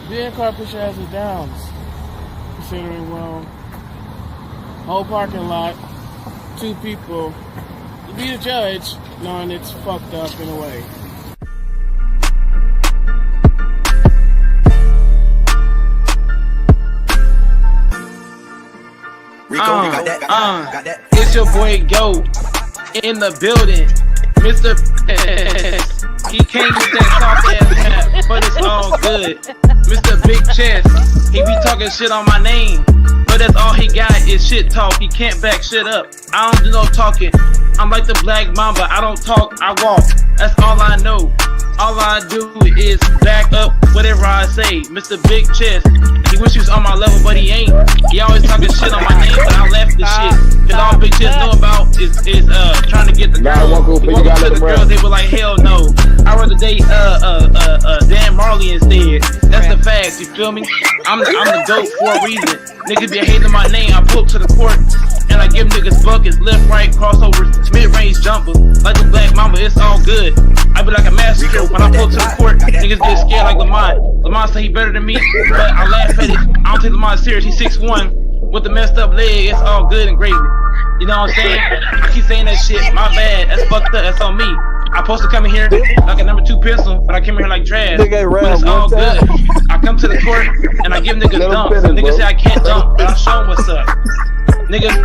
Being car pusher has its downs. Considering, well, whole parking lot, two people. You be the judge, knowing it's fucked up in a way. It's your boy Go in the building, Mr. He came with that soft ass hat, but it's all good. Mr. Big Chest, he be talking shit on my name, but that's all he got is shit talk. He can't back shit up. I don't do no talking. I'm like the Black Mamba. I don't talk, I walk. That's all I know. All I do is back up whatever I say. Mr. Big Chest, he wish he was on my level, but he ain't. He always talking shit on my name, but I laugh at the shit. Cause all Big Chest know about is trying to get the girl. He walk up to the girls, they were like, hell no. I'd rather date Dan Marley instead. That's the facts, you feel me? I'm the GOAT for a reason. Niggas be hating my name, I pull up to the court. And I give niggas buckets, left, right, crossovers, mid-range jumpers. Like the Black Mamba, it's all good. I be like a massacre when I pull to the court. Niggas get scared like Lamont. Lamont say he better than me, but I laugh at it. I don't take Lamont serious. He's 6'1" with the messed up leg. It's all good and gravy. You know what I'm saying? I keep saying that shit. My bad. That's fucked up. That's on me. I supposed to come in here like a number 2 pencil, but I came in here like trash. But it's all good. I come to the court and I give niggas dumps. Niggas say I can't dunk, but I show them what's up. Niggas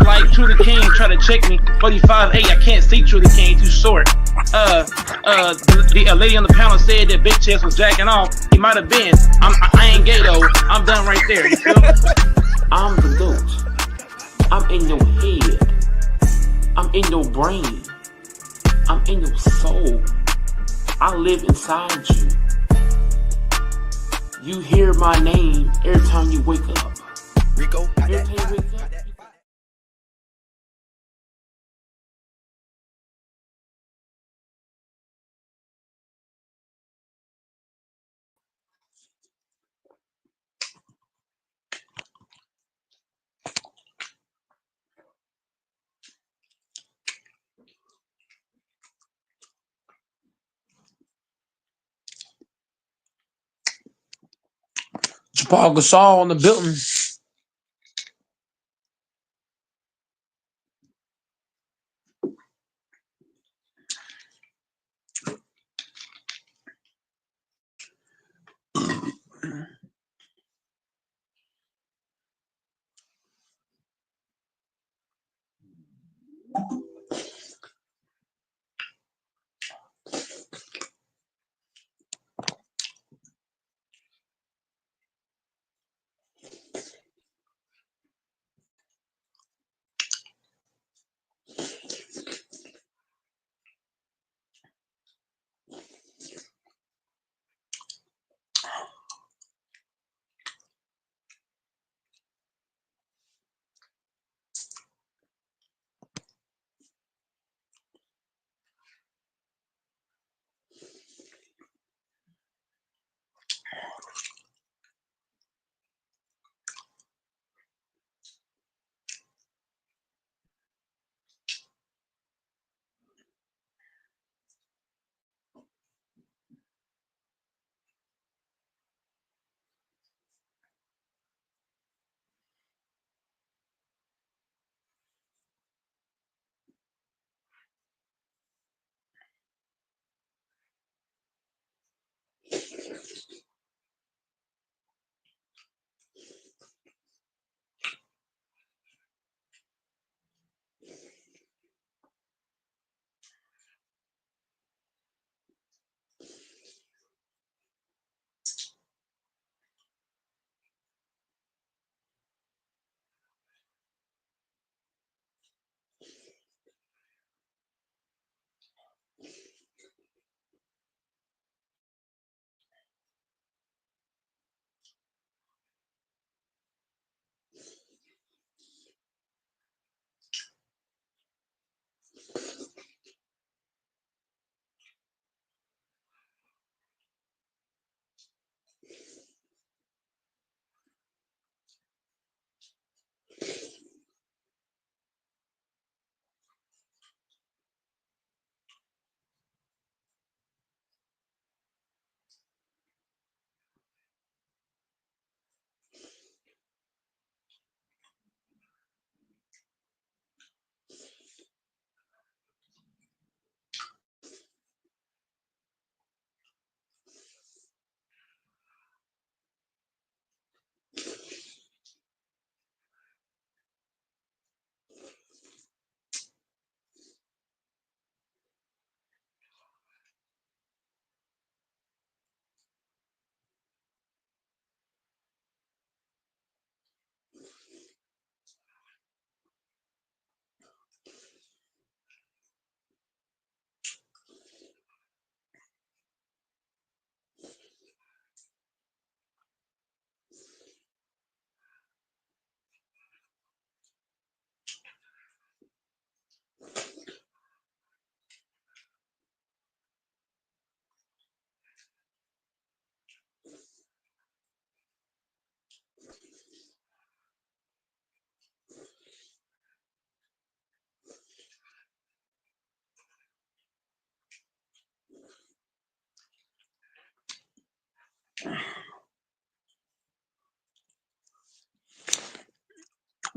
like True the King try to check me, but he 5'8". I can't see True the King, too short. The lady on the panel said that Big Chest was jacking off. He might have been. I ain't gay though. I'm done right there. You feel me? I'm the GOAT. I'm in your head. I'm in your brain. I'm in your soul. I live inside you. You hear my name every time you wake up. Rico, Every time you wake up. Paul Gasol on the building.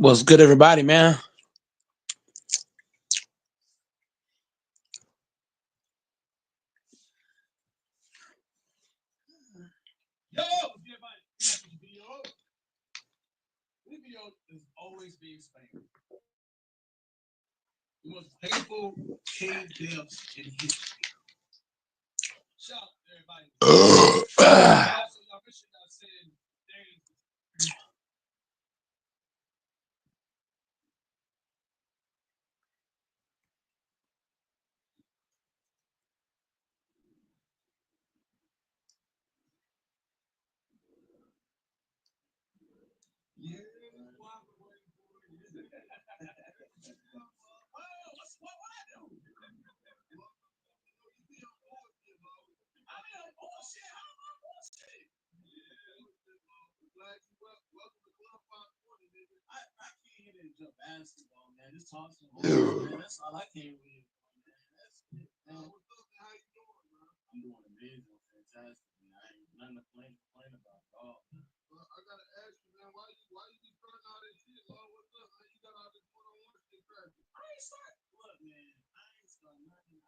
What's good, everybody, man? Yo, everybody, this video. This video is always being spammed. The most painful cave deaths in history. Shout out to everybody. Also, y'all make sure y'all send names. Yeah. I came here to jump basketball, man. Just talk some hoes, man. That's all I came with, man. That's it, man. How you doing, man? I'm doing amazing, fantastic, man. I ain't nothing to complain about at all. Well, I gotta ask you, man, why you be starting all this shit, Lord? What's up, man? You got all this one-on-one shit cracking. I ain't starting. Look, man, I ain't starting nothing.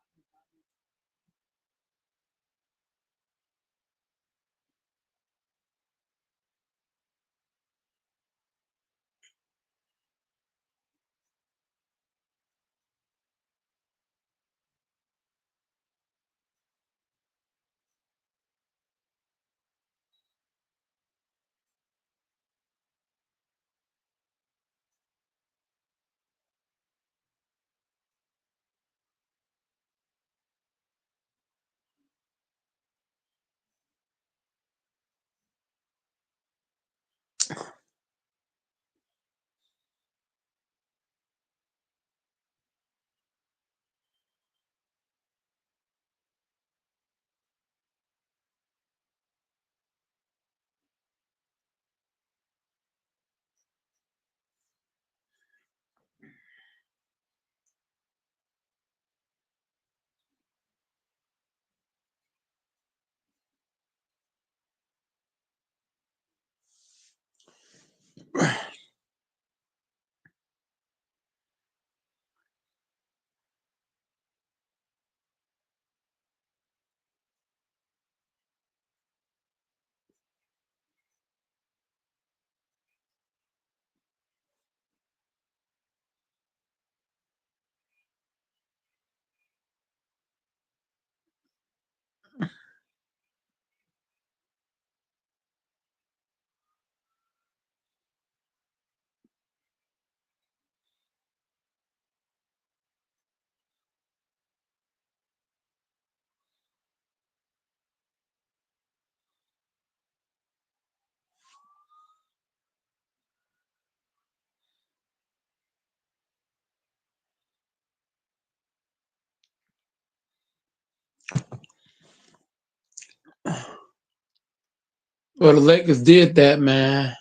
Well, the Lakers did that, man.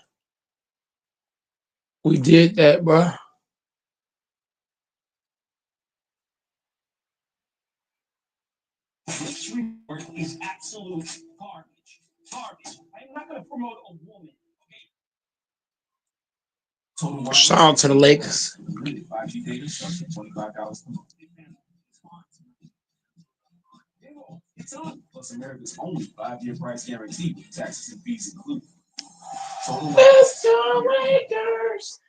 We did that, bro. This report is absolute garbage. Garbage. I'm not going to promote a woman. Okay. Shout out to the Lakers. 5G data starts at $25 per month. It's on. Plus America's only 5-year price guarantee with taxes and fees included. Let's go Lakers.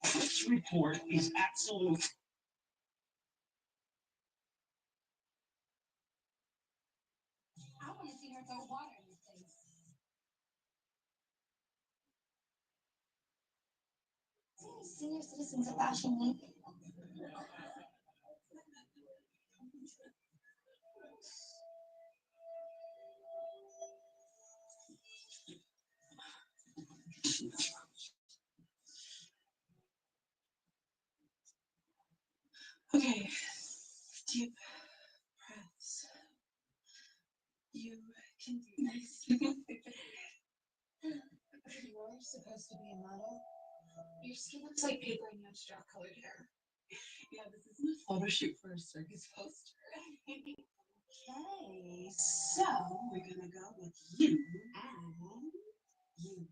This report is absolute. I want to see her throw water in his face. Senior citizens of Fashion Week. Okay, deep breaths. You can do this. You're supposed to be a model. Your skin looks like paper and you have straw-colored hair. Yeah, this isn't a photo shoot for a circus poster. Okay. so we're gonna go with you and you.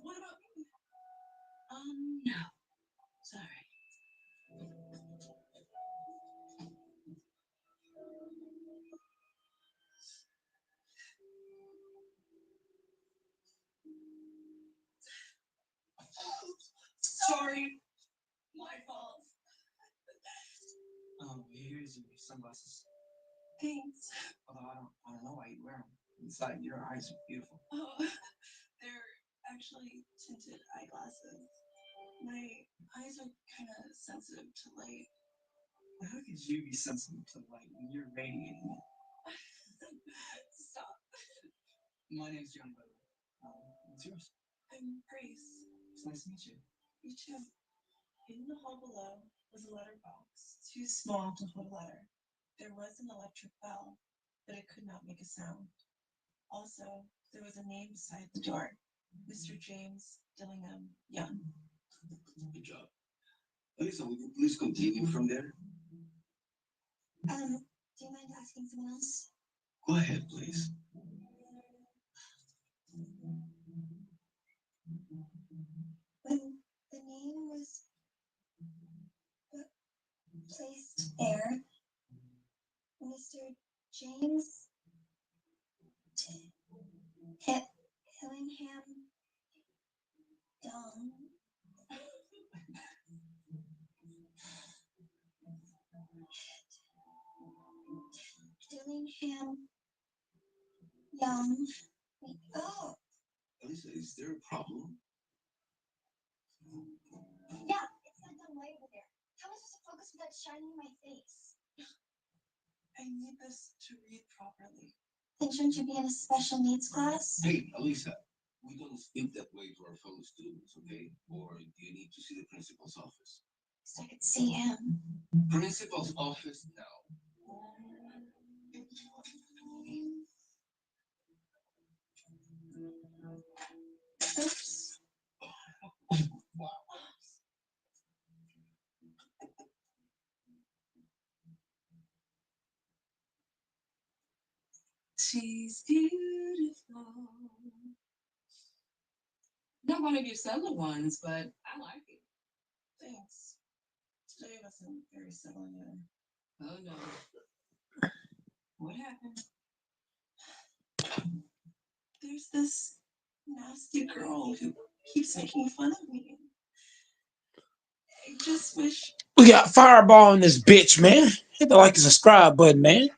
What about me? No. Sorry. Sorry. My fault. Here's your sunglasses. Thanks. Although I don't know why you wear them. Inside, your eyes are beautiful. Oh, they're actually tinted eyeglasses. My eyes are kind of sensitive to light. How could you be sensitive to light when you're radiating it? Stop. My name's John Butler. What's yours? I'm Grace. It's nice to meet you. You too. In the hall below was a letterbox, too small to hold a letter. There was an electric bell, but it could not make a sound. Also, there was a name beside the door, Mr. James Dillingham Young. Good job. Lisa, will you please continue from there? Do you mind asking someone else? Go ahead, please. When the name was placed there, Mr. James Hillingham Young. Dillingham Young. Oh, Lisa, is there a problem? yeah, it's that dumb light over there. How am I supposed to focus without shining in my face? I need this to read properly. Then shouldn't you be in a special needs class? Hey, Alisa, we don't speak that way to our fellow students, okay? Or do you need to see the principal's office? So I could see him. Principal's office now. Oops. Wow. She's beautiful. Not one of your subtle ones, but I like it. Thanks. Today wasn't very subtle either. Oh no. What happened? There's this nasty girl who keeps making fun of me. I just wish. We got Fireball in this bitch, man. Hit the like and subscribe button, man.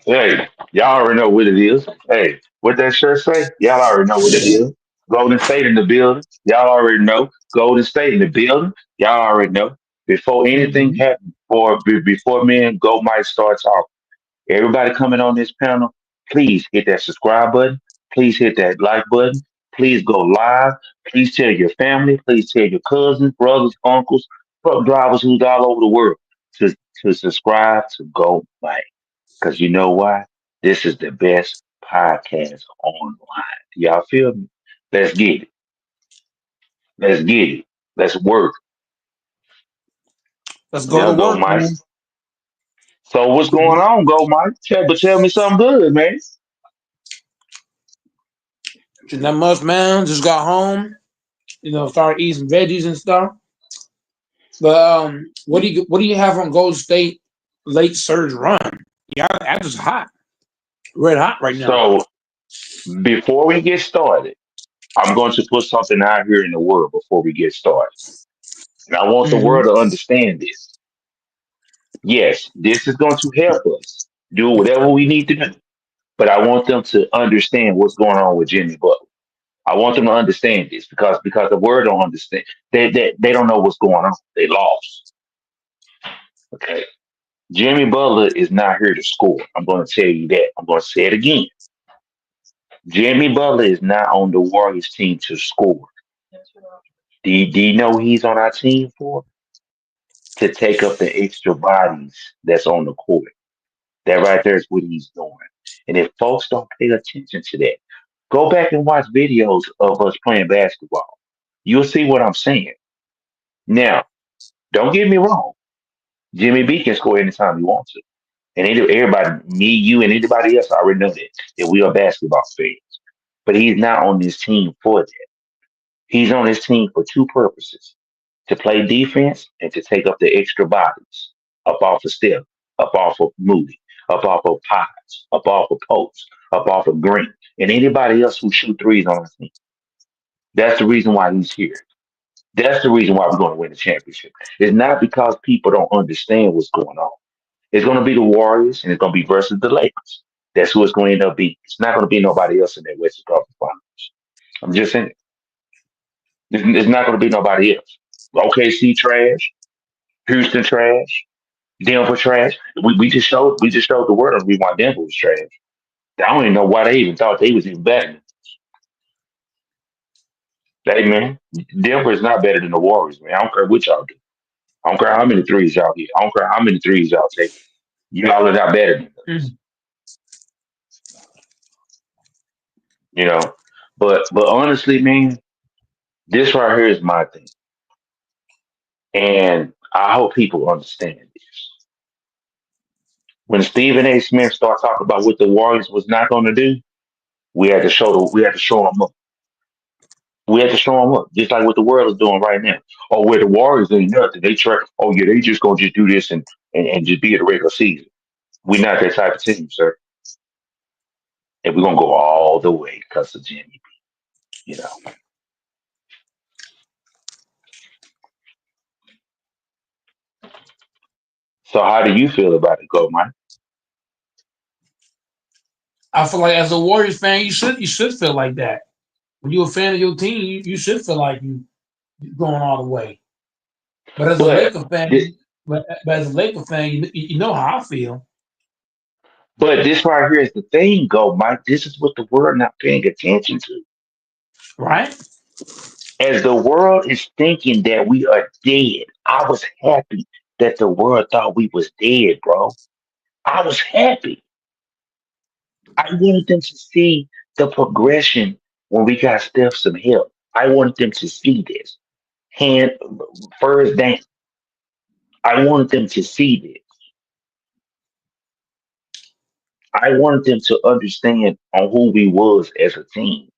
Hey, y'all already know what it is. Hey, what that shirt say? Y'all already know what it is. Golden State in the building. Y'all already know. Golden State in the building. Y'all already know. Before anything Mm-hmm. happens, before me and Go might start talking, everybody coming on this panel, please hit that subscribe button. Please hit that like button. Please go live. Please tell your family. Please tell your cousins, brothers, uncles, truck drivers who's all over the world to, to subscribe to Go Mike. Because you know why? This is the best podcast online. Y'all feel me? Let's get it. Let's get it. Let's work. Let's go to There go work, Mike. man. So what's going on, Go Mike? Tell me something good, man. Not much, man. Just got home. Started eating veggies and stuff. But what do you have on Golden State late surge run? Yeah, that's just hot, red hot right now. So before we get started, I'm going to put something out here in the world before we get started. And I want the Mm-hmm. world to understand this. Yes, this is going to help us do whatever we need to do. But I want them to understand what's going on with Jimmy Butler. I want them to understand this because the world don't understand. They don't know what's going on. They lost. Okay. Jimmy Butler is not here to score. I'm going to tell you that. I'm going to say it again. Jimmy Butler is not on the Warriors team to score. Do you know he's on our team for? To take up the extra bodies that's on the court. That right there is what he's doing. And if folks don't pay attention to that, go back and watch videos of us playing basketball. You'll see what I'm saying. Now, don't get me wrong. Jimmy B can score anytime he wants to. And everybody, me, you, and anybody else already know that we are basketball fans. But he's not on this team for that. He's on this team for two purposes: to play defense and to take up the extra bodies up off of Steph, up off of Moody, up off of Potts, up off of Post, up off of Green, and anybody else who shoot threes on our team. That's the reason why he's here. That's the reason why we're going to win the championship. It's not because people don't understand what's going on. It's going to be the Warriors and it's going to be versus the Lakers. That's who it's going to end up being. It's not going to be nobody else in that Western Conference Finals. I'm just saying. It's not going to be nobody else. OKC trash, Houston trash, Denver trash. We just showed the world why Denver was trash. I don't even know why they even thought they was even better. Hey man, Denver is not better than the Warriors, man. I don't care what y'all do. I don't care how many threes y'all get. I don't care how many threes y'all take. Y'all are not better than us. You know. But honestly, man, this right here is my thing. And I hope people understand this. When Stephen A. Smith started talking about what the Warriors was not going to do, we had to show them up. We had to show them up, just like what the world is doing right now. Oh, where the Warriors ain't nothing. They try. Oh yeah, they just gonna just do this and just be at the regular season. We're not that type of team, sir. And we're gonna go all the way because of Jimmy B. You know. So how do you feel about it, Go Mike? I feel like as a Warriors fan, you should feel like that. When you're a fan of your team, you should feel like you're going all the way. But as a Laker fan, you know how I feel. But this right here is the thing, Go Mike. This is what the world not paying attention to. Right? As the world is thinking that we are dead, I was happy that the world thought we was dead, bro. I was happy. I wanted them to see the progression when we got Steph some help. I wanted them to see this. Hand first down. I wanted them to see this. I wanted them to understand on who we was as a team.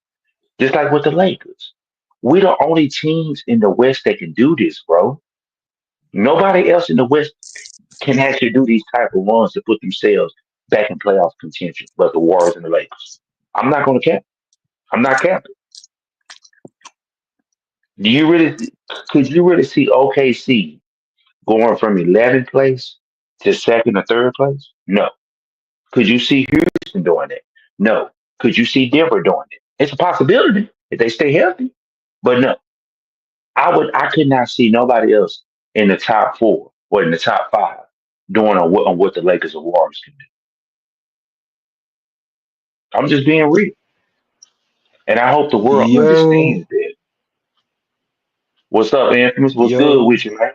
Just like with the Lakers. We're the only teams in the West that can do this, bro. Nobody else in the West can actually do these type of runs to put themselves back in playoff contention, but the Warriors and the Lakers. I'm not going to cap. I'm not capping. Could you really see OKC going from 11th place to second or third place? No. Could you see Houston doing it? No. Could you see Denver doing it? It's a possibility if they stay healthy, but no. I could not see nobody else in the top four or in the top five doing on what the Lakers or Warriors can do. I'm just being real. And I hope the world Yo, understands that. What's up, Infamous? What's good yo, with you, man?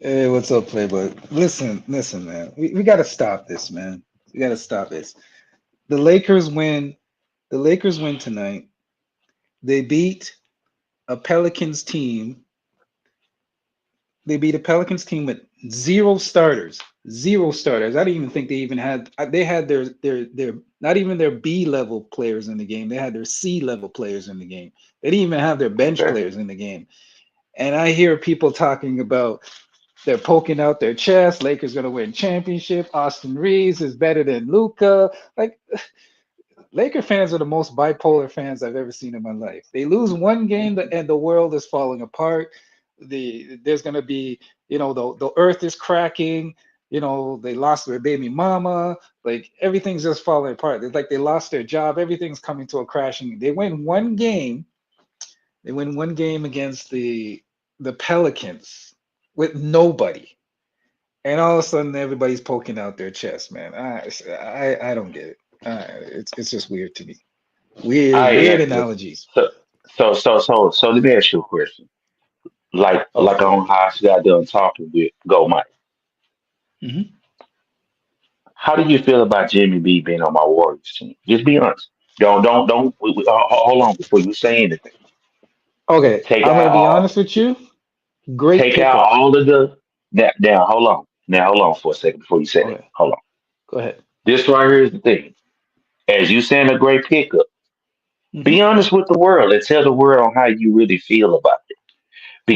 hey, what's up, Playboy? Listen, man. We got to stop this, man. We got to stop this. The Lakers win. The Lakers win tonight. They beat a Pelicans team. They beat a Pelicans team with zero starters. Zero starters. I didn't even think they even had. They had their not even their B level players in the game. They had their C level players in the game. They didn't even have their bench Okay. players in the game. And I hear people talking about they're poking out their chest. Lakers gonna win championship. Austin Reeves is better than Luka. Like Laker fans are the most bipolar fans I've ever seen in my life. They lose one game and the world is falling apart. There's gonna be, the earth is cracking. They lost their baby mama. Like everything's just falling apart. It's like they lost their job. Everything's coming to a crashing. They win one game. They win one game against the Pelicans with nobody, and all of a sudden everybody's poking out their chest. Man, I don't get it. It's just weird to me. Weird I analogies. so let me ask you a question. Like Okay. on how I got done talking with Go Mike. Mhm. How do you feel about Jimmy B being on my Warriors team? Just be honest. Don't. Hold on before you say anything. Okay, Take I'm out gonna be all. honest with you. Great Take out pickup. all of the. Now hold on. Now hold on for a second before you say that. Okay. Hold on. Go ahead. This right here is the thing. As you saying a great pickup, Mhm. be honest with the world and tell the world how you really feel about it.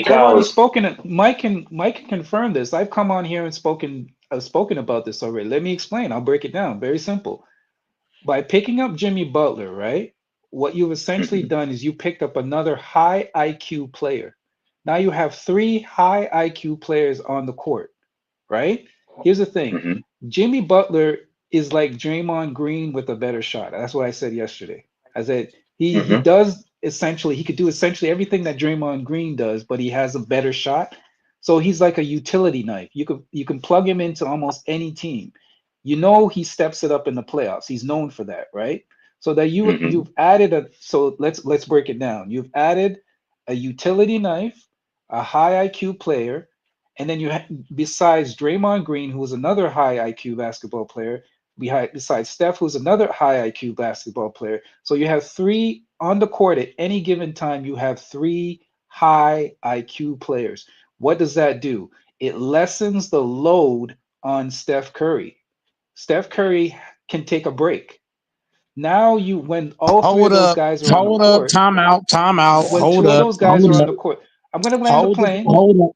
I've already Because spoken. Mike can confirm this. I've come on here and spoken. I've spoken about this already. Let me explain. I'll break it down. Very simple. By picking up Jimmy Butler, right? What you've essentially Mhm, done is you picked up another high IQ player. Now you have three high IQ players on the court, right? Here's the thing. mhm, Jimmy Butler is like Draymond Green with a better shot. That's what I said yesterday. I said he mhm, does essentially he could do essentially everything that Draymond Green does, but he has a better shot. So he's like a utility knife. You can plug him into almost any team. You know he steps it up in the playoffs. He's known for that, right? So that mhm, you've added a so let's break it down. You've added a utility knife, a high IQ player, and then besides Draymond Green, who is another high IQ basketball player, besides Steph, who's another high IQ basketball player. So you have three on the court at any given time. You have three high IQ players. What does that do? It lessens the load on Steph Curry. Steph Curry can take a break. Now when all three of Hold those up, guys are on the hold up, court, time out, time out. when Hold two of up, those guys are hold on up, the court, I'm gonna land the plane. hold up.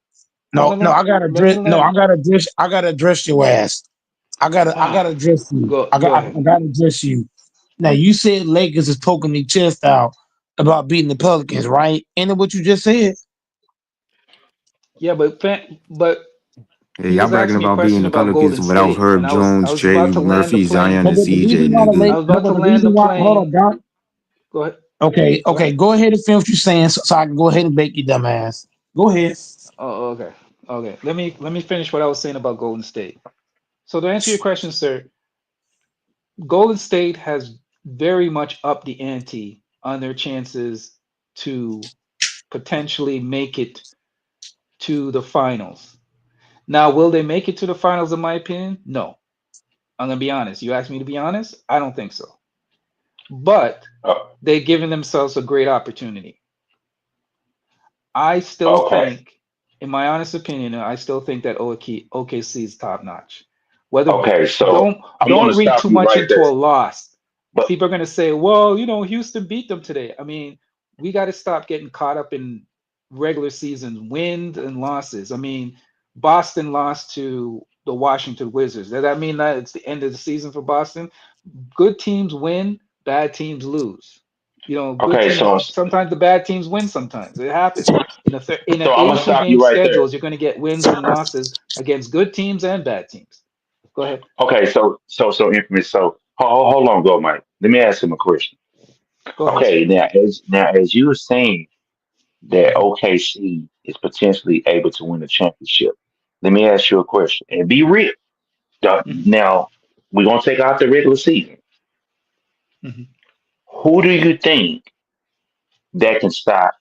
I'm No, gonna no, land. I gotta Let me address. No, land. I gotta address your ass. I gotta Ah, address you. go I ahead. gotta address you. Now you said Lakers is poking their chest out about beating the Pelicans, right? Ain't it what you just said? Yeah, but Yeah, he y'all was bragging asking me a about beating question the about Pelicans Golden without State, and Herb I Jones, was Trey about to land the Murphy, Zion, plane. and CJ, I nigga. was about to The land the reason why, hold on, plane. Doc. Go ahead. Go Okay, ahead. go ahead and finish what you're saying, so I can go ahead and bake your dumb ass. Go ahead. Oh, okay. Okay. Let me finish what I was saying about Golden State. So to answer your question, sir, Golden State has very much upped the ante on their chances to potentially make it to the finals. Now, will they make it to the finals, in my opinion? No. I'm going to be honest. You asked me to be honest? I don't think so. But oh, they've given themselves a great opportunity. I still okay, think, in my honest opinion, I still think that OKC is top notch. Whether okay. So don't I'm going don't to read stop too you much right into there. a loss. But People are going to say, well, Houston beat them today. I mean, we got to stop getting caught up in regular season wins and losses. I mean, Boston lost to the Washington Wizards. Does that mean that it's the end of the season for Boston? Good teams win, bad teams lose. Good okay, teams. so Sometimes the bad teams win. Sometimes it happens. In an I'm gonna 82 stop you game right there. schedules, you're going to get wins and losses against good teams and bad teams. Go ahead. Okay, so infamous. So hold on, go, Mike. Let me ask him a question. Go ahead, sir. Okay, now as you were saying that OKC is potentially able to win the championship, let me ask you a question and be real. Hmm. Now we're gonna take out the regular season. Hmm. Who do you think that can stop?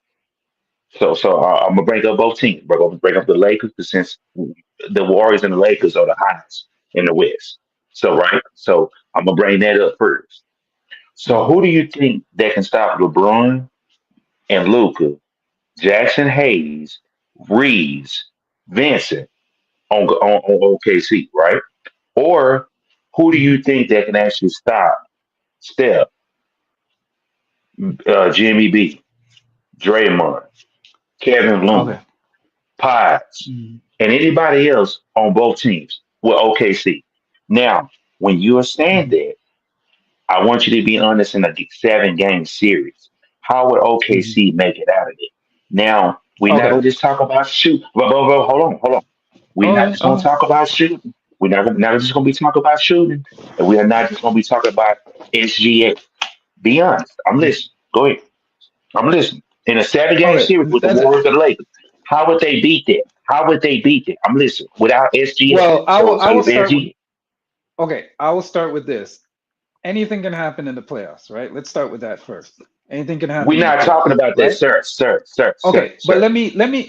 So I'm gonna bring up both teams. We're gonna bring up the Lakers, but since the Warriors and the Lakers are the highest in the West. So right, so I'm gonna bring that up first. So Hmm. who do you think that can stop LeBron and Luca, Jackson Hayes, Reeves, Vincent on OKC, right? Or who do Hmm. you think that can actually stop Steph, Jimmy B, Draymond, Kevin Okay. Looney, Pies, Hmm. and anybody else on both teams with OKC? Now, when you are saying Hmm. that, I want you to be honest in a 7 game series. How would Hmm. OKC make it out of it? Now, we're not Okay. going to just talk about shoot. Hold on. We're not Okay. just going to Okay. talk about shooting. We're not just going to be talking about shooting. And we are not just going to be talking about SGA. Be honest. I'm listening. Go ahead. I'm listening. In a 7 game Okay. series with the That's Warriors and the Lakers, how would they beat that? How would they beat that? I'm listening. Without SGA. well. I will. So I will if start with. SGA, Okay. I will start with this. Anything can happen in the playoffs, right? Let's start with that first. Anything can happen we're in the not talking playoffs, about that, right? Okay, but sir.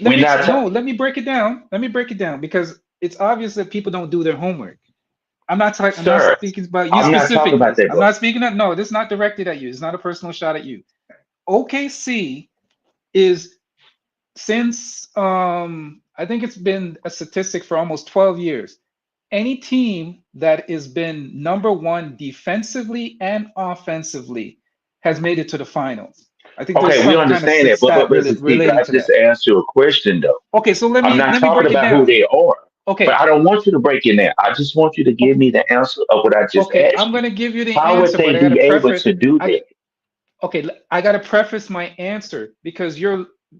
We're not talking. let me break it down. Let me break it down because it's obvious that people don't do their homework. I'm not Sir, speaking about you I'm not talking about specifically. that, I'm bro. not speaking of no, this is not directed at you. It's not a personal shot at you. OKC is since I think it's been a statistic for almost 12 years. Any team that has been number one defensively and offensively has made it to the finals. I think there's Okay, we some kind of understand that, but stat Mr. Steve, relating I to just that. asked you a question though. Okay, so I'm not let me talking break it about who down. they are, but I Okay, don't want you to break it down. I just want you to give me the answer of what I just okay, I'm asked you. gonna give you the How would answer, but they I gotta be able preface. to do I that? okay, I gotta preface my answer because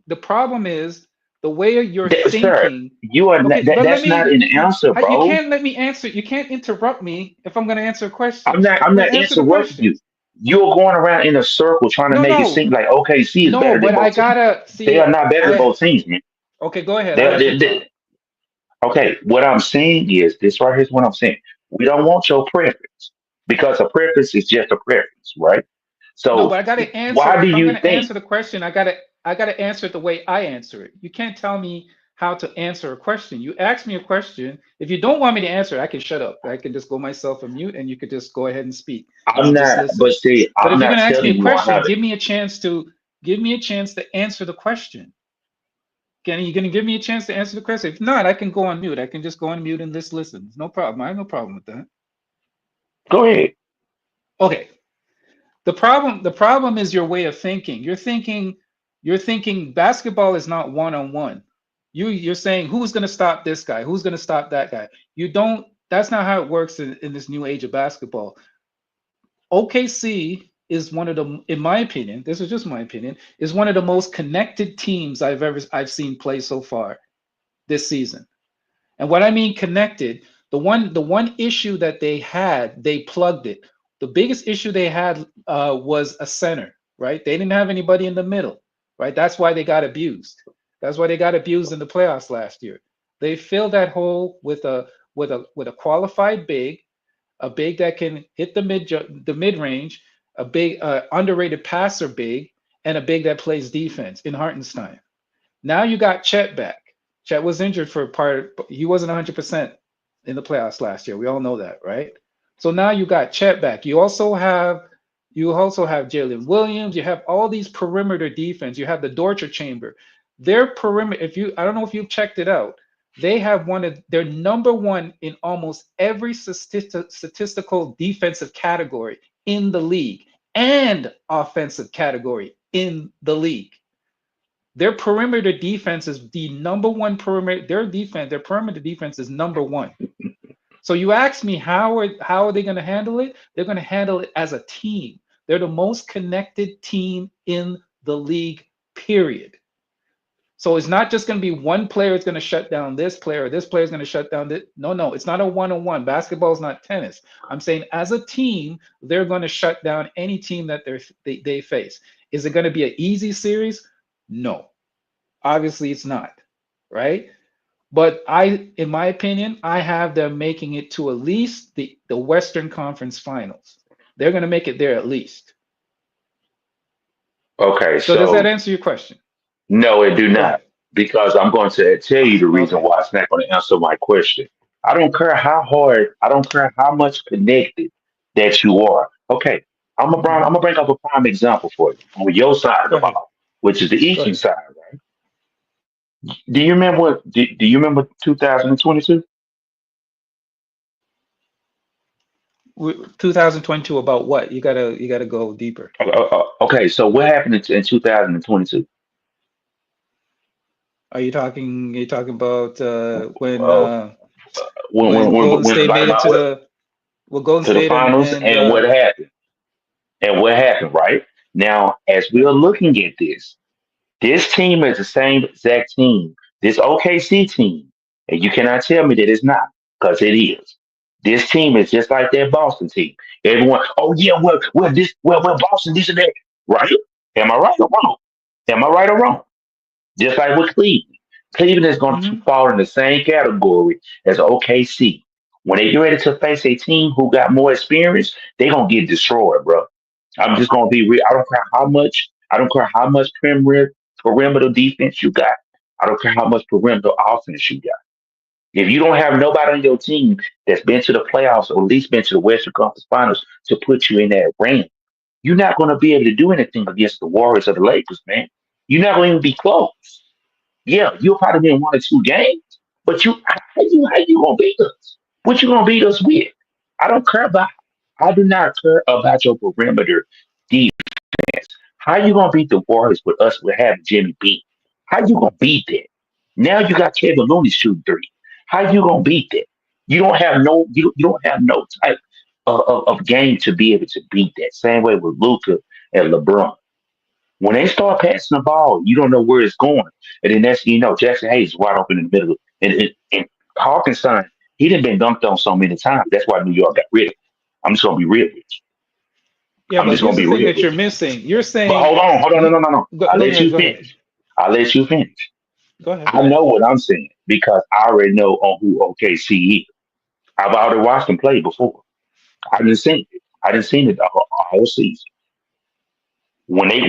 the problem is the way you're Sir, thinking. you are not, Okay, but let that's not me. an answer, You bro. can't let me answer. You can't interrupt me if I'm gonna answer a question. I'm I'm gonna not answer the interrupting question. you. You're going around in a circle trying to No, make it no, seem like OKC is no. better than But I both teams. gotta They are see. not better than both teams, man. Okay, go ahead. I'll They, let you they, talk. they, okay, what I'm saying is this right here is what I'm saying. We don't want your preference because a preference is just a preference, right? No, So but I gotta answer. why do If I'm you gonna think? answer the question, I gotta answer it the way I answer it. You can't tell me how to answer a question. You ask me a question. If you don't want me to answer, I can shut up. I can just go myself a mute, and you could just go ahead and speak, and I'm I'll just not, listen. but see, But I'm if you're not gonna ask me a telling you on question, how to. give me a chance to answer the question. Are you gonna give me a chance to answer the question? If not, I can go on mute. I can just go on mute and just listen. No problem. I have no problem with that. Go ahead. Okay. The problem is your way of thinking. You're thinking basketball is not one-on-one. You're saying who's going to stop this guy? Who's going to stop that guy? You don't That's not how it works in this new age of basketball. OKC is one of the, in my opinion, this is just my opinion, is one of the most connected teams I've seen play so far this season. And what I mean connected, the one issue that they had, they plugged it. The biggest issue they had was a center, right? They didn't have anybody in the middle, right? That's why they got abused. That's why they got abused in the playoffs last year. They filled that hole with a qualified big, a big that can hit the mid range, a big underrated passer big, and a big that plays defense in Hartenstein. Now you got Chet back. Chet was injured for part. He wasn't 100% in the playoffs last year. We all know that, right? So now you got Chet back. You also have Jalen Williams. You have all these perimeter defense. You have the Dorcher chamber. Their perimeter. I don't know if you've checked it out. They have they're number one in almost every statistical defensive category in the league and offensive category in the league. Their perimeter defense is the number one perimeter. Their perimeter defense is number one. So you ask me how are they going to handle it? They're going to handle it as a team. They're the most connected team in the league, period. So it's not just going to be one player that's going to shut down this player, or this player is going to shut down this. No, it's not a one-on-one. Basketball is not tennis. I'm saying as a team, they're going to shut down any team that they face. Is it going to be an easy series? No. Obviously, it's not, right? But in my opinion, I have them making it to at least the Western Conference Finals. They're going to make it there at least. Okay, So does that so answer your question? no, it do Go not, ahead. because I'm going to tell you the reason Okay. why it's not going to answer my question. I don't care how hard, I don't care how much connected that you are. Okay, I'm Mhm. gonna bring up a prime example for you on your side of Go the ahead. ball, which is the Go Eastern ahead. side, right? Do you remember 2022? 2022 about what? You gotta go deeper. Okay, so what happened in 2022? Are you talking about when Uh, Golden when State made it about to what Golden to the State finals and and what happened and what happened, right? Now, as we are looking at this team is the same exact team. This OKC team, and you cannot tell me that it's not, because it is. This team is just like that Boston team. Everyone, oh yeah, well, Boston, this and that, right? Am I right or wrong? Am I right or wrong? Just like with Cleveland. Cleveland is going to Mhm. fall in the same category as OKC. When they get ready to face a team who got more experience, they're gonna get destroyed, bro. I'm just gonna be real. I don't care how much perimeter defense you got. I don't care how much perimeter offense you got. If you don't have nobody on your team that's been to the playoffs or at least been to the Western Conference Finals to put you in that range, you're not gonna be able to do anything against the Warriors or the Lakers, man. You're not gonna even be close. Yeah, you'll probably win one or two games, but how you gonna beat us? What you gonna beat us with? I don't care about. I do not care about your perimeter defense. How you gonna beat the Warriors with us with having Jimmy B? How you gonna beat that? Now you got Kevin Looney shooting three. How you gonna beat that? You don't have no type of game to be able to beat that. Same way with Luca and LeBron. When they start passing the ball, you don't know where it's going. And then next thing you know, Jackson Hayes is wide open in the middle. And Hawkins' son, he done been dunked on so many times. That's why New York got rid of him. I'm just gonna be real with you. Yeah, I'm but just gonna here's the be thing real that with you're you. missing. You're But saying hold on, no. go, I'll no, let yeah, you go ahead. finish. I'll let you finish. Go ahead. I know what I'm saying because I already know on who OKC is. I've already watched them play before. I didn't see it. I didn't see it the whole season. When they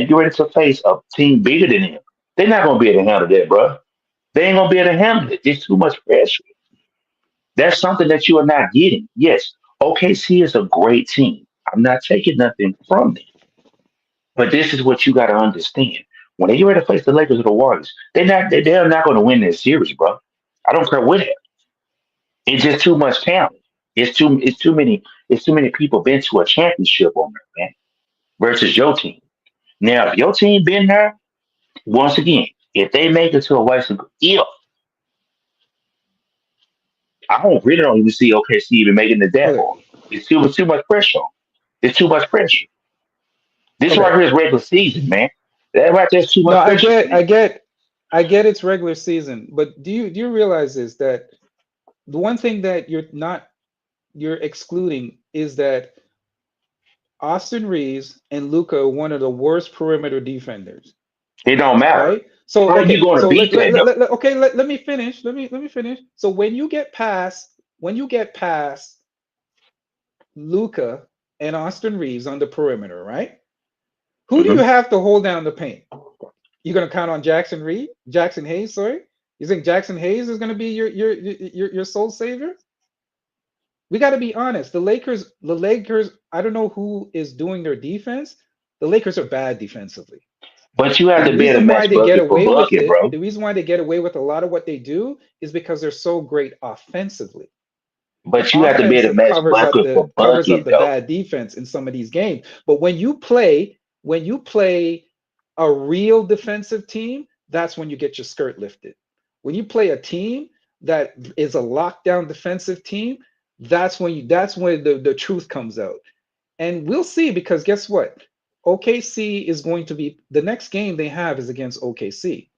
get ready to face a team bigger than them, they're not gonna be able to handle that, bro. They ain't gonna be able to handle it. There's too much pressure. That's something that you are not getting. Yes, OKC is a great team. I'm not taking nothing from them. But this is what you got to understand. When they get ready to face the Lakers or the Warriors, they're not going to win this series, bro. I don't care what happens. It's just too much talent. It's too many people been to a championship on there, man. Versus your team. Now, if your team been there, once again, if they make it to a Western, if I don't even see OKC even making it that Okay. far. It's too much pressure on 'em. It's too much pressure. This right Okay. here is regular season, man. That right there's too No, much pressure for them. I get it's regular season, but do you realize is that the one thing that you're excluding is that Austin Reeves and Luca are one of the worst perimeter defenders, It don't matter. right? So How are you okay, going to so beat that though? okay, let me finish. Let me finish. So when you get past Luca and Austin Reeves on the perimeter, right? Who do you Hmm. have to hold down the paint? You're gonna count on Jackson Hayes, sorry? You think Jackson Hayes is gonna be your sole savior? We got to be honest. The Lakers, I don't know who is doing their defense. The Lakers are bad defensively. But you have And to be able to match bucket for bucket, bro. the reason why they get away with a lot of what they do is because they're so great offensively. The But you have to be able to offensive match bucket for covers up bucket, the though. bad defense in some of these games. But when you play a real defensive team, that's when you get your skirt lifted. When you play a team that is a lockdown defensive team, that's when the truth comes out. And we'll see because guess what? OKC is going to be the next game they have is against OKC.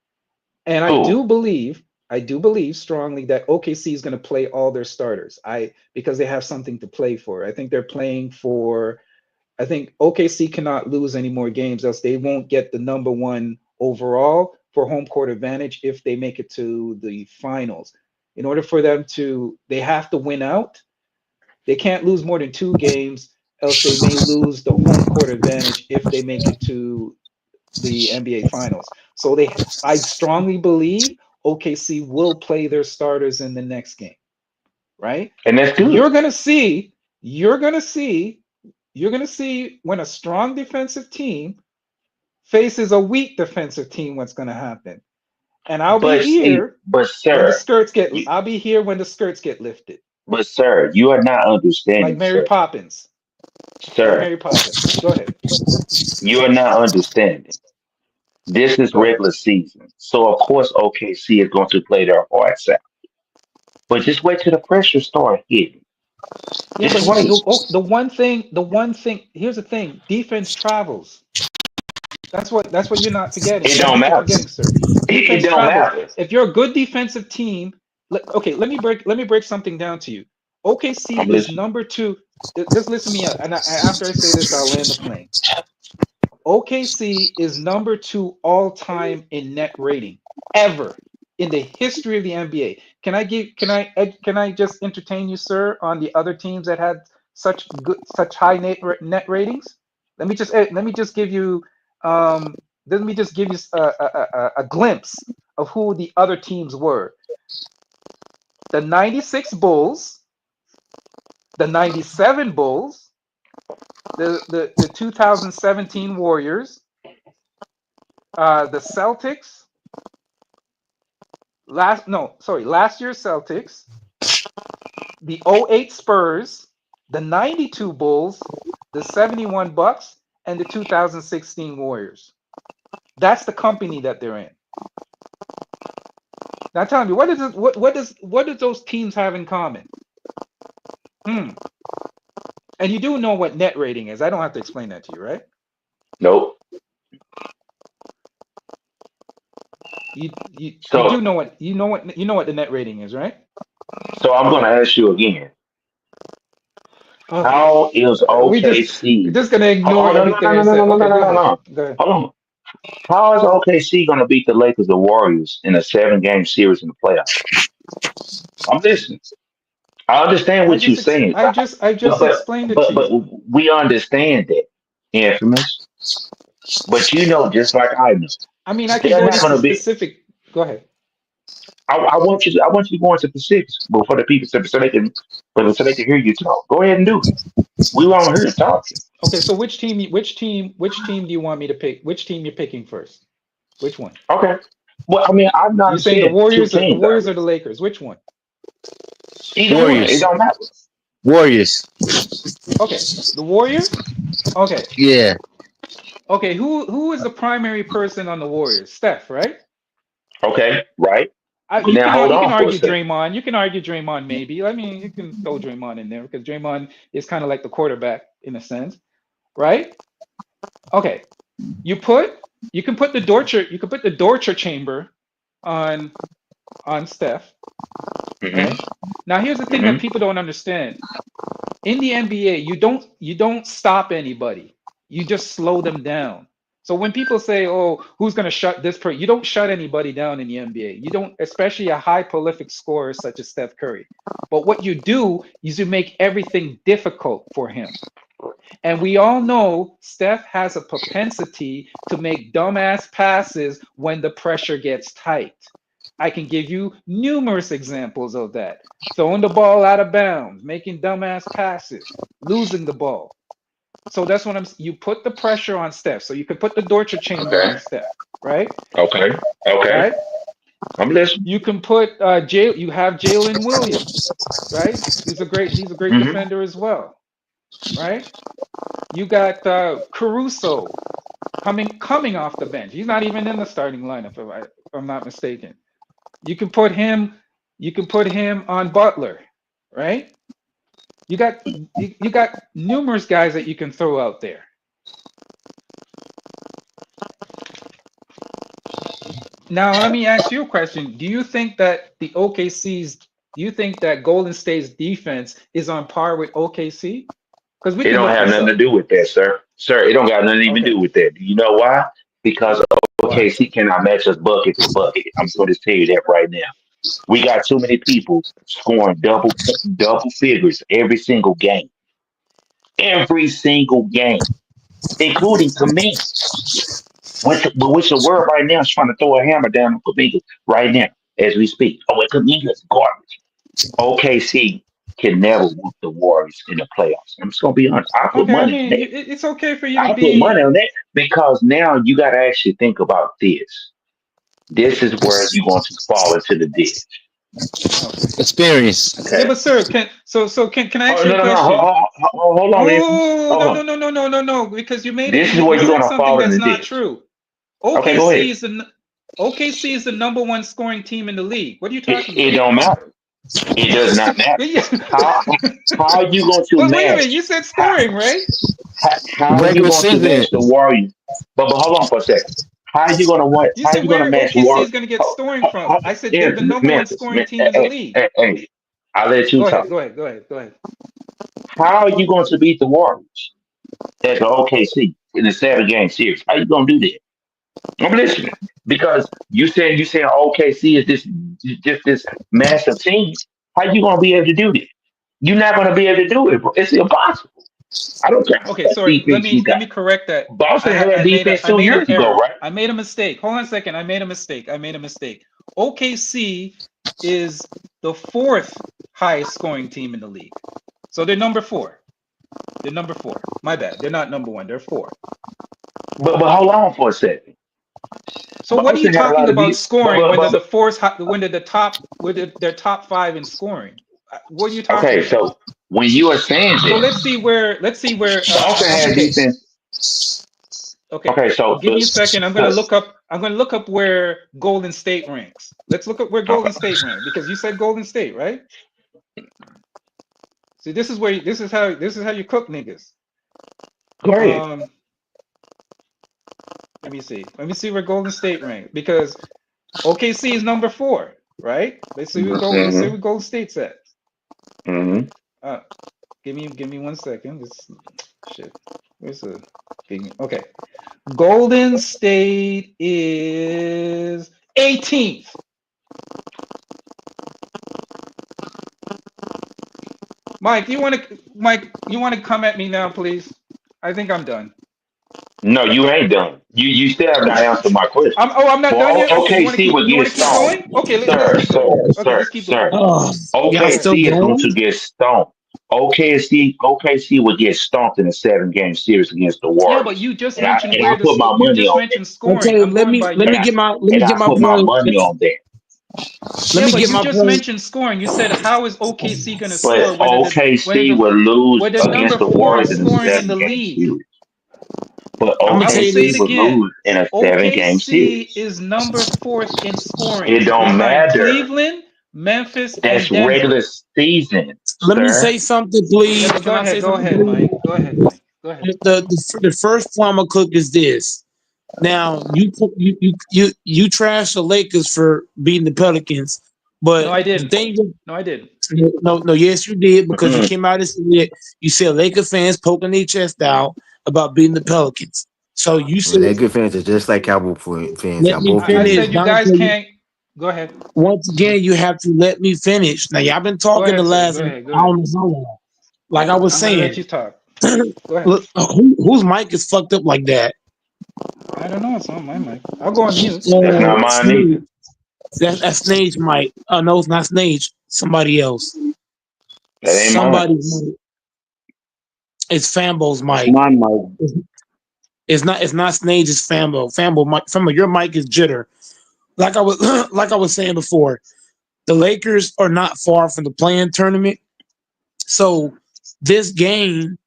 And Who? I do believe strongly that OKC is going to play all their starters. Because they have something to play for. I think OKC cannot lose any more games, else they won't get the number one overall for home court advantage if they make it to the finals. In order for them to, they have to win out. They can't lose more than 2 games, else they may lose the home court advantage if they make it to the NBA finals. So I strongly believe OKC will play their starters in the next game, right? And that's You're good. gonna see, you're gonna see, you're gonna see when a strong defensive team faces a weak defensive team, what's gonna happen. And But see, you, I'll be here when the skirts get lifted, but sir, you are not like understanding, Mary sir. Poppins, like Sir, Mary Poppins. Go ahead, you are not understanding. This is go ahead. regular season, so of course OKC is going to play their hearts out. But just wait till the pressure start hitting. Yeah, Just but wait. the one thing. Here's the thing: defense travels. That's what you're not forgetting. It That's don't what you're matter. forgetting, sir. It Defense don't travels. matter. If you're a good defensive team, okay, let me break something down to you. OKC I'm is listening. number two. Just listen to me out, and after I say this, I'll land the plane. OKC is number two all time in net rating ever in the history of the NBA. Can I just entertain you, sir, on the other teams that had such high net ratings? Let me just give you um a glimpse of who the other teams were. The 96 Bulls, the 97 Bulls, the 2017 Warriors, the Celtics, last year's Celtics, the '08 Spurs, the '92 Bulls, the '71 Bucks, and the 2016 Warriors. That's the company that they're in. Now tell me, what does those teams have in common? And you do know what net rating is. I don't have to explain that to you, right? Nope. You So do know what you know what the net rating is, right? so I'm gonna ask you again. Okay. How is We're OKC? just gonna ignore Hold on, no, everything no, I no, no, said. no, no, Okay, no, go no, ahead. no. Go ahead. Hold on. How is OKC gonna beat the Lakers or Warriors in a 7-game series in the playoffs? I'm listening. I understand what you're saying, I but just explained it to but you. we understand that, infamous. But you know, just like I know, I mean, I can they're go not into gonna be. specific. Go ahead. I want you to go into specifics before the people so they can hear you talk. Go ahead and do it. We won't hear you talking. Okay, so which team do you want me to pick? Which team you're picking first? Which one? Okay. Well, I mean, I've You not saying the said two Warriors or teams already. the Lakers? Which one? Either one, it Warriors. don't matter. Warriors. Okay, the Warriors. Okay, Yeah. okay. Who is the primary person on the Warriors? Steph, right? Okay, right. But You now hold can on for a argue second. Draymond. You can argue Draymond maybe. I mean, you can throw Draymond in there because Draymond is kind of like the quarterback in a sense, right? Okay. You can put the Dorcher chamber on Steph, Hmm. right? Now here's the thing Hmm. that people don't understand. In the NBA, you don't stop anybody. You just slow them down. So when people say, "Oh, who's going to shut this person?" You don't shut anybody down in the NBA. You don't, especially a high prolific scorer such as Steph Curry. But what you do is you make everything difficult for him. And we all know Steph has a propensity to make dumbass passes when the pressure gets tight. I can give you numerous examples of that. Throwing the ball out of bounds, making dumbass passes, losing the ball. So that's what you put the pressure on Steph. So you could put the Dorcher chamber Okay. on Steph, right? Okay. Okay. Right? I'm listening. You can put you have Jalen Williams, right? He's a great Hmm. defender as well, right? You got Caruso coming off the bench. He's not even in the starting lineup, if I'm not mistaken. You can put him on Butler, right? You got numerous guys that you can throw out there. Now let me ask you a question. Do you think that Golden State's defense is on par with OKC? Because we It can don't look have this nothing to up. do with that, sir. Sir, it don't got nothing to even Okay. do with that. Do you know why? Because Why? OKC cannot match us bucket to bucket. I'm just going to tell you that right now. We got too many people scoring double figures every single game. Every single game, including Kaminga. Which the world right now is trying to throw a hammer down on Kaminga right now as we speak. Oh, and Kaminga's garbage. OKC can never whoop the Warriors in the playoffs. I'm just gonna be honest. I put Okay, I money on mean, that. it's okay for you to I put money be. on that because now you got to actually think about this. This is where you're going to fall into the ditch. Okay. Experience. Yeah, Okay. but sir, can I Oh ask you no a no no! question? Hold on, Infamous. Oh, Hold no, on. no, no, no, no, no, no, because This is you where you're said going to something fall in that's the not ditch. true. Okay, go ahead. OKC is the number one scoring team in the league. What are you talking It about? don't matter. It does not matter. Yeah. How how are you going to But wait a minute, match? you said How, scoring, right? how are you Regular going to season. match the Warriors? But hold on for a second. How are you going to what? You How are said you going to where match OKC Warriors? is going to get scoring from. I said they're the number one Memphis. scoring team in the league. Hey, I'll let you Go talk. ahead, go ahead, go ahead, go ahead. How are you going to beat the Warriors as the OKC in the 7-game series? How you going to do that? I'm listening because you saying OKC is this massive team. How you going to be able to do that? You're not going to be able to do it, bro. It's impossible. I don't care how Okay, much sorry. defense you Let got. me correct that. Boston had defense I two made an years ago, error. right? I made a mistake. Hold on a second. I made a mistake. OKC is the fourth highest scoring team in the league. So they're number 4. They're number 4. My bad. They're not number 1. They're 4. But hold on for a second. So what are you Boston had a talking lot of about deep. scoring when they're the fourth when they're their top 5 in scoring? What are you talking Okay, about? so when you are saying So this, let's see where Boston had okay. defense. Okay. Okay, so Give me a second. I'm gonna look up where Golden State ranks. Let's look up where Golden State ranks because you said Golden State, right? See, this is how you cook niggas. go ahead. Let me see. Let me see where Golden State ranks because OKC is number 4, right? Let's see where Mm-hmm. Golden State's at. Mm-hmm. Give me 1 second. This shit. Where's the thing? Okay. Golden State is 18th. Mike, you want to come at me now, please? I think I'm done. No, you ain't done. You still have not answered my question. I'm not done yet. Okay, OKC would get keep going? stoned. Okay, let's keep going. Okay, let's keep going. Oh, y'all still OKC is going going? to get stoned. OKC would get stomped in a 7-game series against the Yeah, Warriors. but you just And mentioned I put my money on that. scoring. Okay, I'm let going me by let you. me get my I put my point. money on that. Let me but get you my just point. mentioned scoring. You said how is OKC going to score But OKC would lose when the against number the 4 Warriors is in a scoring in the 7-game league? series. But I'm gonna tell you OKC this would again. lose in a 7-game series. OKC is number 4th in scoring. It don't behind matter. Cleveland, Memphis, That's and Denver. regular season, Let me sir. say something, please. Yeah, but Can I say something, please? Mike. Go ahead, Mike. Go ahead. The first point I'm gonna cook is this. Now you trash the Lakers for beating the Pelicans, but No, I didn't. the thing No, I didn't. no, yes you did because you Mm-mm. came out and said you said Laker fans poking their chest out about beating the Pelicans. So you said Laker fans are just like Cowboy fans. let Y'all me both I finish. said you delusional. guys can't. Go ahead. Once again, you have to let me finish. Now y'all been Go talking the ahead, sir. last Go I ahead. don't know how long. Like I was I'm gonna let saying, you talk. Go ahead. look, whose mic is fucked up like that? I don't know. It's on my mic. I'll go on mute. That's not mine either. That's Snage mic. No, it's not Snage. Somebody else. That ain't Somebody. mine. It's Fambo's mic. Mine, Mike. It's not Snage. It's Fambo. Fambo, your mic is jitter. Like I was like I was saying before, the Lakers are not far from the play-in tournament. So this game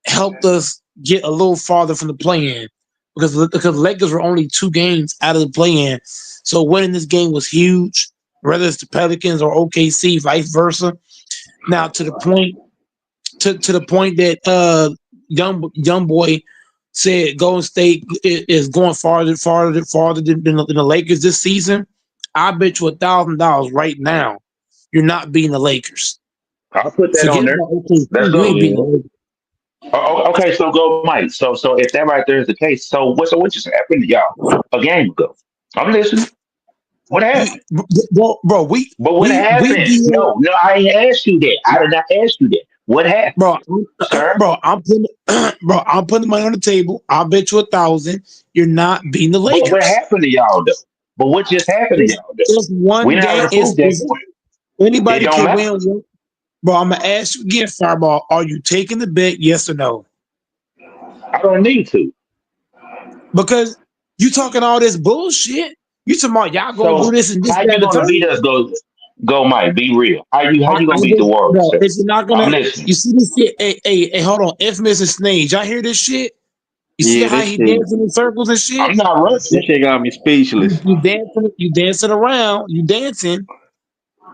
helped us get a little farther from the play-in because the Lakers were only 2 games out of the play-in. So winning this game was huge, whether it's the Pelicans or OKC, vice versa. Now to the point that young boy said Golden State is going farther than the Lakers this season. I bet you $1,000 right now you're not beating the Lakers. I'll put that on Forget there. about OKC. Let's You go. ain't beating the Lakers. Okay, so go, Mike. So if that right there is the case, so what just happened to y'all a game ago? I'm listening. What happened? Bro, we But what happened? did, No, I ain't asked you that. I did not ask you that. What happened, sir? I'm putting money on the table. I'll bet you 1,000 you're not beating the Lakers. But what happened to y'all though? But what just happened to y'all though? It's one We not game. able to prove that point. Anybody It don't can matter. win one. Bro, I'm gonna ask you again, Fireball. Are you taking the bet? Yes or no? I don't need to. Because you talking all this bullshit. You talking about y'all gonna do this and this How that, you and the gonna third? beat us? Go, Mike. Be real. How you gonna beat the Warriors? Bro, if you're not I'm gonna, listening. you see this shit? Hey, hold on. Infamous and Snage. Y'all hear this shit? You see Yeah, how this he shit, dancing in circles and shit? I'm not rushing. this shit got me speechless. You dancing around. You dancing.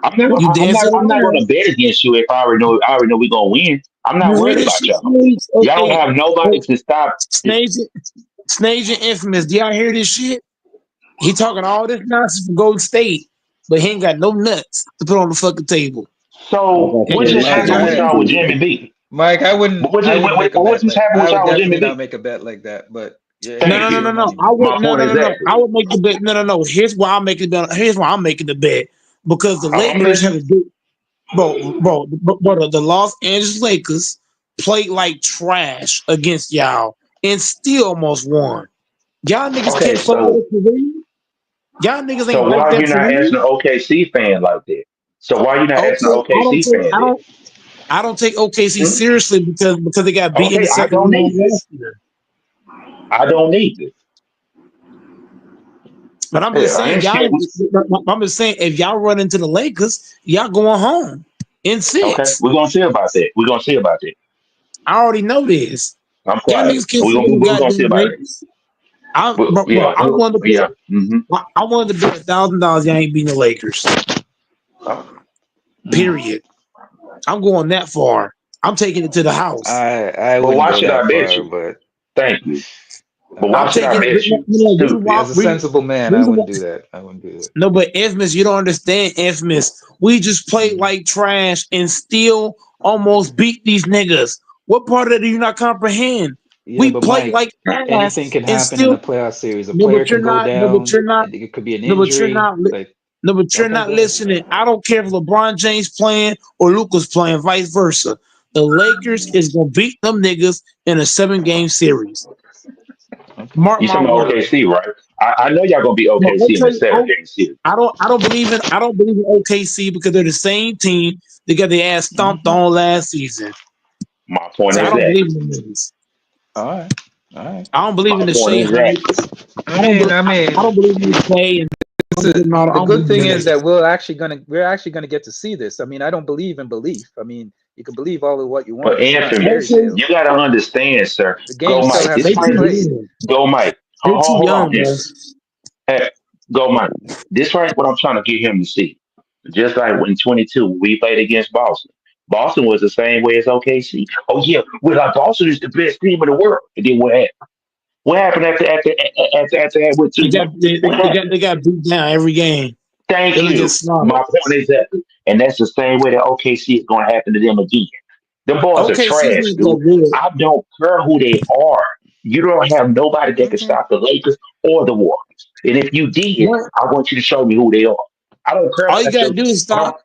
I'm You dancing not around. gonna bet against you if I already know we're gonna win. I'm not You hear worried this about shit, y'all. Snage? Y'all don't have nobody to stop. Snage and Infamous. Do y'all hear this shit? He talking all this nonsense from Golden State, but he ain't got no nuts to put on the fucking table. So Like I what said, just this shit happened with got y'all with me Jimmy B? Mike, I wouldn't What make a bet just like happened I with would y'all with Jimmy definitely B? not make a bet like that. But yeah, Thank No. you. I would My point no. exactly. I would make the bet. No. Here's why I'm making the bet. Here's why I'm making the bet because the I'm Lakers have listening. a good the Los Angeles Lakers played like trash against y'all and still almost won. Y'all niggas Okay, can't fuck with it for real. Y'all niggas so ain't why like are that you for not real. asking an OKC fan like that? So why are you not asking an Okay, OKC fan that? I don't take OKC Hmm? seriously because they got beat in the Okay, I second don't round need it. last year. I don't need it. But I'm just Hell, I saying, ain't scared. I'm just saying, if y'all run into the Lakers, y'all going home. in Okay, 6. we're gonna see about that. We're gonna see about that. I already know this. I'm Y'all quiet. niggas can't see the We're gonna see goddamn about it. Lakers. I, But, bro, yeah, I wanted to yeah. bet. I wanted to bet $1,000 y'all ain't beating the Lakers. Period. I'm going that far. I'm taking it to the house. I But wouldn't why go should I that bet far, you? but Thank you. But why I'm should I taking. bet you? You know, reason Stupid. why, as a sensible man, I reason why, wouldn't do that. I wouldn't do that. no, but Infamous, you don't understand. Infamous, we just played like trash and still almost beat these niggas. What part of it do you not comprehend? Yeah, We but played Mike, like trash anything can and happen in a still. playoff series. A No, player but you're can go not. No, but down. you're not. It could be an No, but you're injury. not. Like, No, but you're okay, not go ahead. listening. I don't care if LeBron James playing or Luka's playing, vice versa. The Lakers is gonna beat them niggas in a 7-game series. Okay. Mark You my talking about words. OKC, right? I know y'all gonna be No, OKC in the okay, 7 game series. I don't believe in OKC because they're the same team. They got their ass stomped on last season. My point So I is don't that. believe in them niggas. All right. All right. I don't believe My in the point Shea is hype. that. I don't I don't believe in the Shea and I don't Listen, the believe good in thing them is that niggas. we're actually gonna get to see this. I mean, I don't believe in belief. I mean, you can believe all of what you But want. It's not a fairy Infamous, Okay, tale. you gotta understand, sir. The game Go still Mike. has This to they be right too here. played. young. Go Mike. They're too Hold on. young, bro. Hey, go Mike. This right what I'm trying to get him to see. Just like when 22 we played against Boston. Boston was the same way as OKC. Oh yeah, we're like Boston is the best team in the world. And then what happened? What happened after that with They 2-1? got they, What they got happened? they got beat down every game. They Thank would get you. slaughtered. My point is that, and that's the same way that OKC is going to happen to them again. Them boys are OKC's trash, not dude. that good. I don't care who they are. You don't have nobody that can Okay. stop the Lakers or the Warriors. And if you did, What? I want you to show me who they are. I don't care All you about gotta your. do is I don't, stop.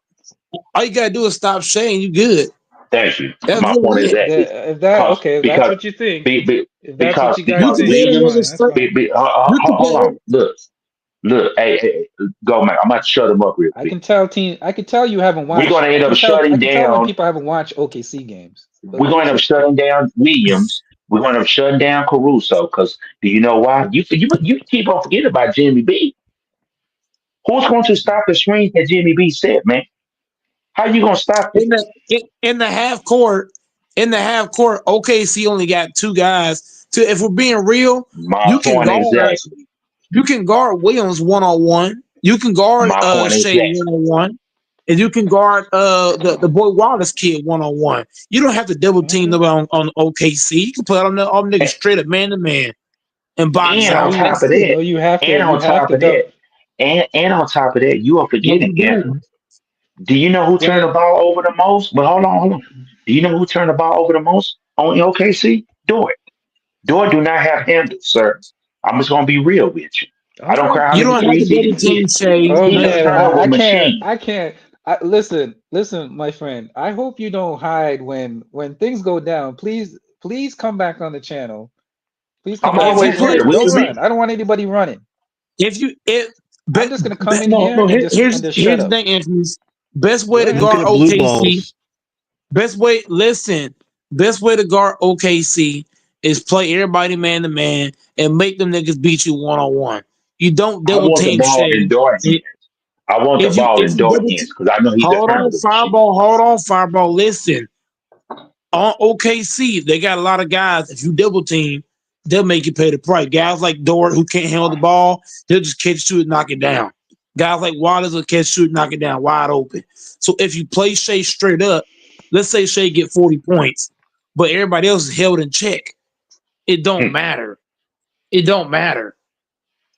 All you gotta do is stop Shea and you good. thank you. That's My point really is it. that If that okay, if that's because what you think, be, be, if that's what you guys You can think, pay the that's Williams. niggas fine. That's straight. fine. You can Hold pay. on. Look. Hey, go man. I'm about to shut them up real I quick. can tell team. I can tell you haven't We're going watched. to end I up can tell. I shutting can tell when down. people haven't watched OKC games. We're going to end up shutting down Williams. We're going to end up shutting down Caruso because do you know why? You keep on forgetting about Jimmy B. Who's going to stop the screens that Jimmy B set, man? How you going to stop it? In the half court, OKC only got 2 guys. If we're being real, My you can point guard exactly. Williams 1-on-1. You can guard My point Shea exactly. 1-on-1. And you can guard the boy Wallace kid 1-on-1. You don't have to double team them on OKC. You can play on them niggas straight up man to man and box And on out. And top that's of it. that, No, you have to. and You on have top to of dub. that, and on top of that, you are No, forgetting you Anthony. do. Do you know who turned Well, the ball over the most? But hold on. Do you know who turned the ball over the most on OKC? Dort. Dort do not have handles, sir. I'm just gonna be real with you. I don't okay. care how You many don't have to threes he double can hit. team Shea. He's a Okay, turnover I can't. machine. I can't. Listen, my friend. I hope you don't hide when things go down. Please come back on the channel. Please come I'm back If on you the always play, here. channel. What Don't you if you run. mean? I don't want anybody running. if you it I'm but, just gonna come in no here no and here, just shut here's the up. thing, Anthony. Best way Go to ahead. Look guard at blue OKC. balls. Best way. Listen. Best way to guard OKC is play everybody man to man and make them niggas beat you 1-on-1. You don't I double want the team ball in Shea. Dort hands. I want the ball If in you Dort double hands because I know he's a turnover machine. hold on, Fireball. Listen, on OKC, they got a lot of guys. If you double team, they'll make you pay the price. Guys like Dort who can't handle the ball, they'll just catch, shoot, knock it down. Guys like Wallace will catch, shoot, knock it down wide open. So if you play Shea straight up, let's say Shea get 40 points, but everybody else is held in check. It don't matter. It don't matter.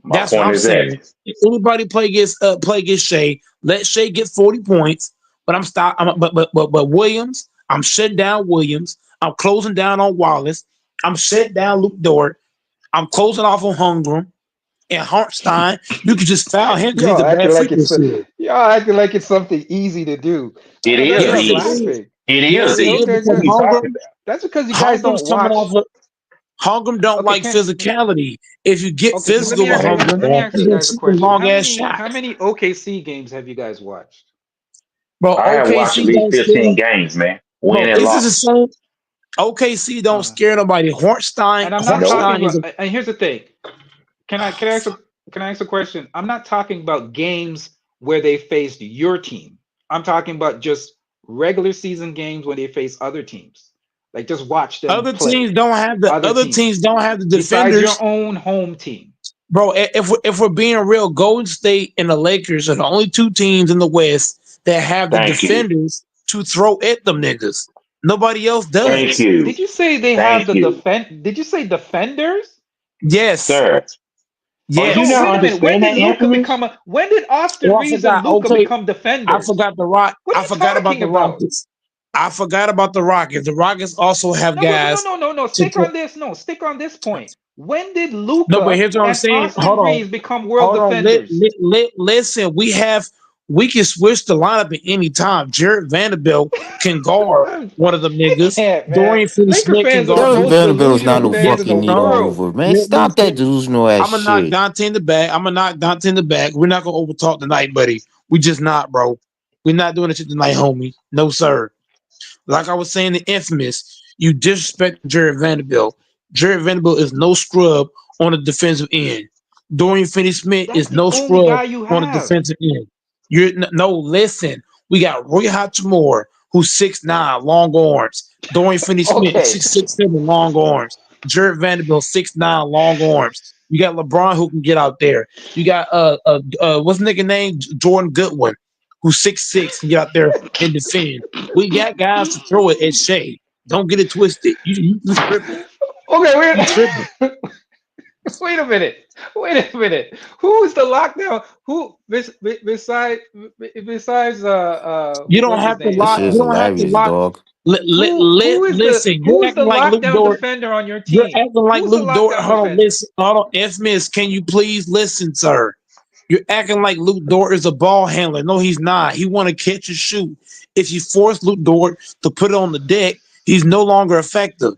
My That's what point I'm is that. saying. If anybody play against Shea, let Shea get 40 points. But but Williams, I'm shutting down Williams. I'm closing down on Wallace. I'm shutting down Luke Dort. I'm closing off on Hungram and Hartstein. You can just foul him because he's Y'all a acting bad like free throw it's shooter. y'all acting like it's something easy to do. It That's is what Yes, I'm it easy. is. laughing. It Yes, is it Okay, is easy. okay, What because are good. you talking about? That's because you guys Hungram's don't coming watch. off of Hungram don't Okay, like can physicality. If you get okay. So physical with Hungram, let me ask he's you gonna guys a shoot them question. long ass How shots. many OKC games have you guys watched? Bro, I have watched at OKC least don't 15 scare. games, man. Win Bro, and is this the loss. same? OKC don't Uh, scare nobody. Hartstein and I'm not Nope. talking Hartstein is about. a And here's the thing. Can I ask a question? I'm not talking about games where they faced your team. I'm talking about just regular season games when they face other teams. Like just watch them Other play. teams don't have the other teams don't have the besides defenders. your own home team. Bro, if we're being real, Golden State and the Lakers are the only two teams in the West that have the Thank you. defenders to throw at them niggas. Nobody else does. Thank you. Did you say they Thank have the you. defend? Did you say defenders? Yes. Sir. Yes. Do you not Wait a minute. understand When that, did Luka Anthony? become a? When did Austin Oh, I Reeves forgot. and Luka Okay. become defenders? I forgot the Rock. What are I you forgot about talking the about? Rockets. I forgot about the Rockets. The Rockets also have guys. No. Stick on this. No, stick on this point. When did No, but Luka here's what I'm and saying. Austin Hold on. Reeves become world Hold on. defenders? Listen, we can switch the lineup at any time. Jared Vanderbilt can guard one of them niggas. can't, man. Dorian Finney-Smith Laker can fans are guard. the Jared most Vanderbilt is not no delusional fans in the fucking needle world. mover, man. Stop that delusional ass I'm gonna knock shit. Dante in the back. I'm gonna knock Dante in the back. We're not gonna overtalk tonight, buddy. We just not, bro. We're not doing this shit tonight, homie. No, sir. Like I was saying, the infamous, you disrespect Jared Vanderbilt. Jared Vanderbilt is no scrub on the defensive end. Dorian Finney-Smith That's is the no only scrub guy you on the have. defensive end. Listen. We got Roy Hachimura, who's 6'9", long arms. Dorian Finney-Smith, Okay. 6'7", long arms. Jared Vanderbilt, 6'9", long arms. You got LeBron who can get out there. You got what's the nigga name? Jordan Goodwin, who's 6'6", can get out there and defend. We got guys to throw it at Shea. Don't get it twisted. You tripping. Okay, You tripping. wait a minute. Who is the lockdown? Who besides You don't what's his have to name? lock. This You shit is don't have to hilarious, lock. dog. Listen, Who you're is the acting like Luke lockdown Dort. defender on your You're team? acting like Who's the Luke Dort. lockdown Hold on, defender? listen. Hold on, F-Miss, can you please listen, sir? You're acting like Luke Dort is a ball handler. No, he's not. He want to catch and shoot. If you force Luke Dort to put it on the deck, he's no longer effective.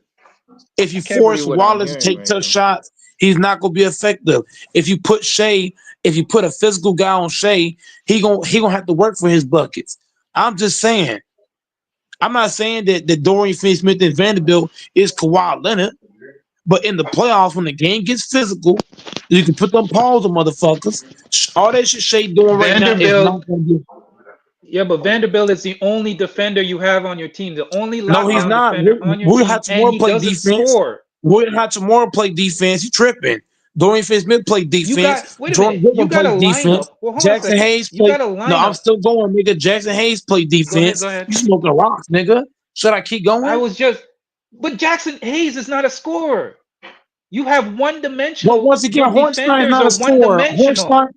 If you can't force believe what I'm Wallace to hearing take right tough now. shots, he's not gonna be effective. If you put a physical guy on Shea, he gonna have to work for his buckets. I'm just saying. I'm not saying that Dorian Finney-Smith and Vanderbilt is Kawhi Leonard, but in the playoffs, when the game gets physical, you can put them paws on motherfuckers. All that shit Shea doing right now is Vanderbilt. not gonna be. Yeah, but Vanderbilt is the only defender you have on your team, the only No, he's lockdown not. defender on your Rui team, and Hachimura he play doesn't defense. score. Rui Hachimura play defense. He tripping. Dorian Finney-Smith play defense. Wait a Jordan minute. You Goodwin got play a defense. lineup. Well, hold on a Jackson second. Hayes You play. got a No, I'm lineup. still going, nigga. Jackson Hayes play defense. Go ahead. You smoking rocks, nigga. Should I keep going? But Jackson Hayes is not a scorer. You have one-dimensional. But once again, Your Hornstein is defenders not a are scorer. one-dimensional. Hornstein,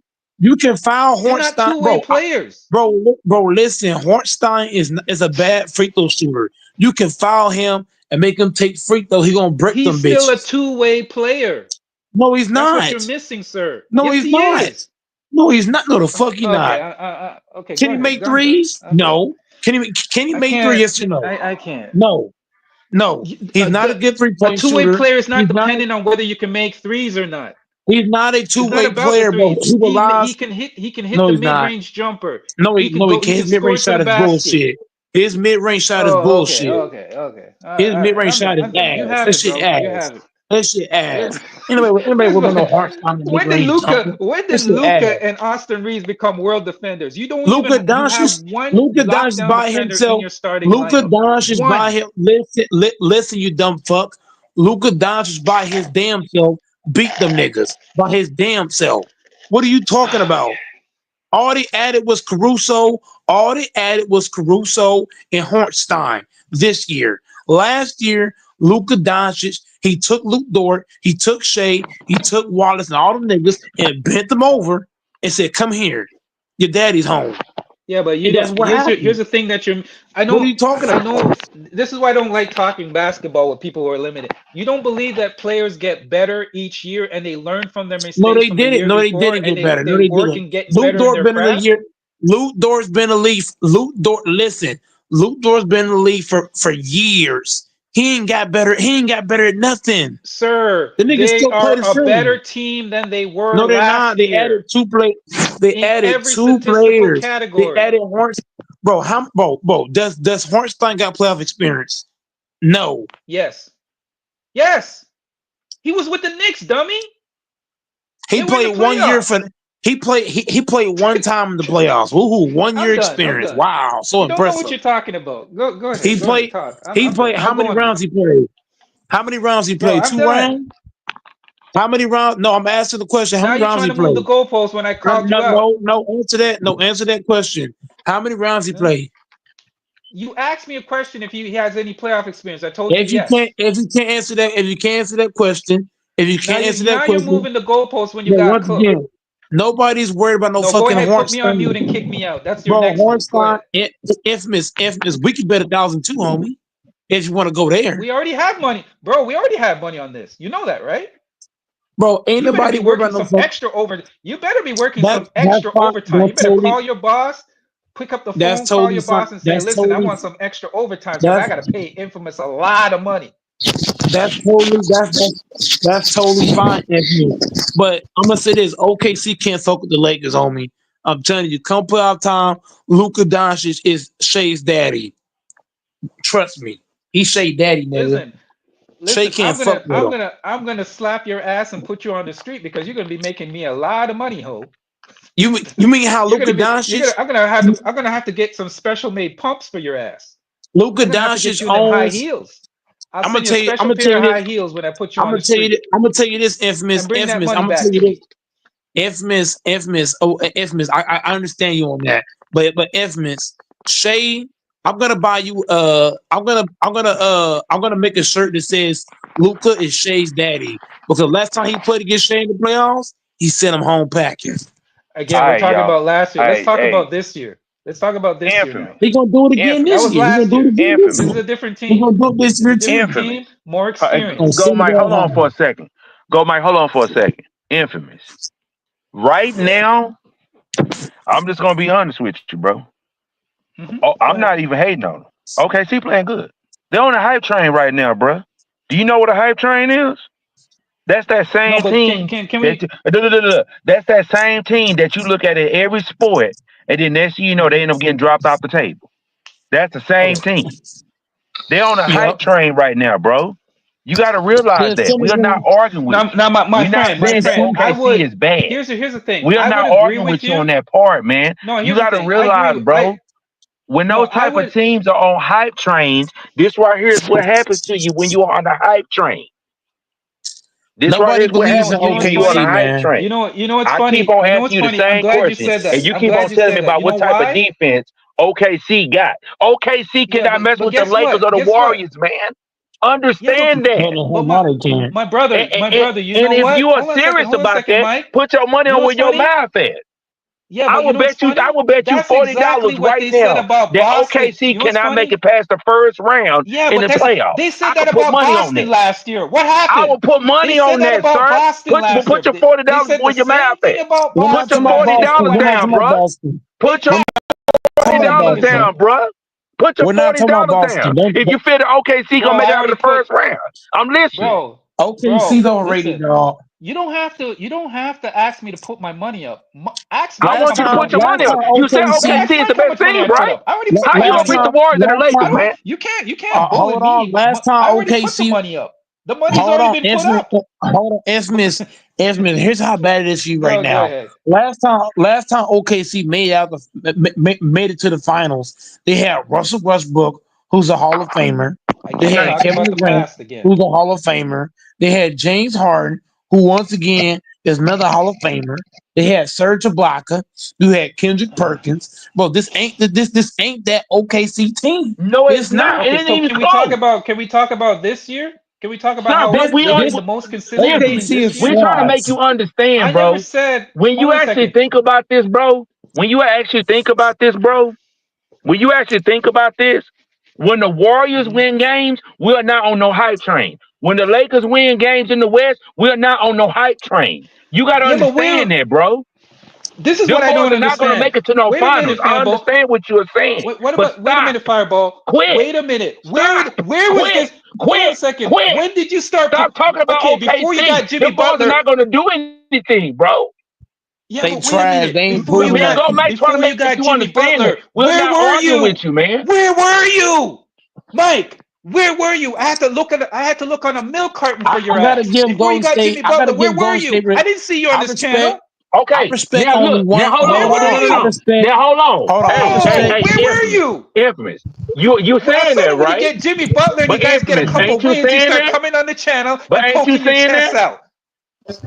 you can foul They're not Hornstein, two-way bro. players. Bro, listen. Hornstein is a bad free throw shooter. You can foul him and make him take free throw. He gonna break them He's still a bitches. two-way player. No, he's That's not. what you're missing, sir. No, Yes, he's he not. is. No, he's not. No, the fuck he not. Okay. Can go he ahead. make Go ahead. threes? Okay. No. Can he I make can't. threes? Yes or no? I can't. No. He's not a good A three-point two-way shooter. player is not He's dependent on whether you can make threes or not. He's not a It's not two-way about the player, bro. threes. He relies. He can hit. He can hit No, the he's not. mid-range jumper. No, he He can't. can His score mid-range to shot the is basket. bullshit. His mid-range shot is Oh, bullshit. okay. His mid-range shot is I'm done. You ass. have That it, shit bro. You ass. have it. That shit ass. Anybody will know Hartstein When did mid-range jumper. When That did shit ass. Luka and Austin Reeves become world defenders? You don't Luka even. You have Doncic. one Luka Doncic lockdown by defender in himself. your starting Luka lineup. Doncic by One. him. Listen, you dumb fuck. Luka Doncic by his damn self beat them niggas by his damn self. What are you talking about? All they added was Caruso. All they added was Caruso and Hartstein this year. Last year, Luka Doncic, he took Luke Dort, he took Shea, he took Wallace and all them niggas and bent them over and said, "Come here, your daddy's home." Yeah, but And that's what happened. here's the thing that you're. I know. What are you talking I about? know. This is why I don't like talking basketball with people who are limited. You don't believe that players get better each year and they learn from their mistakes. No, they from the didn't. year No, they before, didn't and get better. No, they they work didn't. and get Luke better in Dort their been in the craft. year. Luke Dort's been in the league. Luke Dort, listen. Luke Dort's been in the league for years. He ain't got better. He ain't got better at nothing. Sir, The niggas they still play are the a same. better team than they were No, they're last not. They year. added two play. They In added every two statistical players. category. They added Hornstein. Bro. Does Hornstein got playoff experience? No. Yes. He was with the Knicks, dummy. He They were in played the 1 year playoffs. for. He played one time in the playoffs. Woohoo! 1 year I'm done. I'm experience. done. Wow, so You don't know what impressive. you're talking about. Go ahead. He Go ahead. played. Talk. He I'm played. done. How I'll go many on rounds mute. he played? How many rounds he Bro, played? I'm 2 done. rounds. How many rounds? No, I'm asking the question. How Now many you're rounds trying he to move the played? goalposts when I called you out. No. Answer that. No, answer that question. How many rounds he No. played? You asked me a question if he has any playoff experience. I told you If you yes. can't answer that question, Now you're moving the goalposts when you then got once cooked. again, nobody's worried about no No, go fucking ahead, put me on mute and Hornstein. kick me out. That's your Bro, next move. Go Hornstein, ahead. infamous. We could bet 1,002, homie, if you want to go there. We already have money. Bro, we already have money on this. You know that, right? Bro, ain't You better nobody be worried working about no some fuck. extra over. You better be working That's some extra fine. overtime. You better call your boss, pick up the That's phone, call totally your fine. boss and say, listen, I want some extra overtime because I That's got to pay Infamous a lot of money. that's totally fine, Anthony. But I'm gonna say this: OKC can't fuck with the Lakers, homie. I'm telling you, come playoff time, Luka Doncic is Shay's daddy. Trust me, he's Shay's daddy, nigga. Shay Listen, can't fuck with him. I'm gonna slap your ass and put you on the street because you're gonna be making me a lot of money, ho. You mean how Luka Doncic? I'm gonna have to get some special made pumps for your ass. Luka I'm gonna have to get Doncic you in them high owns. heels. I'll I'm gonna send you a tell you. I'm special gonna tell pair you of this. high heels when I put you I'm on gonna the tell you. street. I'm gonna tell you this, infamous. And bring that I'm money gonna tell back you to me. this. Infamous. Oh, infamous. I understand you on that, but infamous. Shay, I'm gonna buy you. I'm gonna make a shirt that says Luka is Shay's daddy because last time he played against Shay in the playoffs, he sent him home packing. Again, All we're right, talking y'all. about last year. All Let's right, talk hey, about this year. Let's talk about this year now. infamous, He gonna do it again That this was year. He gonna last do it year. again this This year. is a different He team. gonna do it this year It's a too. different infamous. team, more Uh, And experience. Go, send Mike. that Hold on for a home. second. Go, Mike. Hold on for a second. Infamous. Right now, I'm just gonna be honest with you, bro. Oh, Go I'm ahead. not even hating on them. OKC playing good. They're on the hype train right now, bro. Do you know what a hype train is? That's that No, same but team can that we? that's that same team that you look at in every sport, and then next thing you know, they end up getting dropped off the table. That's the same Okay. team. They're on the hype Yep. train right now, bro. You got to realize Then that. send We it are not home. arguing with you. Now, my We're not friend, saying that I OKC would. is bad. Here's the thing. We are I would not agree arguing with with you on you. that part, man. No, You here's the got to thing. I agree realize, with bro, when no, those I type of would. teams are on hype trains, this right here is what happens to you when you are on the hype train. This right here Nobody is what believes in happens to you when What's you on the OKC, funny? hype man. train. You know what's I keep funny? on You know asking what's you the funny? I'm same glad you question, said and that. you I'm keep on glad you telling me said that. about You what know type of why? defense OKC got. OKC Yeah, cannot mess but with the guess Lakers what? or the Guess what? Warriors, man. Yeah, Understand that. No, but no, they can't. my brother, you And know if what? you are serious Hold on a about second, that, Mike. put your money You know on what's where your funny? mouth at. Yeah, I but you will know what's bet you. I funny? will bet you That's $40 exactly what right they said now about that Boston. OKC You know what's cannot make funny? it past the first round Yeah, in but the playoffs. they said I that could put about money on Boston that. last year. What I will happened? put They money said on that that, about sir. Boston last year. Put your They $40 said the where your same mouth thing at. about We're not Put your Boston talking about last year. Boston. $40 We're What not down, talking about happened? bruh. Boston. They Put your We're tried not talking about $40 everything, Boston. down, bruh. Put your We're not talking about $40 Boston. down. If you Don't. feel that OKC gonna bro. make it I out of already the put, first round, I'm listening. OKC's bro. overrated, Listen, dog. you don't have to ask me to put my money up. Ask me I how want Last you to much time, put money your I last money put up. time up. You said No, OKC. ask OKC is Mike the how best much money team, I put right? up. I already put How the you gonna Last money beat the time, up. Warriors and the last Lakers, time. man? You can't bully Hold on. me. Last time I already put the OKC. money up. The money's Hold already on, been put infamous. up. Hold on, infamous. Infamous. Here's how bad it is for you right Go now. ahead. Last time OKC made it to the finals. They had Russell Westbrook, who's a Hall of Famer. They Again, had Thank talking you. Kevin about the Durant, past again. who's a Hall of Famer. They had James Harden, who once again is another Hall of Famer. They had Serge Ibaka, who had Kendrick Perkins. Bro, this ain't that OKC team. No, it's It's not. not. It Okay, ain't so even close. can we talk about this year? Can we talk about Son, how bro, This they've been this the most consistent team infamous. OKC this is year? We're trying to make frauds. you understand, I never bro. said. When Hold you on a actually second. think about this, bro, when you actually think about this, bro, when you actually think about this, when the Warriors Mhm. win games, we're not on no hype train. When the Lakers win games in the West, we're not on no hype train. You got to Yeah, but where? understand that, bro. This is what Them I boys don't are not going to understand. make it to no Wait a finals. minute, I Fanbo. understand what you're saying. What But about? Wait a stop. minute, Fireball. Quit. Wait a minute. Stop. Where was Quit. this? Hold on a Quit. second. Quit. When did you start? Stop talking about Okay, before you OKC. got Jimmy Them boys are Butler. not going to do anything, bro. Yeah, They but wait a trash. They minute. ain't proving Man, go nothing. Mike trying to Before you make got you Jimmy understand that. Butler, We're where not were arguing you? with you, man. Where were you, Mike? Where were you? I had to look on a milk carton for I your gotta ass give before you Golden got State. Jimmy I gotta Butler. Where give were Golden you? State. I didn't see you on I this respect. channel. I Okay, respect now only look. one. Now hold Where on. Hold No, were no, on. no, I no. you? respect. Now hold on. Hold on. I Oh, respect. where were Infamous. you? Infamous. You Well, I saying saw that, that when you right? get Jimmy Butler and you But guys get a infamous, couple ain't you wins, you saying start that? coming on the channel But and ain't you poking your saying chests that? out.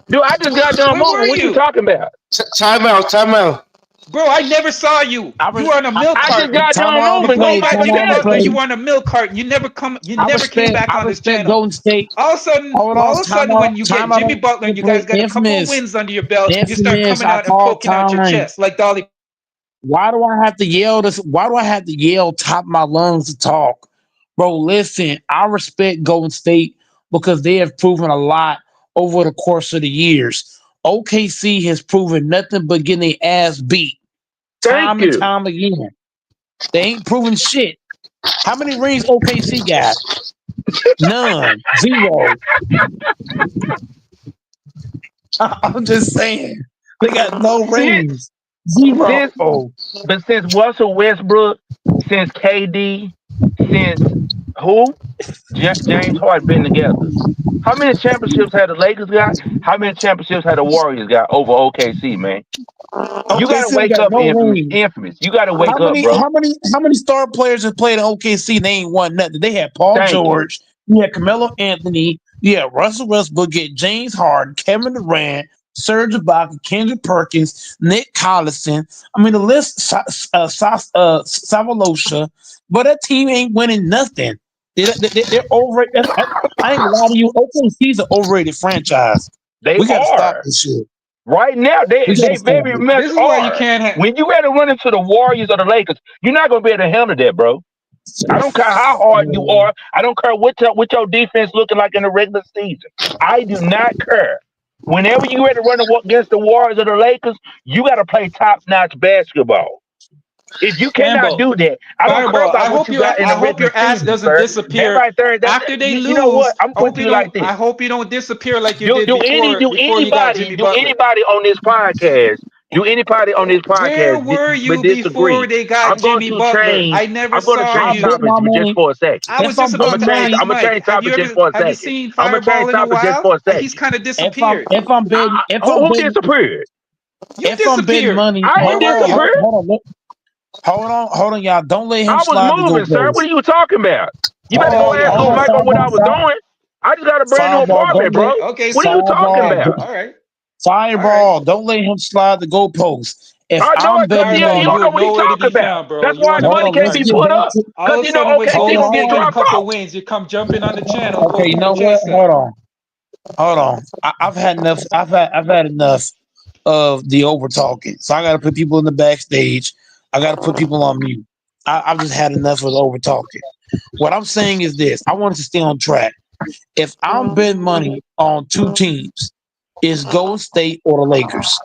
Dude, I just got done Where were moving. What you you? talking about? Time out, time out. Bro, I never saw you. I, You res- were on a I milk I just carton. got time done out on the You moving. go play. by Time Nobody Jimmy out on the cares. Butler, play. you were on a milk carton. You I never came respect. back I on this respect channel. Golden State. Hold on. All of a sudden, when you get Time out Jimmy on Butler the and you play. guys get a couple of Infamous. wins under your belt, you start Infamous. coming I out and call poking out your time. chest like Dolly. Why do I have to yell this? Why do I have to yell top of my lungs to talk? Bro, listen, I respect Golden State because they have proven a lot over the course of the years. OKC has proven nothing but getting their ass beat Thank time and you. time again. They ain't proven shit. How many rings OKC got? None. Zero. I'm just saying. They got no Since rings. Zero. since but since Russell Westbrook, since KD, since who? James Harden been together. How many championships had the Lakers got? How many championships had the Warriors got over OKC, man? You gotta OKC wake got up, no infamous. rings. Infamous. You gotta How wake up, many, bro. how many, how many star players have played in OKC? They ain't won nothing. They had Paul Thank you. George, you had Carmelo Anthony, you had Russell Westbrook, you had James Harden, Kevin Durant, Serge Ibaka, Kendrick Perkins, Nick Collison. I mean, the list, Savalosha, but that team ain't winning nothing. They're over. I ain't gonna lie to you. OKC's an overrated franchise. They We got to stop are. this shit. Right now, We got they to stop very it. much This is why you are. can't have. When you got to run into the Warriors or the Lakers, you're not gonna be able to handle that, bro. I don't care how hard you Yeah. are. I don't care what your defense looking like in the regular season. I do not care. Whenever you ready to run against the Warriors or the Lakers, you got to play top notch basketball. If you cannot Rambo, do that, I don't care Fireball. about what you got in I the hope regular your ass season, doesn't sir. That disappear right there, after they you know what? lose. I'm I hope putting you you like don't. this. I hope you don't disappear like you Do did do any do before you got anybody Jimmy do Butler. anybody on this podcast Where were but you before disagree? they got I'm going Jimmy to Butler? change. I never I'm going to saw I change bet you. topics my for just money. for a second. I was If just I'm I'm about gonna betting to change. ask money, I'm gonna Mike. change topics just for a Have you second. seen I'm gonna change Fireball in a topics just while? for a He's second. kind of disappeared. if I'm Who betting, disappeared? You if I'm betting disappeared. money, I Where ain't hold were on, you? disappeared. hold on, y'all. Don't let him I was slide the moving, sir. What goalpost. are you talking about? You better Hold go Oh, on, you're ask hold old on, Mike on moving. what I was doing. I just got a brand new Fireball. apartment, Don't bro. let Okay, What are so you talking Fireball, about? all right, all right. Fireball. Don't let him slide the goalpost. If I know I'm it because betting Fireball, he you don't money, were know what he's nowhere to talking be about. found, bro. That's You why on his a hold money milk on. can't Let's be carton. get put back up to. All because of a you know sudden, when Hold OKC Jimmy gonna get Butler get a dropped on. couple off. wins, you come jumping on the channel Okay, you poking your know what? chest out. Hold on. I've had enough. I've had enough of the over talking. So I got to put people in the backstage. I got to put people on mute. I've just had enough of the over talking. What I'm saying is this: I want us to stay on track. If I'm betting money on two teams, it's Golden State or the Lakers.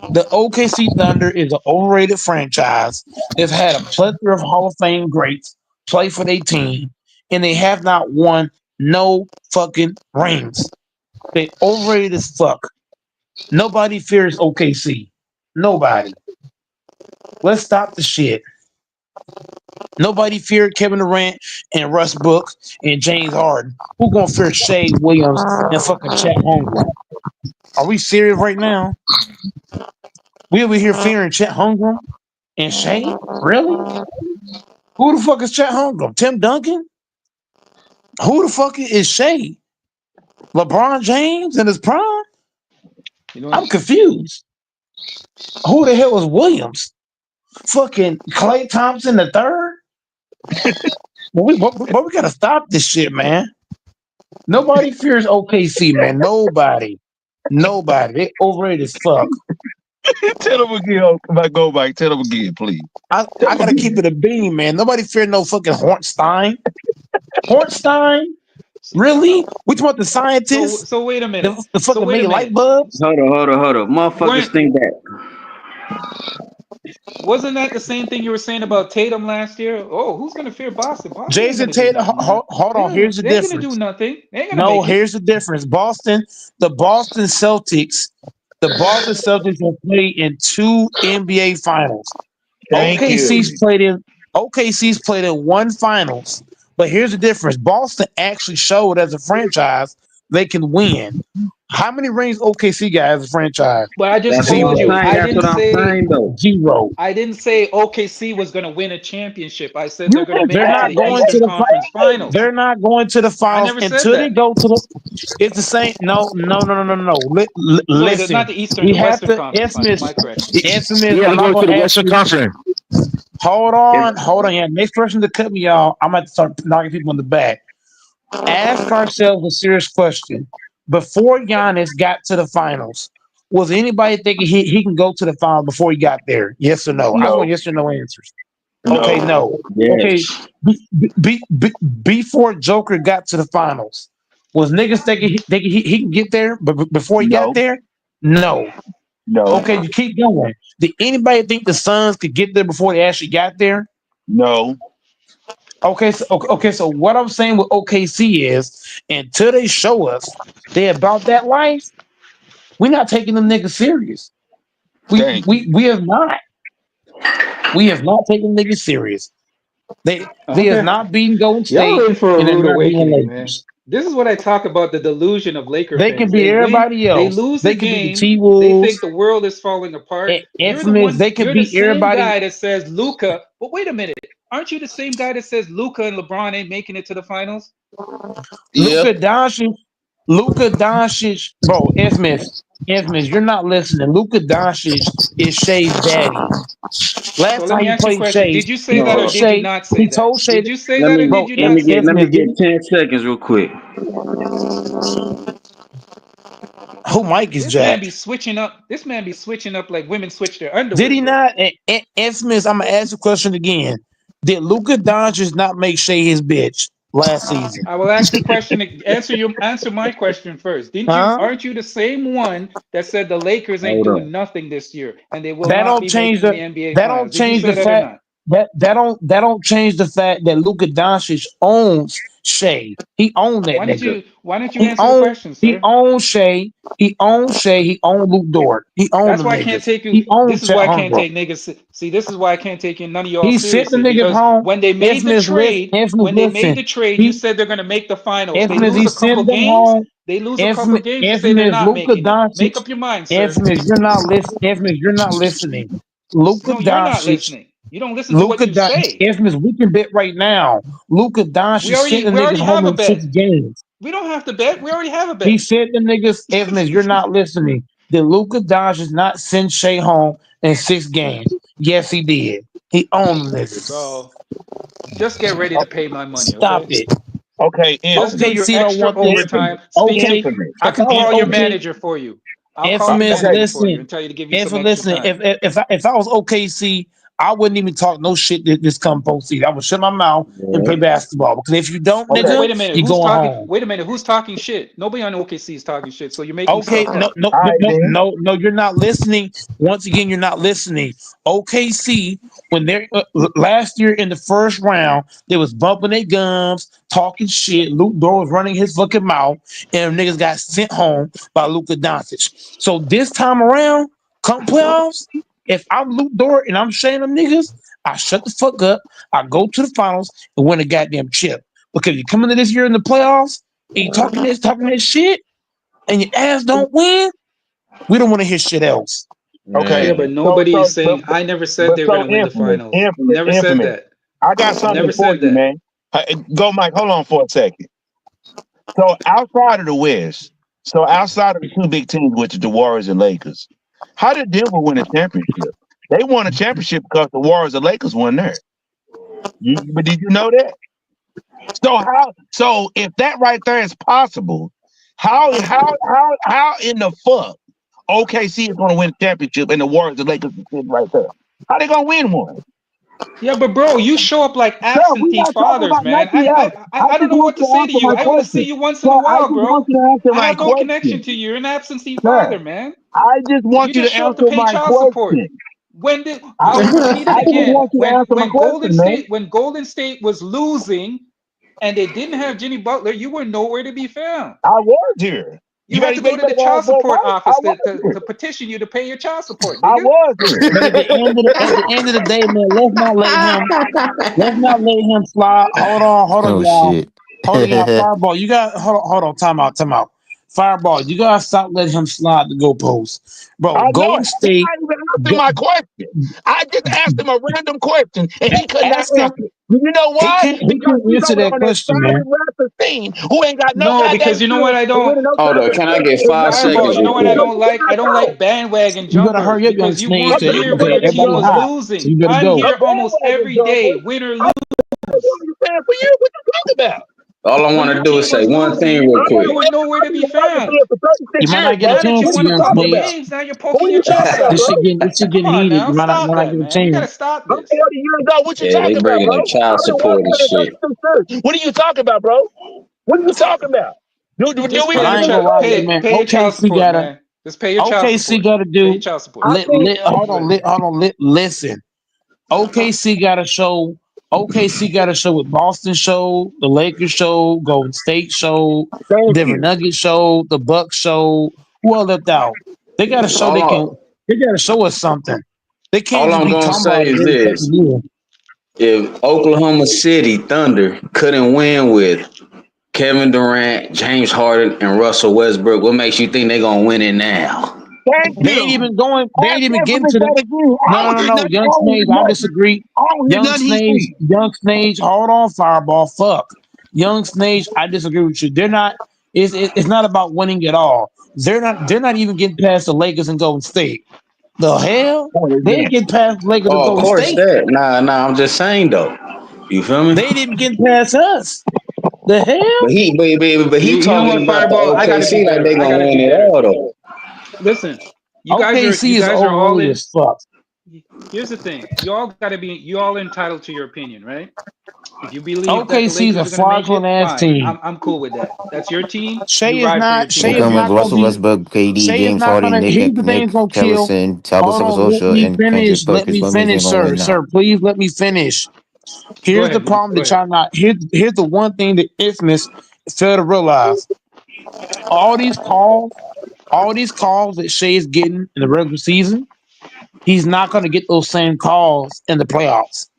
The OKC Thunder is an overrated franchise. They've had a plethora of Hall of Fame greats play for their team, and they have not won no fucking rings. They overrated as fuck. Nobody fears OKC. Nobody. Let's stop the shit. Nobody feared Kevin Durant and Russ Book and James Harden. Who gonna fear Shea Williams and fucking Chet Holmgren? Are we serious right now? We over here fearing Chet Holmgren and Shea? Really? Who the fuck is Chet Holmgren? Tim Duncan? Who the fuck is Shea? LeBron James in his prime? You know, I'm confused. Who the hell is Williams? Fucking Clay Thompson the third? But we gotta stop this shit, man. Nobody fears OKC, man. Nobody. Nobody. They overrated as fuck. Tell him again. Oh, come on, go Mike. Tell him again, please. Tell I him gotta keep again. it a beam, man. Nobody fear no fucking Hornstein. Hornstein? Really? We talking about the so scientists? so wait a minute. The So fucking wait a made light minute. bulbs? Hold on. Motherfuckers Weren't think that. wasn't that the same thing you were saying about Tatum last year? Oh, who's gonna fear Boston? Boston ain't Jason gonna do Tatum, nothing, man. hold on. Here's the They ain't gonna do difference. nothing. They ain't gonna No, make it. here's the difference. The Boston Celtics have played in two NBA finals. Thank you. OKC's played in one finals. But here's the difference. Boston actually showed as a franchise they can win. How many rings OKC got as a franchise? But I just That's what told I'm you, Zero. saying. That's what I'm saying, though. Zero. I didn't say OKC was going to win a championship. I said You they're going to think make they're it to not the going to Eastern the Conference Finals. They're not going to the I finals never said until they that. go to the. It's the same. No. Sorry, not Listen, the Eastern, we the have Western to. Conference Finals. Infamous. My correction. Infamous. Yeah, I'm to not go to gonna the ask Western you. Conference. Hold on. Yeah, next person to cut me off. I'm about to start knocking people in the back. Ask ourselves a serious question. Before Giannis got to the finals, was anybody thinking he can go to the final before he got there? Yes or no? I just want No, yes or no answers. Okay, no, no. Okay, Yes. before Joker got to the finals, was niggas thinking he can get there, but before he got no, there, no. no, Okay, you keep going. Did anybody think the Suns could get there before they actually got there? no. Okay. So what I'm saying with OKC is, until they show us they about that life, we're not taking them niggas serious. Thank you. We have not. We have not taken niggas serious. They have Okay. not beaten Golden Y'all State, in for a and they're rude not beating awakening, man. Lakers. This is what I talk about, the delusion of Laker They can fans. beat They win, everybody they else. lose a They can beat the game, T they Wolves. think the world is falling apart. You're the Infamous. one, They can you're the beat same everybody. guy that says Luca. But wait a minute. Aren't you the same guy that says Luca and LeBron ain't making it to the finals? Yep. Luka Doncic, bro. Infamous. You're not listening. Luka Doncic is Shay's daddy. So Last let time me he ask you a played question. Shay, Did you say he that or told No. did you Shay. not say He that? told Shay. Did you say Let that me or Bro, did you let not me say get let me infamous. that? get 10 seconds real quick. Who Mike is This man Jack? be switching up. This man be switching up like women switch their Did underwear, he bro. not? Infamous. I'm gonna ask the question again. Did Luka Doncic not make Shay his bitch last season? I will ask the question. Answer my question first. Didn't you? Huh? Aren't you the same one that said the Lakers ain't Hold doing on. nothing this year and they will That not don't be change making the. the NBA That Finals? don't Did you change the say that or fact. not? That don't change the fact that Luka Doncic owns Shay. He owned that Why don't nigga. you? Why don't you He answer the owned. question, He sir? owned Shay. He owned Shay. He owned Luke Dort. He owned That's them why I can't niggas. take you. He owned This is Chet why I can't Holmgren. take niggas. See, this is why I can't take you none of y'all He sent the seriously niggas because home. when they made the trade, Infamous, listen. you He said they're gonna make the finals. They infamous. lose He a couple sent them games. home. They lose a couple Infamous, games. You say they're not Luka making it. Make Doncic. up your mind, sir. Infamous, you're not listening. Infamous, you're not listening. Luka No, you're not Doncic. listening. You don't listen to what you say. Infamous, we can bet right now. Luka Doncic sent the We niggas already home have a in 6 bet. games. We don't have to bet. We already have a He bet. sent the niggas. Infamous, you're not listening. Did Luka Doncic not send Shea home in 6 games? Yes, he did. He owned them niggas. Bro, just get ready to pay my money, Stop okay? it. Okay, Just do your OKC don't extra want this. overtime. Speak to. Okay, infamous. I can and call your okay, manager for you. I'll call your infamous. Okay, manager for you Listen, and tell you to give you some infamous. extra Listen. time. If I was OKC, I wouldn't even talk no shit this come postseason. I would shut my mouth and Yeah. play basketball. Because if you don't, So okay. nigga, wait a minute. you Who's going talking? home. Wait a minute. Who's talking shit? Nobody on OKC is talking shit. So you're making Okay, stuff no, up. no, All no, right no, then. no, no, you're not listening. Once again, you're not listening. OKC, when they're last year in the first round, they was bumping their gums, talking shit. Luke Dort was running his fucking mouth, and niggas got sent home by Luka Doncic. So this time around, come playoffs, if I'm Luke Dort and I'm saying them niggas, I shut the fuck up. I go to the finals and win a goddamn chip. Because you come into this year in the playoffs and you talking this shit and your ass don't win, we don't want to hear shit else. Okay. Yeah, Man. but nobody is But saying. I never said but they were so gonna win the infamous, finals. Never said infamous. that. I got something Never for said you, that. man. Go, Mike. Hold on for a second. So outside of the West, so outside of the two big teams, which is the Warriors and Lakers, how did Denver win a championship? They won a championship because the Warriors and Lakers won there. But did you know that? So how? So if that right there is possible, how in the fuck OKC is going to win a championship and the Warriors and Lakers is sitting right there? How they going to win one? Yeah, but bro, you show up like Sir, we're absentee not talking fathers, about man. nothing else. I I don't just know want what to you to say to answer you. my I only see question. you once Sir, in a I while, just want bro. you to answer I my have no connection question. to you. You're an absentee Sir, father, man. I just You want you just to show up to answer pay my child support. question. When did I, I'll repeat it I just again. want you to answer my question, man. When Golden State was losing and they didn't have Jimmy Butler, you were nowhere to be found. I was here. You had to go to the child support office to petition you to pay your child support, I nigga. was here. But at the end of the day, man, let's not let him slide. Hold on, Oh y'all. shit. Hold on, y'all. Fireball, you got hold on, time out. Fireball, you gotta stop letting him slide the goalposts, bro. I know Golden it. He's State, not even answering go, my question. I just asked him a random question, and he could not ask him. answer. You know He why? can't. He Because can't he's answer over that on that question, man. solid rapper team who ain't got no No, goddamn because you know what chance I of don't. winning no Hold on, can I championship. get And five that's the Fireball, seconds you real know what reason I why quick? don't he like? I don't cannot like go. bandwagon You gotta jumpers hurry up, young because you Snake, weren't I'm because here not a when your team everybody was bandwagon hot. So losing. you better I'm go. jumper. A here almost bandwagon every day, jumper. win or I'm lose. only saying for you. What you talking about? All I When want your to do is team say was one thing losing, real I'm quick. you only were nowhere to be found. here for You 36 might years, not get a man. Now that What you chance are to, won you a young couple talking Snake. about? games, now you're What poking are your you talking chest about, out. bro? This shit Come getting on heated. now, You stop might not that, get a man. You gotta chance. stop I'm this. 40 years old. What you Yeah, they talking about, bringing bro? up child I've been support working and on it shit. 36 years. What are you talking about, bro? What are you talking about? Do Just we But pay got your I to ain't get gonna lie to you, pay man. pay your child OKC support, gotta. man. Just pay your child OKC support. gotta Pay your do. child support. I think Hold on. Listen. OKC got to show. OKC got to show what Boston showed, the Lakers showed, Golden State showed, thank Denver you. Nuggets showed, the Bucks showed. Who else left out? They got to show All they can. I, They got to show us something. They can't all just I'm be gonna talking say about it is every this: fucking year. if Oklahoma City Thunder couldn't win with Kevin Durant, James Harden, and Russell Westbrook, what makes you think they're gonna win it now? Thank They ain't you. even going. They ain't Ask even getting Anthony to the. that again. I don't hear No. nothing. I Young don't hear Snage, I nothing. disagree. I don't hear nothing he said. Young Snage, hold on, Fireball. Fuck. Young Snage, I disagree with you. They're not. It's not about winning at all. They're not even getting past the Lakers and Golden State. The hell? What is They that? ain't getting past the Lakers and Oh, of Golden course State. that. Nah, I'm just saying though. You feel me? They ain't even getting past us. The hell? But he You know talking what, about the Fireball? I gotta be OKC like better. they I gonna gotta win be it better. all though. Listen, you OKC is guys are all overrated in. as fuck. Here's the thing. You all entitled to your opinion, right? If you believe that the OKC is a Lakers are gonna make fraudulent it, ass fine. team. I'm cool with that. That's your team. You Shea is ride for your not. team. Shea They is That's come with fine. not gonna Russell be. Westbrook, KD, Shea is James not Harden, gonna. Here's the thing. It's Nick gonna kill. Collison, Talbot Hold on. Let Samososha, me and finish. Kendrick Let Perkins. me What makes they finish, gonna sir. win now? Sir, please let me finish. Go Here's the ahead, man. problem Go that ahead. y'all not. Here's the one thing that Isthmus fail to realize. All these calls, all these calls that Shea is getting in the regular season, he's not gonna get those same calls in the playoffs.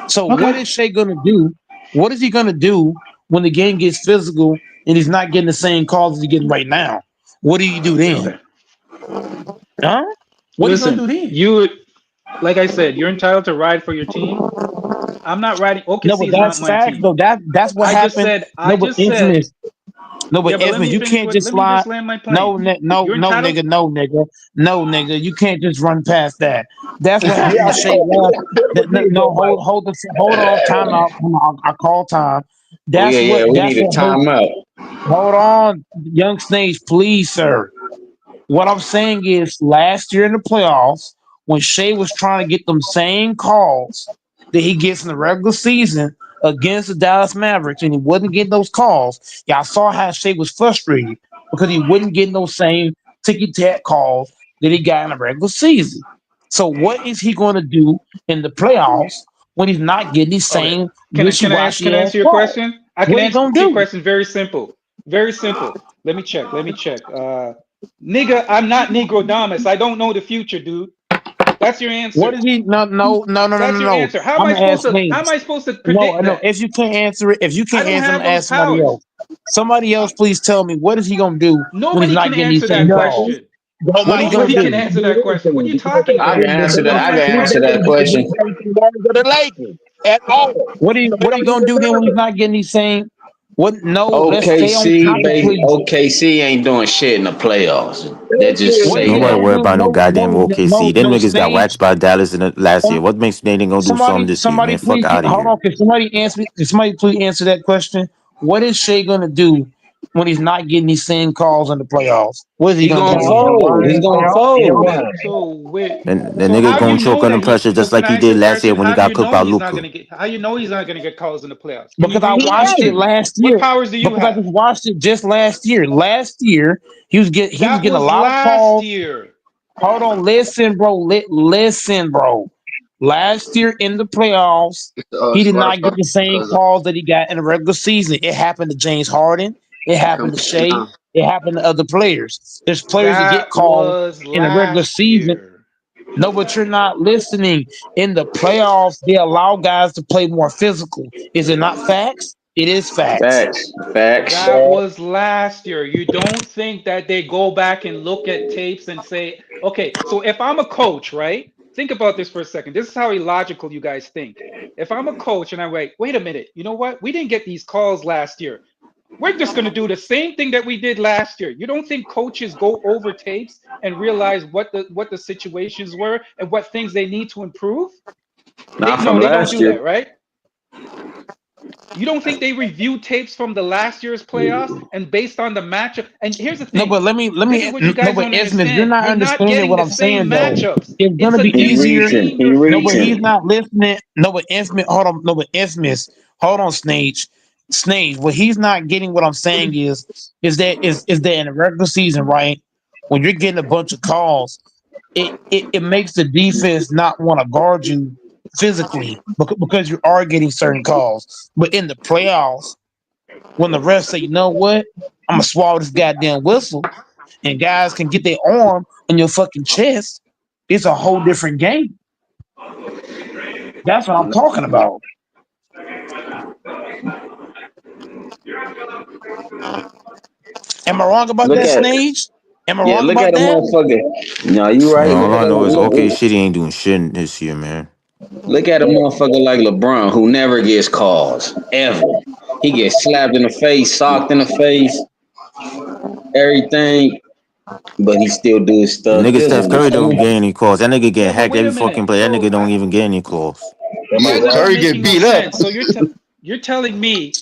So what Okay. is Shea gonna do? What is he gonna do when the game gets physical and he's not getting the same calls as he's getting right now? What do you do then? Okay. Huh? What are you gonna Listen, do then? like I said, you're entitled to ride for your team. I'm not riding. No, but OKC is not that's my facts team. though. That's what I just happened. said. I No, but just said. infamous. No, Yeah, but but let infamous. me You finish. can't just Let me slide. just land my plane. No, You're entitled. nigga, no, nigga. You can't just run past that. That's what happened Yeah, when I Shea know. left. Never did No, that, Mike. hold on, time out. Come on, I call time. Oh yeah, we That's need a what hurt. timeout. Hold on, young Snakes, please, sir. What I'm saying is, last year in the playoffs, when Shea was trying to get them same calls that he gets in the regular season against the Dallas Mavericks, and he wasn't getting those calls, y'all saw how Shea was frustrated because he wouldn't get those same ticky tack calls that he got in the regular season. So, what is he going to do in the playoffs when he's not getting these Okay. same Can wishy I washy can I ass answer your calls? question? I can What are you answer going to your do? question very simple. Very simple. Let me check. Let me check. Nigga, I'm not Negro Damas. I don't know the future, dude. That's your What answer. is he? That's your No. answer. I'm gonna ask How am names. I supposed to No, predict no. that? If you can't answer it, if you I can't don't answer, I'm have gonna those ask somebody powers. else. Somebody else, please tell me what is he gonna do when he's Nobody not can getting these answer that same Nothing. calls? question. Don't What are Mike you gonna Jordan Nobody got can do? to answer do that question. What are anything you because talking they I about? can didn't answer they that. Answer I my can didn't answer they that question. didn't question. get the same bars of the Lakers at all. What are So you it What are you don't gonna even do then when he's matter. not getting these same? What? No, let's stay on OKC, topic, baby. please. OKC ain't doing shit in the playoffs. That Thank just What are say you Nobody that. gonna worry do? about no goddamn OKC. Them No niggas got stage. waxed by Dallas in the last year. What makes they gonna do something this year, Somebody, man? Fuck please, out of hold here. on. Can somebody answer? Can somebody please answer that question? What is Shea gonna do when he's not getting these same calls in the playoffs? What is he He gonna gonna do you. then? And fold. why? He gonna And fold. why? So wait. And the So nigga how do gonna you choke know under that pressure so just can like I he ask you did a last year question? when he How do got you cooked know by he's not Luca. gonna get how you know he's not gonna get calls in the playoffs? Can you Because give I me some watched it answers? last What year. powers do you Because I have? just watched it just last year. Last year, he was That getting a was lot of last calls. year. Hold on, listen, bro. Listen, bro. Last year in the playoffs, he did not get the same calls that he got in the regular season. It happened to James Harden. It happened to Shea. It happened to other players. There's players that get That calls was in the regular last season. year. No, but you're not listening. In the playoffs, they allow guys to play more physical. Is it not facts? It is facts. Facts. That was last year. You don't think that they go back and look at tapes and say, okay, so if I'm a coach, right? Think about this for a second. This is how illogical you guys think. If I'm a coach and I'm like, wait a minute, you know what? We didn't get these calls last year. We're just going to do the same thing that we did last year. You don't think coaches go over tapes and realize what the situations were and what things they need to improve? Not they from don't last do year. that, right? You don't think they review tapes from the last year's playoffs and based on the matchup? And here's the thing. No, but let me. This is what you guys don't Isthmus, you're understand. not You're not understanding getting what the I'm same saying though. matchups. It's gonna It's a be difference easier. between your No, but he's favorite. not listening. No, but Isthmus, hold on. No, but Isthmus, hold on, Snage. What he's not getting what I'm saying is that in the regular season, right? When you're getting a bunch of calls, it makes the defense not want to guard you physically because you are getting certain calls. But in the playoffs, when the refs say, you know what, I'm gonna swallow this goddamn whistle, and guys can get their arm on your fucking chest, it's a whole different game. That's what I'm talking about. Am I wrong about that, Snage? Am I wrong Look about at a that? motherfucker. No, you right. Man, all I know is OK City ain't doing shit this year, man. Look at a motherfucker like LeBron who never gets calls ever. He gets slapped in the face, socked in the face, everything, but he still do his The stuff. nigga Just Steph Curry don't get any calls. That nigga get hacked every fucking play. That nigga don't even get any calls. You guys are not making no sense. So you're telling me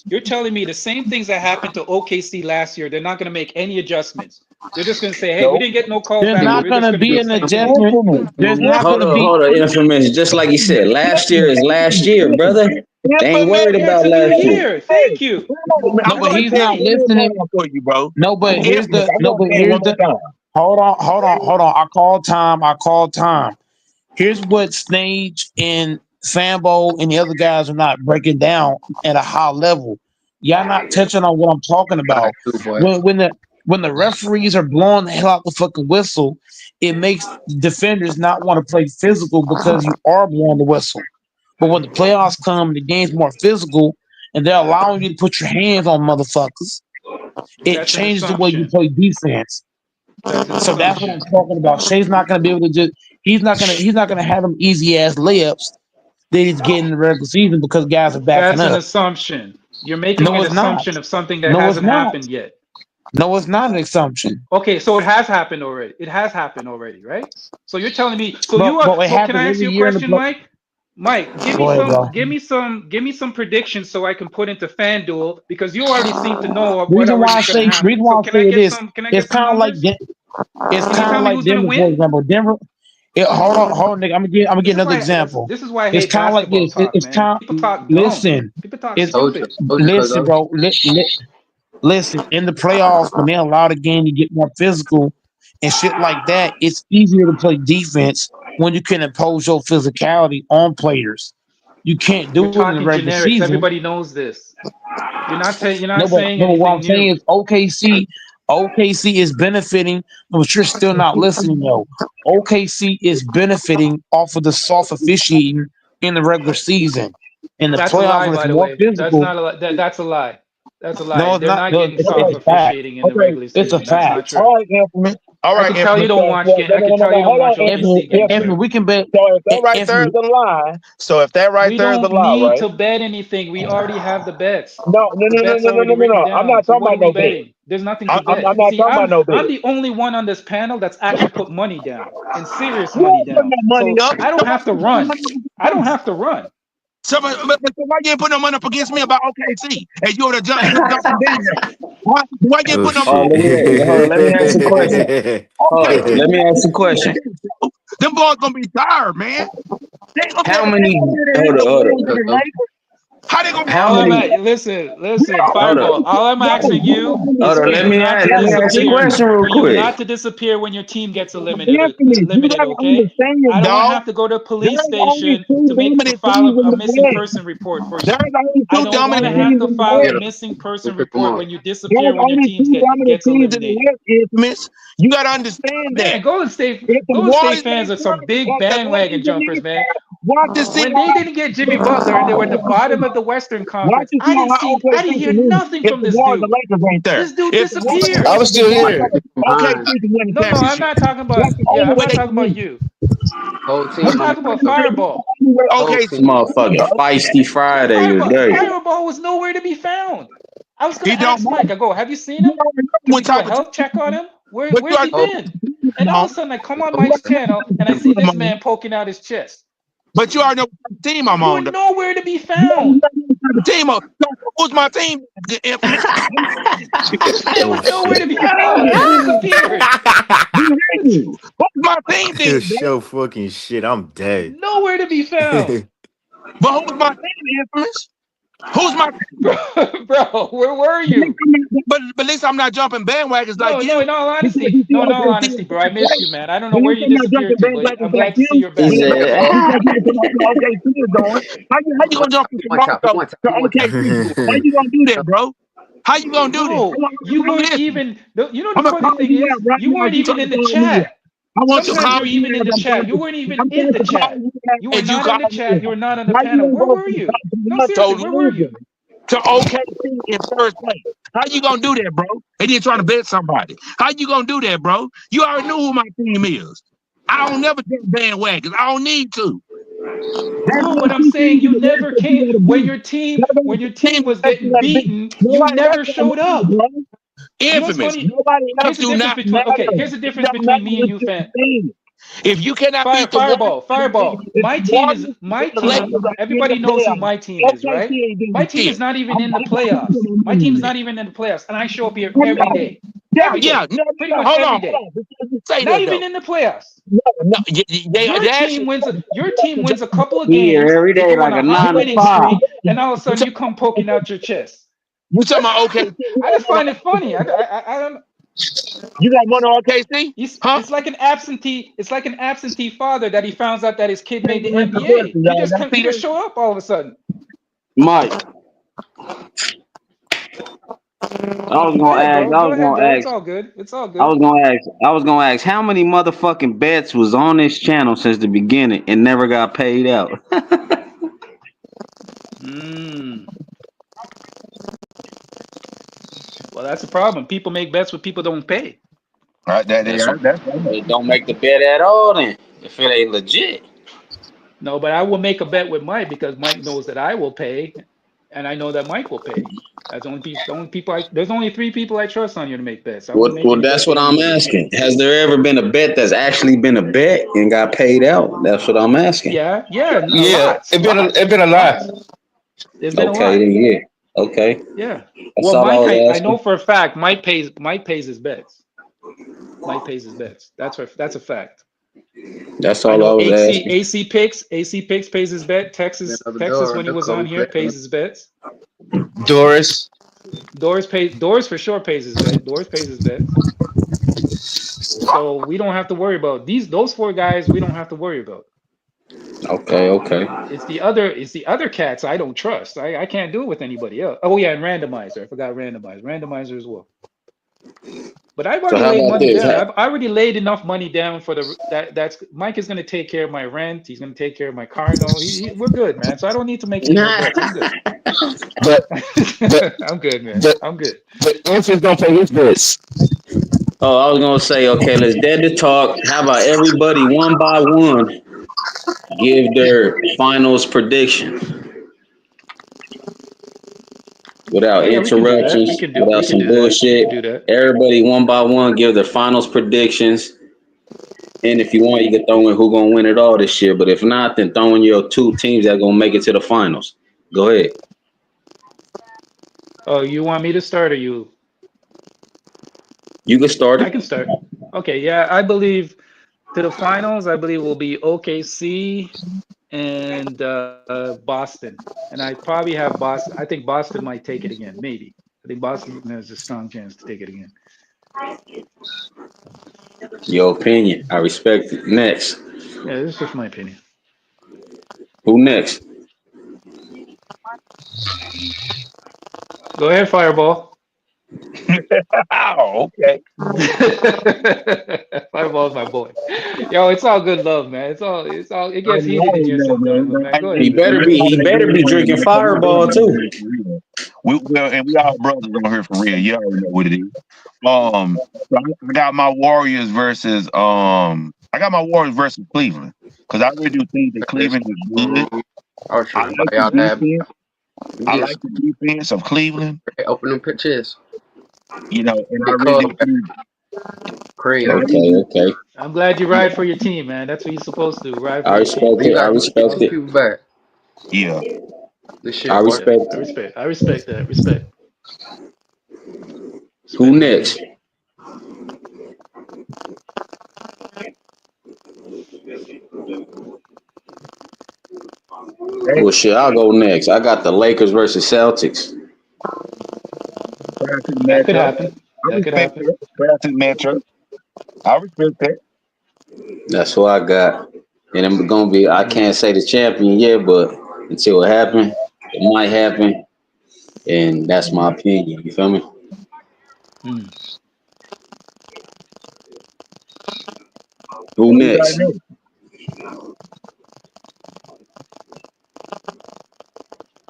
the same things that happened to OKC last year. They're not going to make any adjustments. They're just going to say, "Hey, we didn't get no calls There's back. not We're just gonna going to be do an the same adjustment. thing." There's not Hold gonna up, be information. Just like you said, last year is last year, brother. They ain't worried Yeah, it's about a new last year. year. Thank you. No, but he's not listening. For you, bro. No, but here's the hold on. I called time. Here's what Snage and Sambo and the other guys are not breaking down at a high level. Y'all not touching on what I'm talking about. When the referees are blowing the hell out the fucking whistle, it makes defenders not want to play physical because you are blowing the whistle. But when the playoffs come, the game's more physical, and they're allowing you to put your hands on motherfuckers. It changes the way you play defense. So that's what I'm talking about. Shay's not going to be able to just. He's not going to have them easy ass layups that he's getting in the regular season because guys are backing That's an up. assumption. You're making an assumption of something that hasn't happened yet. No, it's not an assumption. Okay, so it has happened already. It has happened already, right? So you're telling me. So But- you are. but it So can happens I ask every you a year in the question, play- Mike? Mike, give Go ahead, bro. me some predictions so I can put into FanDuel because you already seem to know what Reason why I already going say to happen. So can I get some? Can I get some numbers? It's Can you kind tell of me like who's gonna Denver, win? for example. Denver. Hold on, nigga. I'm gonna get another example. This is why I It's hate kind of like basketball this. talk, It's man. kind. People talk dumb. Listen, People talk it's stupid. listen, bro. Listen. In the playoffs, when they allow the game to get more physical and shit like that, it's easier to play defense when you can impose your physicality on players. You can't do You're it in the talking regular generics. season. Everybody knows this. You're not saying What I'm anything saying new. is OKC is benefiting, but you're still not listening though. OKC is benefiting off of the soft officiating in the regular season. In the That's a playoffs, lie, when it's by the more way. That's physical. not a lie. That's a lie. That's a lie. No, it's They're not. not No, getting it's soft a fact. officiating in the regular It's a season. That's not fact. true. All right, Anthony. All I right, can tell you don't watch game. I can tell you don't watch OKC games. Anthony, we can bet. So if that right there Anthony, is the lie, We don't need to bet anything. We already have the bets. No, The bet's already written no. I'm down. not So talking what about are we no bet. betting? There's nothing to I'm bet. not See, talking about no bet. I'm the only one on this panel that's actually put money down and serious You money ain't putting down. no money So up. I don't have to run. I don't have to run. So why you ain't putting no money up against me about OKC? And you would have jumped in there. Why you ain't Oh putting no Oh, money? let me ask you a question. shit. Let me ask you a question. Them boys gonna be tired, man. They gonna How be many? Hold up. How they gonna How many? Listen, Hold up. Fireball. All I'm asking you is Hold for up. you not to Let me ask you a disappear. question real For you quick. not to disappear when your team gets Anthony, you limited, gotta okay? understand, I don't want to dog. have to go to a police There's only station two to dominant file teams in a the missing West. person report for you. There's only I two don't want to dominant have teams to in the file a West. missing person report when you There's disappear when your only team two dominant gets teams in the eliminated. West, Infamous. You gotta understand that. Man, Golden State If the fans Warriors are some big bandwagon jumpers, man. Watch this team. When they didn't get Jimmy Butler and they were at the bottom of the Western Watch Conference, this I team. didn't How hear OKC can win nothing if from the this Warriors and dude. Lakers ain't there. This dude If the Warriors disappeared. I was still here. OKC can win the No, I'm championship. not talking That's about. the Yeah, only I'm way not they talking can about win. you. Whole I'm team. talking about That's the Fireball. only way Whole OKC team. Motherfucking feisty Friday today. Fireball was nowhere to be found. I was gonna He don't ask Mike. I go, have you seen him? matter Can what we do a type of health check on him? but you Where's he already been? And all of a sudden, I come on Mike's channel and I see this man poking out his chest. But you already know what type of team I'm You on. were nowhere to be You found. already know what type of team I'm. So who's my team? It was nowhere to be found. He disappeared. Who's my team then, bro? Show fucking shit. I'm dead. Nowhere to be found. But who's my team, Infamous? Who's my team? Bro, where were you? But at least I'm not jumping bandwagons No, like you. in all honesty, bro, I missed you, man. I don't know where you disappeared to, but I'm glad to see you're back. He said, How you gonna jump from Toronto to OKC? How you gonna do that, bro? How you gonna do Bro, that? you weren't even. You know the funny thing is, you weren't even in the chat. I want you to Sometimes call you're even me in the as chat. I'm You weren't even I'm in the going to call chat. you You were as you not on the call chat. me. You were not on the How you panel. gonna Where go were from you? No, Toronto seriously, where were you? to OKC in first place? How you gonna do that, bro? And then trying to bet somebody. How you gonna do that, bro? You already knew who my team is. I don't never jump bandwagons. I don't need to. No, but I'm saying you never came when your team was getting beaten. You never showed up. You know what's Infamous. funny? Nobody else Here's the do difference not between. matter. Okay, here's the difference It don't between matter me and what you, you fan. think. If you cannot beat the Fireball. Warriors, My if the team is Warriors my and the Lakers team. are in Everybody the knows who playoffs, my team is, right? OKC ain't My doing team is shit. not even in the I'm playoffs. My team is not even in the playoffs, and I show up here every day. Every day. Pretty much every day. Before you say Not that even though. in the playoffs. No, Your team wins a couple of he here games. every They day go on like a a hot 9 to winning 5. streak, and all of a sudden you come poking out your chest. You talking about OKC? I just find it funny. I don't. You got one on OKC? Huh? It's like an absentee. It's like an absentee father that he finds out that his kid made the NBA. You just show up all of a sudden. Mike, I was gonna ask. Go ahead, bro. It's all good. It's all good. I was gonna ask how many motherfucking bets was on this channel since the beginning and never got paid out. Well, that's a problem. People make bets when people don't pay. Right, They don't make the bet at all then if it ain't legit. No, but I will make a bet with Mike because Mike knows that I will pay, and I know that Mike will pay. That's the only people. There's only 3 people I trust on you to make bets. Well, that's what I'm asking. Has there ever been a bet that's actually been a bet and got paid out? That's what I'm asking. Yeah. It's been a lot. There's been a lot. Okay, then yeah. Okay. Yeah. That's Well, all Mike, I was I asking. know for a fact Mike pays his bets. Mike pays his bets. That's a fact. That's I all I know was asking. AC Picks pays his bet. Texas when he was on here pays his bets. Doris Doris for sure pays his bet. Doris pays his bet. So we don't have to worry about those 4 guys. We don't have to worry about. Okay. It's the other cats I don't trust. I can't do it with anybody else. Oh yeah, and randomizer. I forgot randomizer as well. But I've already laid money down. I already laid enough money down for that's Mike is going to take care of my rent. He's going to take care of my car note. We're good, man. So I don't need to make any more bets. I'm good. but I'm good, man. I'm good. But Infamous don't pay his bets. Oh, I was gonna say, okay, let's dead to talk. How about everybody one by one give their finals prediction without interruptions, without some bullshit. Everybody one by one give their finals predictions. And if you want, you can throw in who gonna win it all this year. But if not, then throw in your 2 teams that gonna make it to the finals. Go ahead. Oh, you want me to start or you? You can start it. I can start. Okay, yeah, I believe to the finals. I believe will be OKC and Boston, and I probably have Boston. I think Boston might take it again. Maybe I think Boston has a strong chance to take it again. Your opinion, I respect it. Next. Yeah, this is just my opinion. Who next? Go ahead, Fireball. Oh, okay. Fireball's my boy. Yo, it's all good love, man. It I gets heated in here know, sometimes, but man. man, go He ahead. better be drinking Fireball too. We all brothers on here for real. You already know what it is. So I got my Warriors versus Cleveland because I really do think that Cleveland is good. I like the defense. I like the defense of Cleveland. Open them pitches. You know, and I really do think. Okay. I'm glad you ride for your team, man. That's what you're supposed to do. Ride for I your team. respect it. I respect it. Yeah. I respect it. I respect that. Respect. Who next? Well, shit, I'll go next. I got the Lakers versus Celtics. That could happen. That could happen. Matchup. I respect that. That's who I got. And I'm gonna be. I can't say the champion yet, but until it happens, it might happen. And that's my opinion. You feel me? Who next?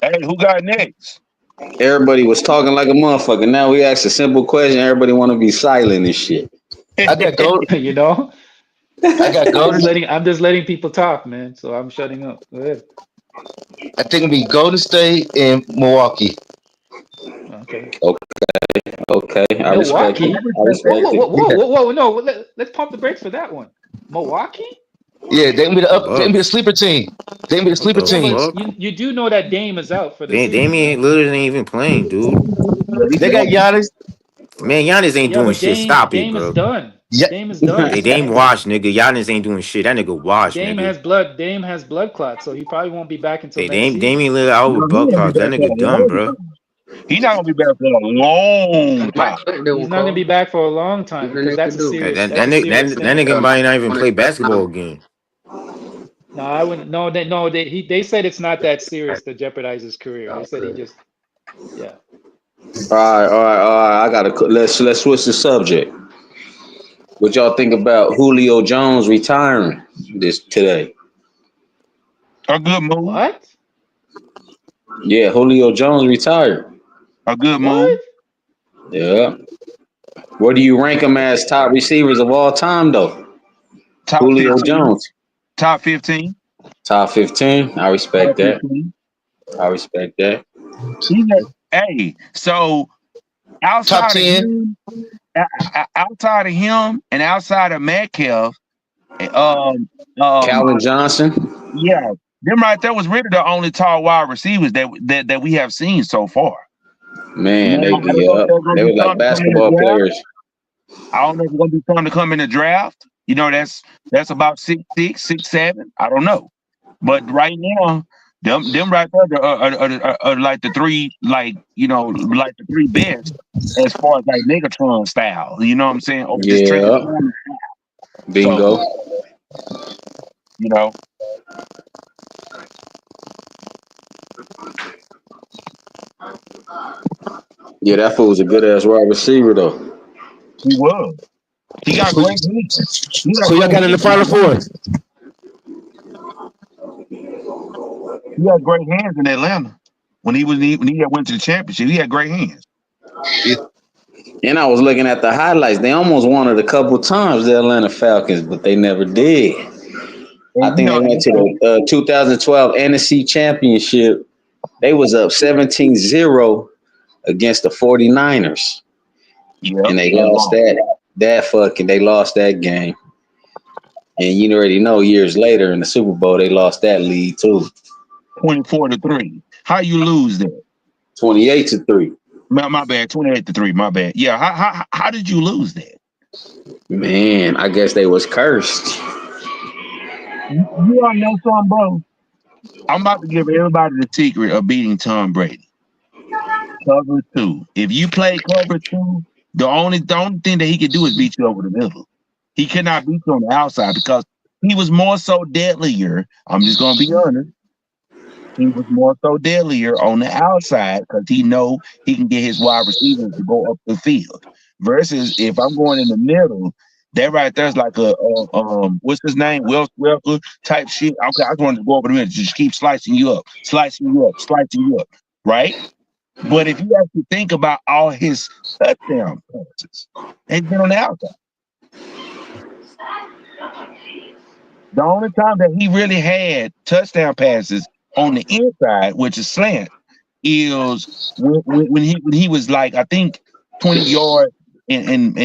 Hey, who got next? Everybody was talking like a motherfucker. Now we ask a simple question. Everybody want to be silent and shit. I got gold. You know, I got Golden. I'm just letting people talk, man. So I'm shutting up. Go ahead. I think it'll be Golden State and Milwaukee. Okay. I respect Milwaukee. it. Whoa! No, let's pump the brakes for that one. Milwaukee. Yeah, they can be the sleeper team. They can be the sleeper team. You do know that Dame is out for the season. Damian Lillard ain't even playing, dude. They got Giannis. Man, Giannis ain't doing shit. Stop it, Dame bro. is done. Yeah. Dame is done. Hey, Dame washed, nigga. Giannis ain't doing shit. That nigga washed, Dame nigga. has blood clots, so he probably won't be back until Hey, next season. Damian Lillard out with blood clots. That nigga done, bro. He's not gonna be back for a long time. He's not gonna be back for a long time because that's a serious. That nigga might not even play basketball again. No, I wouldn't. No, they said it's not that serious to jeopardize his career. They said he just, yeah. All right. I gotta let's switch the subject. What y'all think about Julio Jones retiring today? A good move. What? Yeah, Julio Jones retired. A good move. Yeah. Where do you rank him as top receivers of all time, though? Top Julio 15. Jones. Top 15. Top 15. I respect that. 15. I respect that. Hey, so outside of him and outside of Metcalf, Calvin Johnson. Yeah, them right there was really the only tall wide receivers that we have seen so far. Man, they were like basketball players. I don't know if it's gonna be fun to come in the draft. You know, that's about 6'6", 6'7". I don't know, but right now, them right there are like the three, like the three best as far as like Megatron style. You know what I'm saying? Or just bingo. So, you know. Yeah, that fool was a good ass wide receiver though. He was. He got great hands. So y'all got in the Final Four. He had great hands in Atlanta when he went to the championship. He had great hands. And I was looking at the highlights. They almost won it a couple times, the Atlanta Falcons, but they never did. I think they went to the 2012 NFC Championship. They was up 17-0 against the 49ers. Yep. And they lost they lost that game. And you already know years later in the Super Bowl, they lost that lead too. 24-3. How you lose that? 28-3. My bad. 28-3. My bad. Yeah. How did you lose that? Man, I guess they was cursed. You already know something, bro. I'm about to give everybody the secret of beating Tom Brady. Cover 2. If you play cover 2, the only thing that he can do is beat you over the middle. He cannot beat you on the outside because he was more so deadlier. I'm just gonna be honest. he was more so deadlier on the outside because he know he can get his wide receivers to go up the field. Versus if I'm going in the middle, that right there's like a what's his name, Will Welker type shit. Okay, I just wanted to go over the middle, just keep slicing you up, right? But if you actually think about all his touchdown passes, they've been on the outside. The only time that he really had touchdown passes on the inside, which is slant, is when he was like I think 20 yards and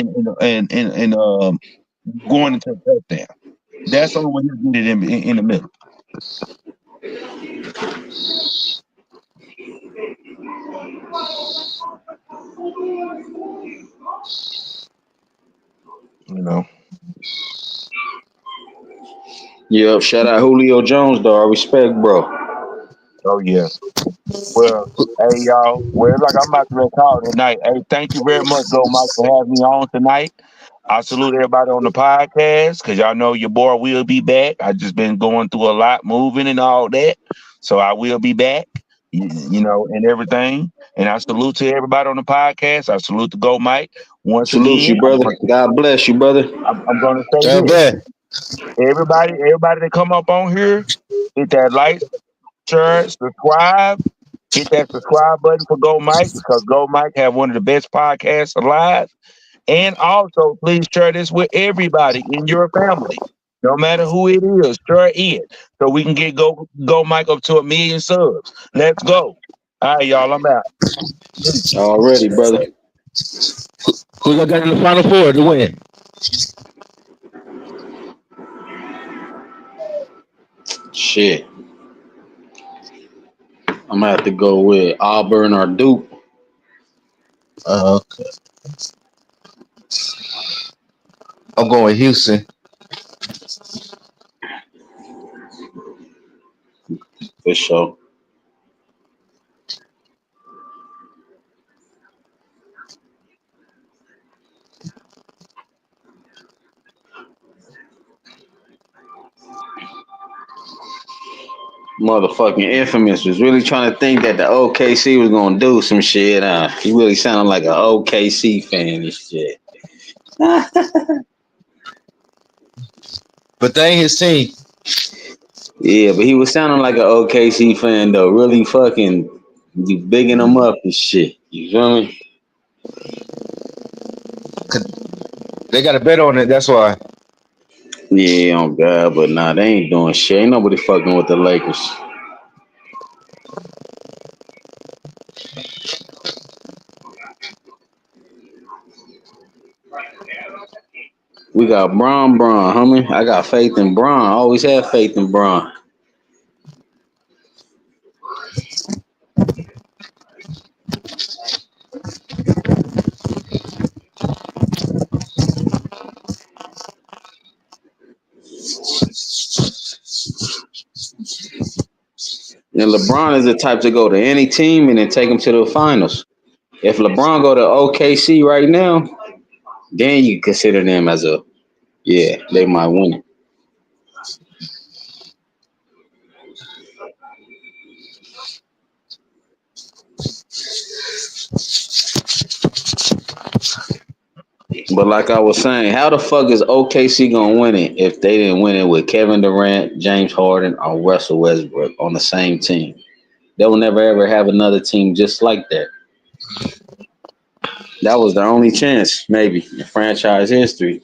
going into a touchdown. That's the only one he did it in the middle. You know. Yep, shout out Julio Jones, though. I respect, bro. Oh yeah. Well, hey y'all. Well, it's like I'm about to recall tonight. Hey, thank you very much, Go Mike, for having me on tonight. I salute everybody on the podcast because y'all know your boy will be back. I just been going through a lot, moving and all that, so I will be back. You know, and everything. And I salute to everybody on the podcast. I salute to Go Mike once Salute again. you, brother. God bless you, brother. I'm gonna say God this. bless. Everybody that come up on here, hit that like, share, subscribe. Hit that subscribe button for Go Mike because Go Mike have one of the best podcasts alive. And also, please share this with everybody in your family, no matter who it is. Share it so we can get Go Mike up to 1 million subs. Let's go! All right, y'all. I'm out. Already, brother. Who got in the Final Four to win? Shit. I'm gonna have to go with Auburn or Duke. Okay. I'm going with Houston. For sure. Motherfucking Infamous was really trying to think that the OKC was gonna do some shit. He really sounded like an OKC fan and shit. But they ain't his team. Yeah, but he was sounding like an OKC fan though. Really fucking you bigging him up and shit. You feel me? They got a bet on it, that's why. Yeah, oh God, but nah, they ain't doing shit. Ain't nobody fucking with the Lakers. We got Bron, homie. I got faith in Bron. I always had faith in Bron. And LeBron is the type to go to any team and then take them to the finals. If LeBron go to OKC right now, then you consider them as they might win it. But like I was saying, how the fuck is OKC gonna win it if they didn't win it with Kevin Durant, James Harden, or Russell Westbrook on the same team? They will never ever have another team just like that. That was their only chance, maybe, in franchise history.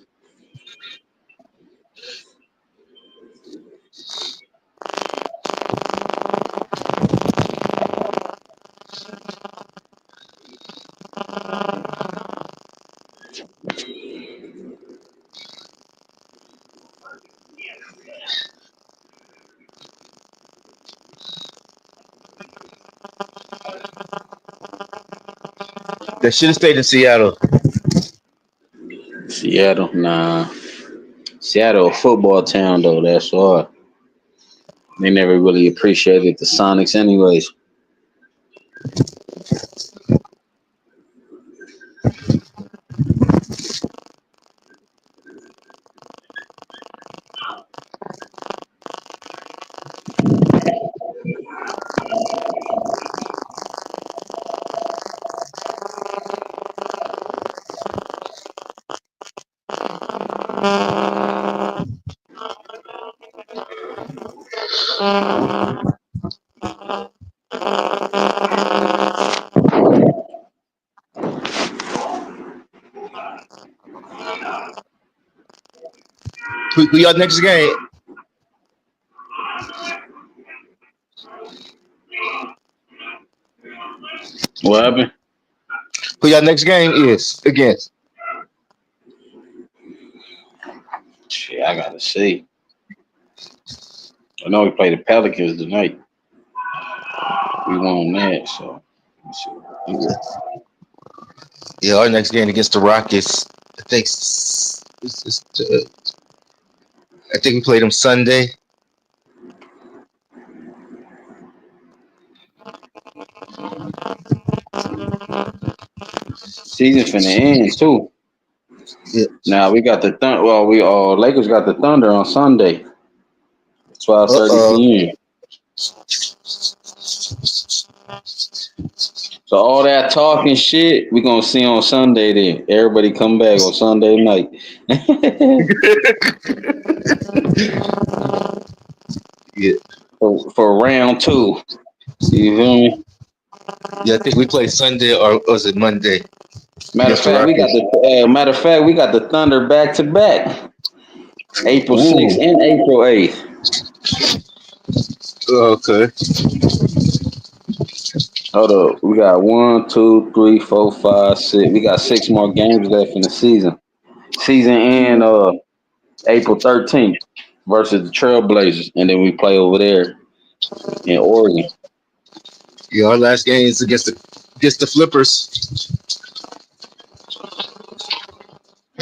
They should have stayed in Seattle. Seattle, nah. Seattle, a football town, though, that's why. They never really appreciated the Sonics anyways. Who y'all next game? What happened? Who y'all next game is against? Shit, I gotta see. I know we play the Pelicans tonight. We won that, so let's see. Yeah, our next game against the Rockets. I think I think we played them Sunday. Season finna end too. Yeah. Now we got the Lakers got the Thunder on Sunday, 12:30 p.m. So all that talking shit we gonna see on Sunday. Then everybody come back on Sunday night. Yeah. For round 2. You feel me? Yeah, I think we play Sunday or was it Monday? Matter of fact, we got the Thunder back to back, April 6th and April 8th. Okay. Hold up, we got 1, 2, 3, 4, 5, 6. We got 6 more games left in the season. Season end April 13th versus the Trailblazers, and then we play over there in Oregon. Yeah, our last game is against the Flippers.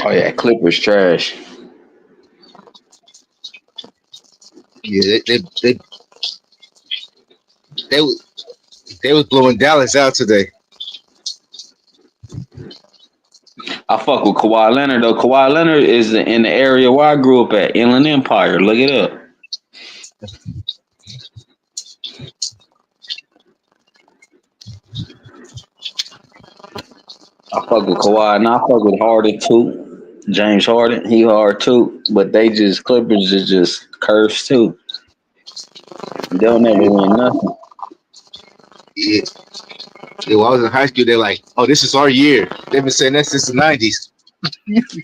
Oh yeah, Clippers trash. Yeah, they was blowing Dallas out today. I fuck with Kawhi Leonard though. Kawhi Leonard is in the area where I grew up at, Inland Empire. Look it up. I fuck with Kawhi and I fuck with Harden too. James Harden, he hard too. But Clippers is just cursed too. They'll never win nothing. Yeah. When I was in high school, they're like, "Oh, this is our year." They've been saying that since the '90s.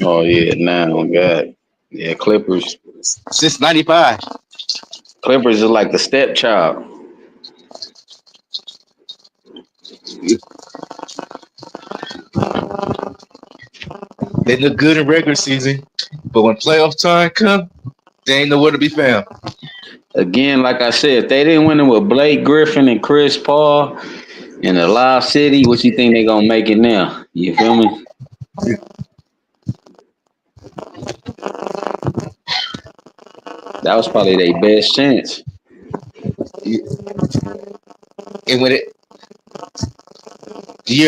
Oh yeah, now God, yeah, Clippers since '95. Clippers is like the stepchild. They look good in regular season, but when playoff time comes, they ain't nowhere to be found. Again, like I said, if they didn't win it with Blake Griffin and Chris Paul in the Live City, what you think they gonna make it now? You feel me? That was probably their best chance. And when I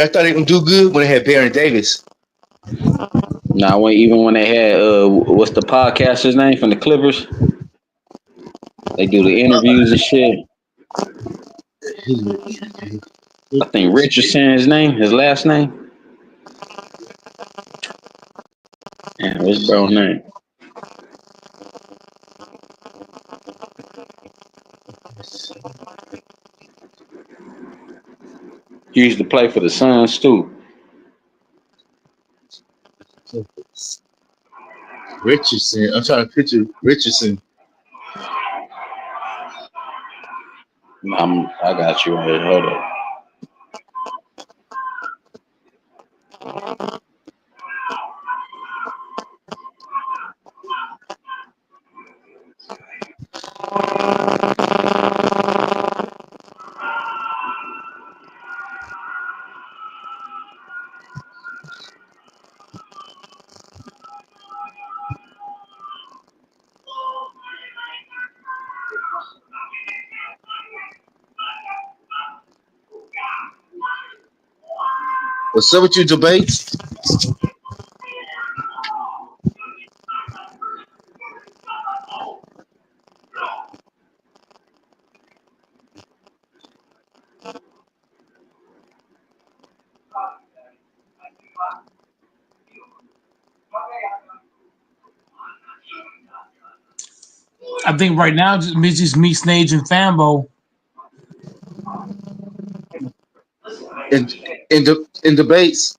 thought they gonna do good when they had Baron Davis. Now, when they had what's the podcaster's name from the Clippers? They do the interviews and shit. I think Richardson, his last name. Yeah, what's bro's name? He used to play for the Suns too. Richardson. I'm trying to picture Richardson. I got you right here. Hold up. What's up with you, debates? I think right now it's just me, Snage, and Fambo. In debates.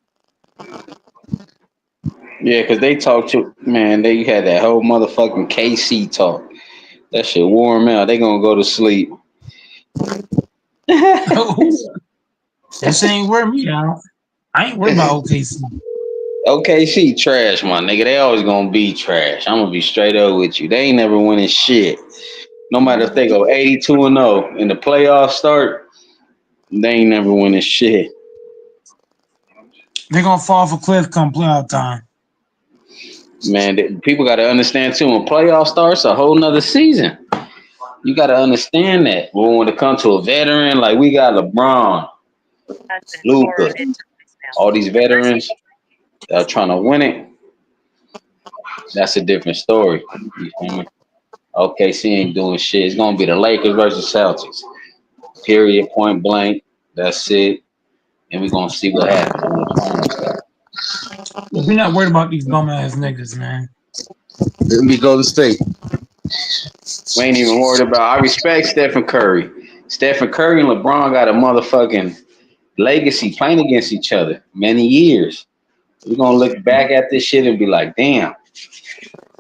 Yeah, because they talked to, man, they had that whole motherfucking KC talk. That shit wore them out. They gonna go to sleep. That shit ain't wear me out. I ain't worried about OKC. OKC trash, my nigga. They always gonna be trash. I'm gonna be straight up with you. They ain't never winning shit. No matter if they go 82-0 in the playoffs start, they ain't never winning shit. They're gonna fall off a cliff come playoff time. Man, people got to understand too. When playoff starts, a whole nother season. You got to understand that. But when it comes to a veteran, like we got LeBron, Luka, all these veterans that are trying to win it, that's a different story. You feel me? OKC ain't doing shit. It's gonna be the Lakers versus Celtics. Period. Point blank. That's it. And we're gonna see what happens when the finals. We're not worried about these bum ass niggas, man. Let me go to state. We ain't even worried about. I respect Stephen Curry. Stephen Curry and LeBron got a motherfucking legacy playing against each other many years. We're gonna look back at this shit and be like, damn,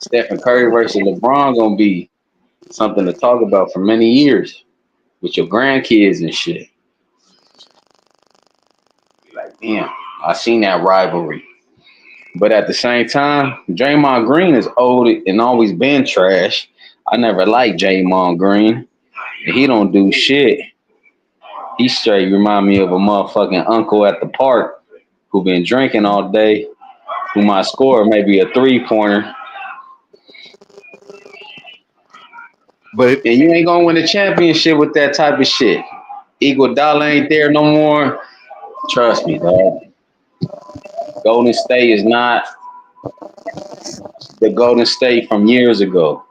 Stephen Curry versus LeBron gonna be something to talk about for many years with your grandkids and shit. Like, damn, I seen that rivalry. But at the same time, Draymond Green is old and always been trash. I never liked Draymond Green. He don't do shit. He straight remind me of a motherfucking uncle at the park who been drinking all day, who might score maybe a 3-pointer. But and you ain't gonna win a championship with that type of shit. Iguodala ain't there no more. Trust me, dog. Golden State is not the Golden State from years ago.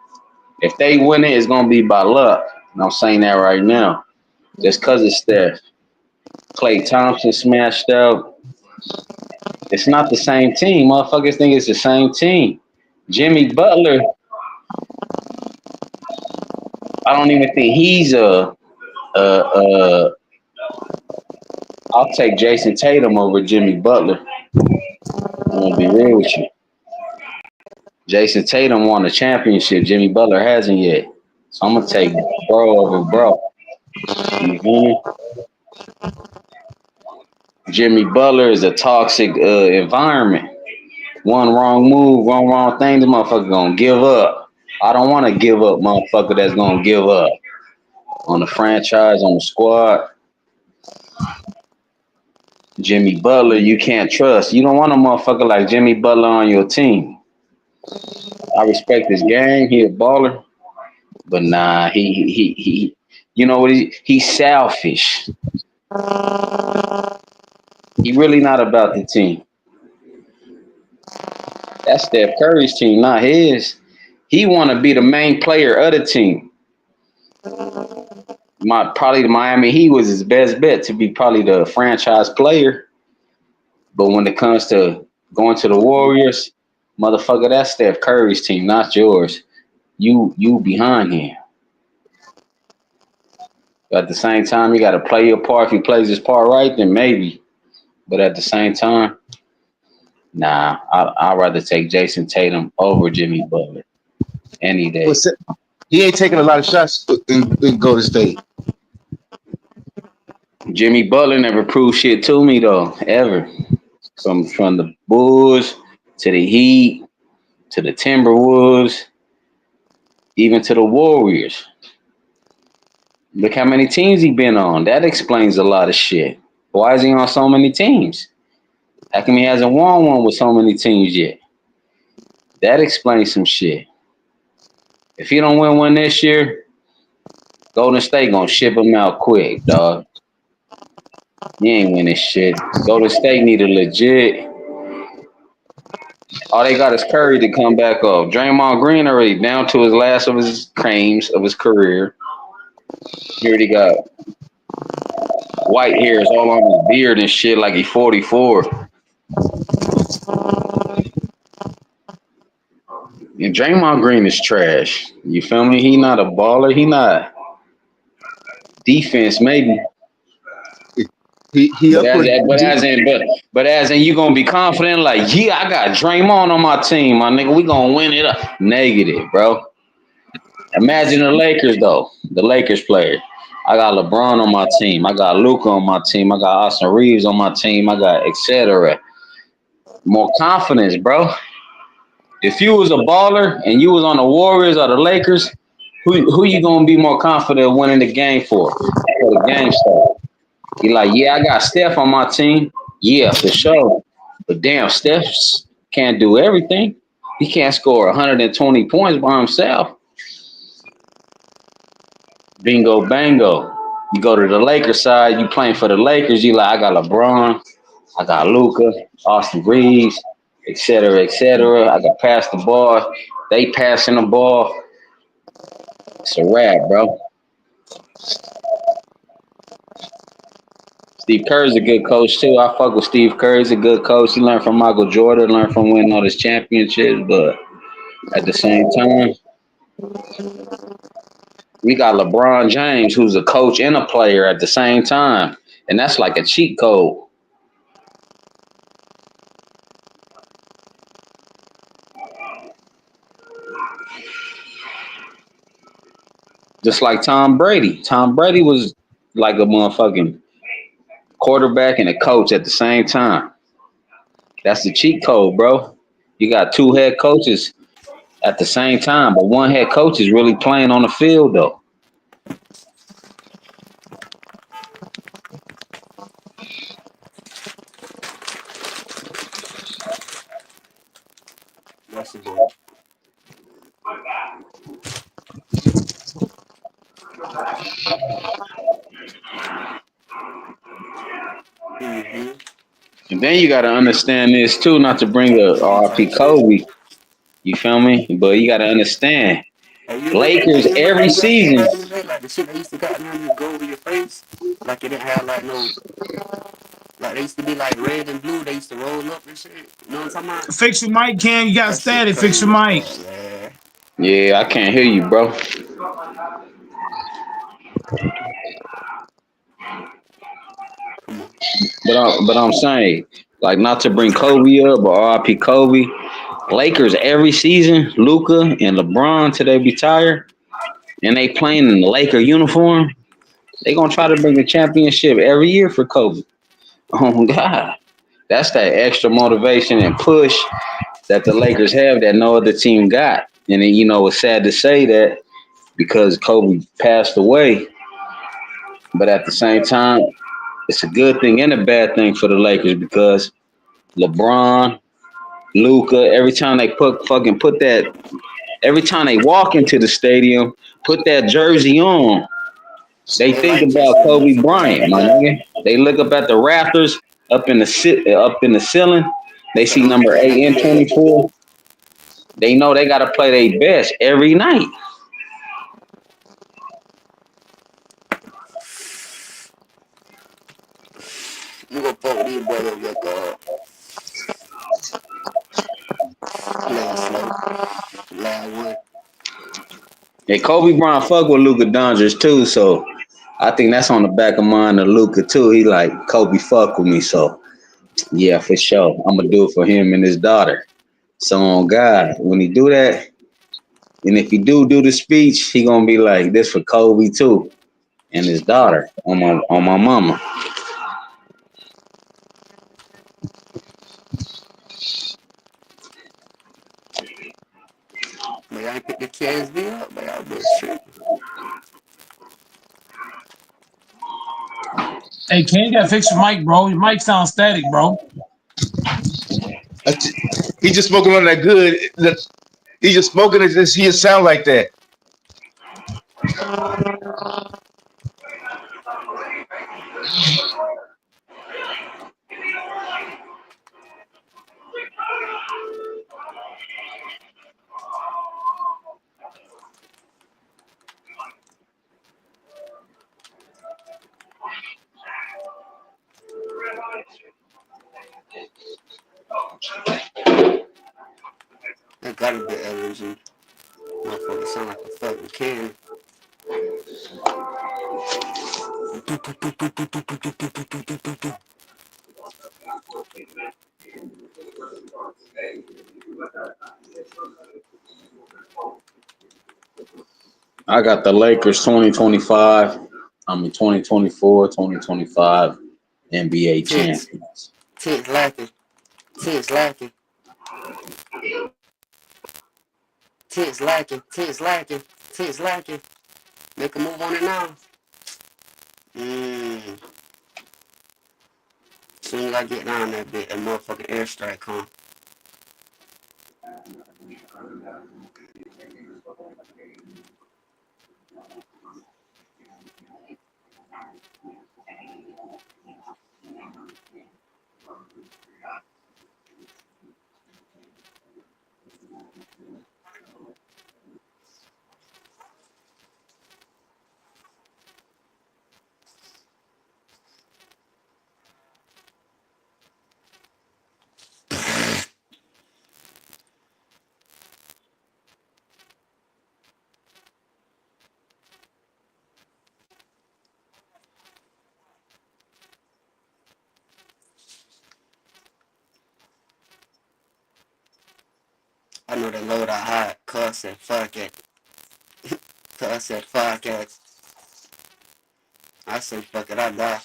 If they win it, it's gonna be by luck. And I'm saying that right now. Just because it's Steph. Klay Thompson smashed out. It's not the same team. Motherfuckers think it's the same team. Jimmy Butler, I don't even think he's I'll take Jason Tatum over Jimmy Butler. I'm gonna be real with you. Jason Tatum won a championship. Jimmy Butler hasn't yet. So I'm gonna take bro over bro. You feel me? Jimmy Butler is a toxic environment. One wrong move, one wrong thing, the motherfucker gonna give up. I don't want to give up, motherfucker that's gonna give up on the franchise, on the squad. Jimmy Butler, you can't trust. You don't want a motherfucker like Jimmy Butler on your team. I respect his game. He a baller, but nah, he you know what? He's selfish. He really not about the team. That's Steph Curry's team, not his. He want to be the main player of the team. Probably the Miami Heat was his best bet to be probably the franchise player. But when it comes to going to the Warriors, motherfucker, that's Steph Curry's team, not yours. You behind him. But at the same time, you got to play your part. If he plays his part right, then maybe. But at the same time, nah, I'd rather take Jason Tatum over Jimmy Butler any day. He ain't taking a lot of shots in Golden State. Jimmy Butler never proved shit to me though, ever. From the Bulls to the Heat to the Timberwolves, even to the Warriors. Look how many teams he been on. That explains a lot of shit. Why is he on so many teams? How come he hasn't won one with so many teams yet? That explains some shit. If he don't win one this year, Golden State gonna ship him out quick, dog. He ain't winning shit. Golden State need a legit. All they got is Curry to come back up. Draymond Green already down to his last of his creams of his career. He already got white hairs all on his beard and shit like he's 44. And Draymond Green is trash. You feel me? He not a baller. He not defense maybe. He up for But as in you gonna be confident like, yeah, I got Draymond on my team, my nigga. We gonna win it up. Negative, bro. Imagine the Lakers though. The Lakers player. I got LeBron on my team. I got Luka on my team. I got Austin Reeves on my team. I got etc. More confidence, bro. If you was a baller and you was on the Warriors or the Lakers, who you gonna be more confident winning the game for? Before the game start. You like, yeah, I got Steph on my team. Yeah, for sure. But damn, Steph can't do everything. He can't score 120 points by himself. Bingo, bango. You go to the Lakers side, you playing for the Lakers, you like, I got LeBron, I got Luka, Austin Reeves, etc., etc. I got pass the ball. They passing the ball. It's a wrap, bro. Steve Kerr's a good coach too. I fuck with Steve Kerr. He's a good coach. He learned from Michael Jordan, learned from winning all his championships, but at the same time, we got LeBron James, who's a coach and a player at the same time. And that's like a cheat code. Just like Tom Brady. Tom Brady was like a motherfucking quarterback and a coach at the same time. That's the cheat code, bro. You got two head coaches at the same time, but one head coach is really playing on the field, though. That's a good. Mm-hmm. And then you got to understand this too, not to bring a RP Kobe. You feel me? But you got to understand, Lakers every season. Like the shit they used to got on you go over your face, like it didn't have like no, like they used to be like red and blue. They used to roll up and shit. You know what I'm talking about? Fix your mic, Cam. You got static. Fix your mic. Yeah, I can't hear you, bro. But I'm saying, like, not to bring Kobe up or RP Kobe. Lakers every season, Luka and LeBron till they retire, and they playing in the Laker uniform. They gonna try to bring the championship every year for Kobe. Oh God, that's that extra motivation and push that the Lakers have that no other team got. And then, you know, it's sad to say that because Kobe passed away, but at the same time, it's a good thing and a bad thing for the Lakers because LeBron, Luka, every time they put that, every time they walk into the stadium, put that jersey on, they think about Kobe Bryant, my nigga. They look up at the rafters up in the ceiling. They see number 8 and 24. They know they gotta play their best every night. You gonna fuck these brothers with last one. And Kobe Bryant fuck with Luka Doncic too, so I think that's on the back of mind of Luka too. He like, Kobe fuck with me, so yeah, for sure. I'm gonna do it for him and his daughter. So on God, when he do that, and if he do the speech, he gonna be like, this for Kobe too, and his daughter on my mama. Man, I pick the KSV up, man. I'll be tripping. Hey, Ken, you gotta fix your mic, bro. Your mic sounds static, bro. He just smoking on that good. He just smoking it. He just sound like that. That gotta be LNG. Motherfucker sound like a fucking cannon. I got the Lakers 2024, 2025 NBA Tits. champions. Tits lacking. Tits lacking. Tits lacking. Tits lacking. Tits lacking. Make a move on it now. Soon as I get down that bit, that motherfucking airstrike come. I know they load out hot. Cuz said fuck it. Cuz said fuck it. I said fuck it, I die.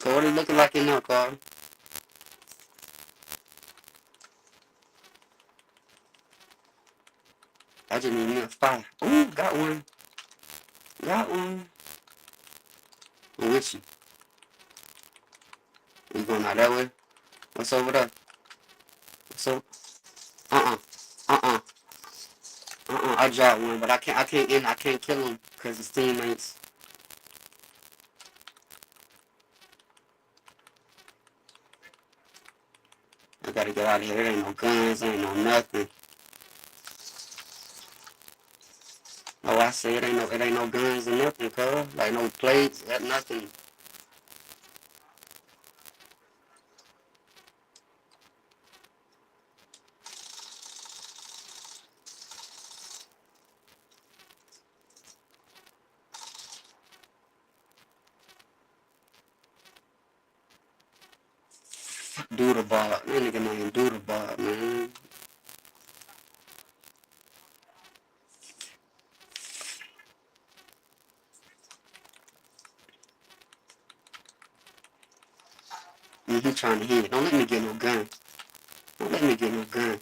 So what it looking like in there, Carl? I just need me a fire. Ooh, got one. Got one. I'm with you. You going out that way? What's over there? What's up? I dropped one, but I can't kill him because his teammates. I gotta get out of here. There ain't no guns, ain't no nothing. Oh, I say it ain't no guns and nothing, cuz. Like no plates, nothing. Doodlebot. That nigga named Doodlebot, man. He trying to hit. Don't let me get no gun. Don't let me get no gun.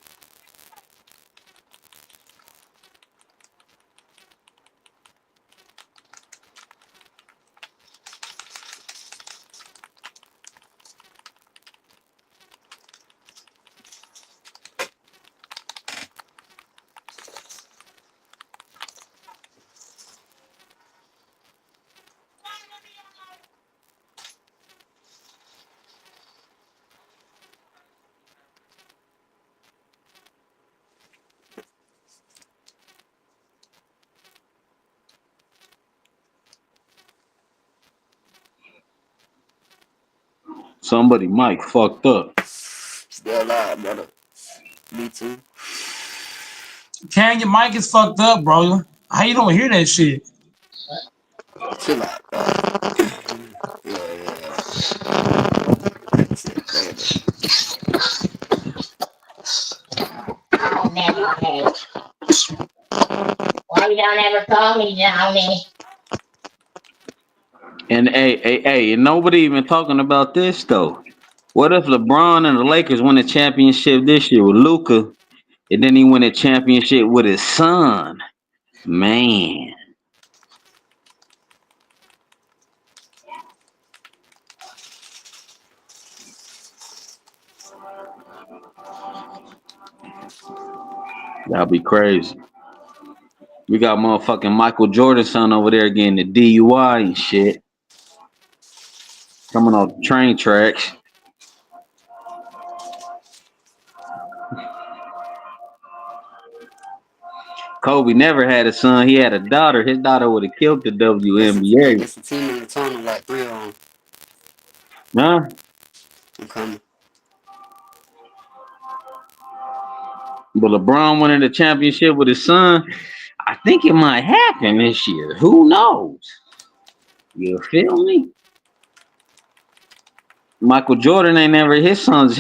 Somebody mic fucked up. Still alive, brother. Me too. Can your mic is fucked up, bro? How you don't hear that shit? Chill out, bro. Yeah. That's it, baby. Why you don't ever call me, Johnny? And hey, and nobody even talking about this though. What if LeBron and the Lakers win a championship this year with Luka, and then he win a championship with his son? Man. That'll be crazy. We got motherfucking Michael Jordan's son over there getting the DUI and shit. Coming off the train tracks. Kobe never had a son. He had a daughter. His daughter would have killed the WNBA. It's a team in the tunnel, like 3 of them. Huh? I'm coming. But LeBron winning the championship with his son, I think it might happen this year. Who knows? You feel me? Michael Jordan ain't never his sons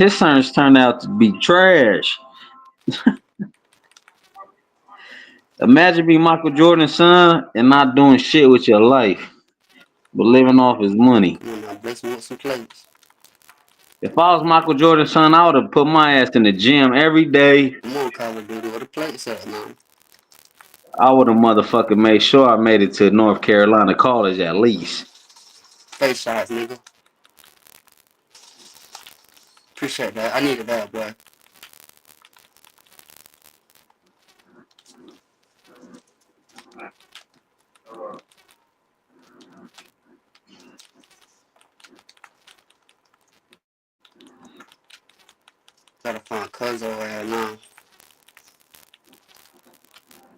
turned out to be trash. Imagine being Michael Jordan's son and not doing shit with your life, but living off his money. Bless me with some plates. If I was Michael Jordan's son, I would have put my ass in the gym every day. Come on, Call of Duty, where the plates at, man? I would have motherfucking made sure I made it to North Carolina College at least. Face shots, nigga. Appreciate that. I needed that, boy. Gotta find Cuzzo right now.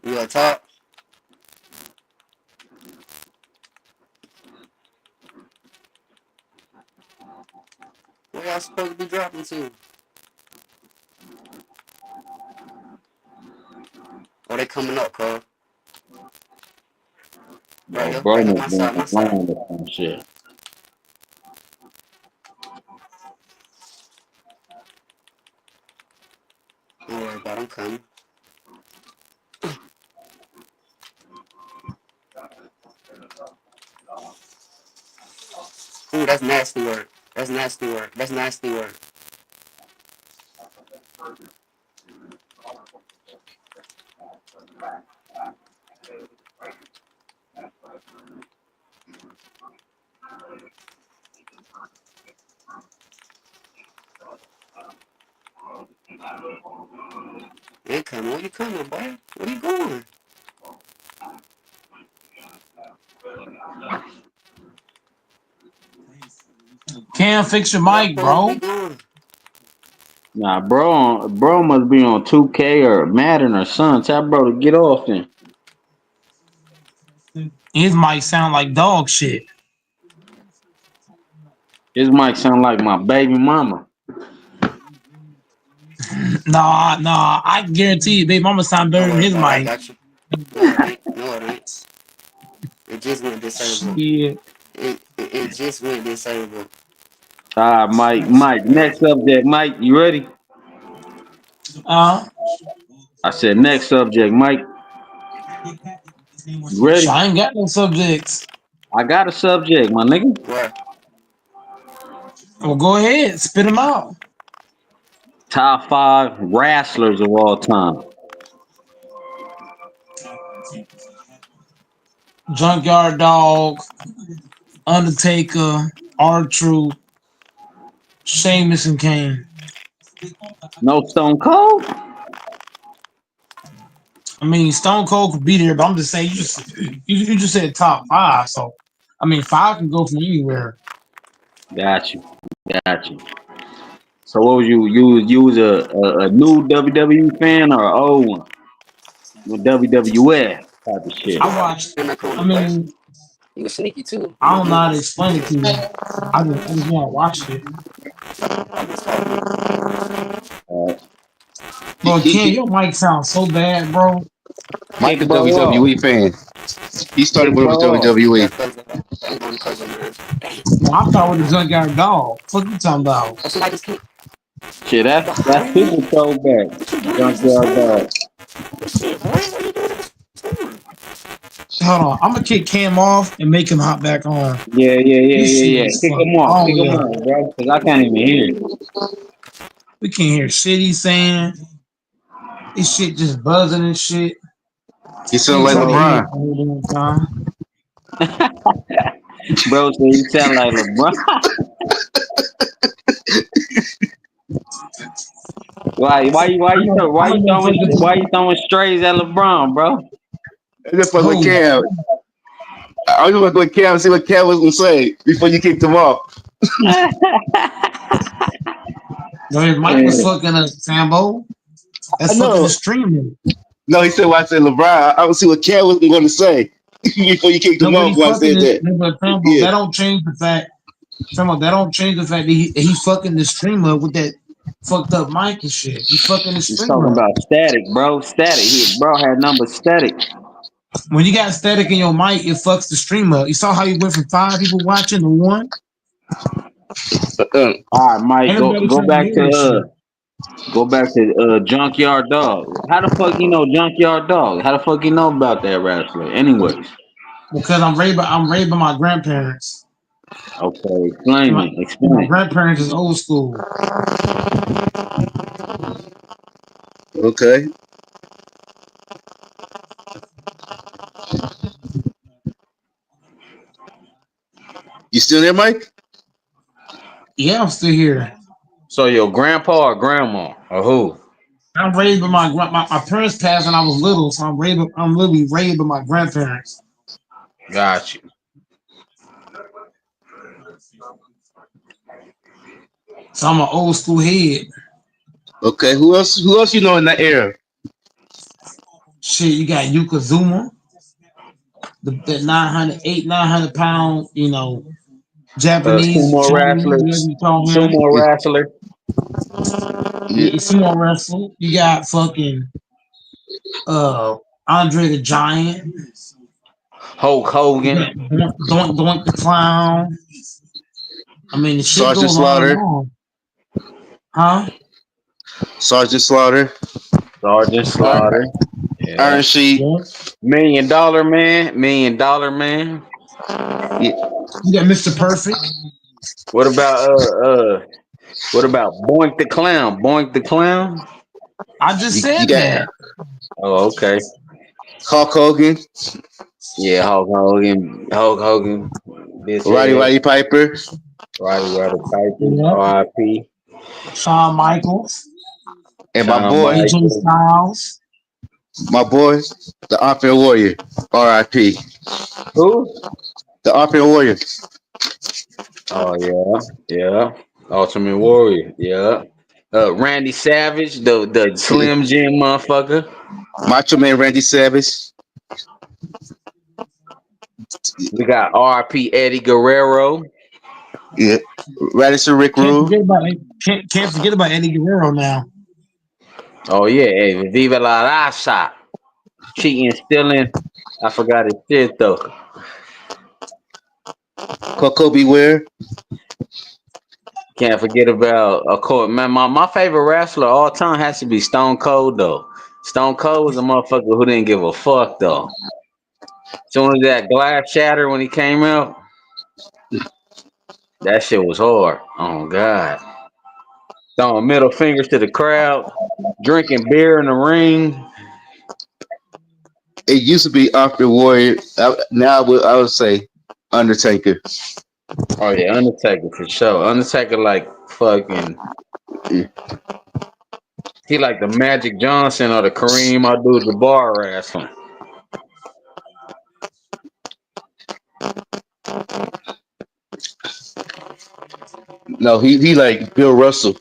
You gonna talk? Where y'all supposed to be dropping to? Oh, they coming up, Cole. Right here, Bro, my side. Shit. Don't worry about it, I'm coming. Ooh, that's nasty work. That's nasty work. That's nasty work. They coming. Where you coming, boy? Where you going? Can't fix your mic, bro. Nah, bro must be on 2K or Madden or something. Tell bro to get off then. His mic sound like dog shit. His mic sound like my baby mama. Nah, I guarantee you, baby mama sound better than his mic. I got you. No, it ain't. It just went disabled. Yeah. It just went disabled. Mike, next subject. Mike, you ready? I said next subject, Mike. You ready? I ain't got no subjects. I got a subject, my nigga. Where? Well, go ahead, spit them out. Top 5 wrestlers of all time. Junkyard Dog, Undertaker, R-Truth, Sheamus, and Kane. No Stone Cold? I mean, Stone Cold could be there, but I'm just saying, you just said top 5, so I mean, 5 can go from anywhere. Got you. So what was you was a new WWE fan or an old one? With WWF type of shit. I watched. I mean, you was sneaky too. I don't know how to explain it to you. I just want to watch it. Bro, Ken, your mic sounds so bad, bro. Mike a WWE fan. He started with WWE. No, I thought with the Junkyard Dog. What you talking about? Shit, that's super throwback. Junkyard Dog. Hold on, I'm gonna kick Cam off and make him hop back on. Yeah. Kick him off, bro, because I can't even hear it. We can't hear shit he's saying. This shit just buzzing and shit. You sound like LeBron. Bro, so you sound like LeBron. Why you throwing strays at LeBron, bro? I just fuck with Cam. I just want to go with Cam and see what Cam was gonna say before you kicked him off. No, his mic was fucking us, Sambo. That's I fucking know. the streamer. No, he said, "Why I said LeBron?" I would see what Cat was going to say before you kicked No, him but off. he When I fucking said this. that, But Sambo, yeah. that don't change the fact. Sambo, that don't change the fact that he fucking the streamer with that fucked up mic and shit. He fucking the He's talking streamer. about static, bro. Static. Bro had number static. When you got static in your mic, it fucks the streamer. You saw how he went from 5 people watching to 1. All right, Mike. Anybody Go trying to back hear this shit? to Junkyard Dog. How the fuck you know Junkyard Dog? How the fuck you know about that wrestler? Anyways. Because I'm raised by my grandparents. Okay, explain My it. Explain. grandparents is old school. Okay. You still there, Mike? Yeah, I'm still here. So your grandpa or grandma or who? I'm raised by my parents passed when I was little, so I'm literally raised by my grandparents. Got you. So I'm an old school head. Okay. Who else you know in that era? Shit, you got Yokozuna, that 900 pound, Japanese, Sumo Chinese, wrestler. whatever you call him. Sumo wrestler. Sumo wrestler. You got fucking Andre the Giant, Hulk Hogan, Doink the Clown. I mean, the shit Sergeant goes Slaughter. on and on. Huh? Sergeant Slaughter. Sergeant Slaughter. Yeah. Iron Sheik. Yeah. $1 Million man. Yeah. You got Mr. Perfect. What about Boink the Clown? Boink the Clown? I just said that. Oh, okay. Hulk Hogan. Yeah, Hulk Hogan. Roddy Piper. Roddy Piper. Yeah. R.I.P. Shawn Michaels. And my boy, AJ Styles. My boy, the Ultimate Warrior. R.I.P. Who? The Ultimate Warrior. Oh yeah. Ultimate Warrior. Yeah. Randy Savage, the Slim Jim motherfucker. Macho Man Randy Savage. We got R.I.P. Eddie Guerrero. Yeah. Radisson Rick Rude. Can't forget about Eddie Guerrero now. Oh yeah, hey, Viva la Raza. Cheating, stealing. I forgot his shit though. Coco Beware. Can't forget about man. My favorite wrestler all time has to be Stone Cold though. Stone Cold was a motherfucker who didn't give a fuck though. Soon as that glass shattered when he came out, that shit was hard. Oh God. Throwing middle fingers to the crowd, drinking beer in the ring. It used to be Ultimate Warrior. Now I would say Undertaker. Oh yeah, Undertaker for sure. Undertaker like fucking. He like the Magic Johnson or the Kareem Abdul-Jabbar wrestling. No, he like Bill Russell.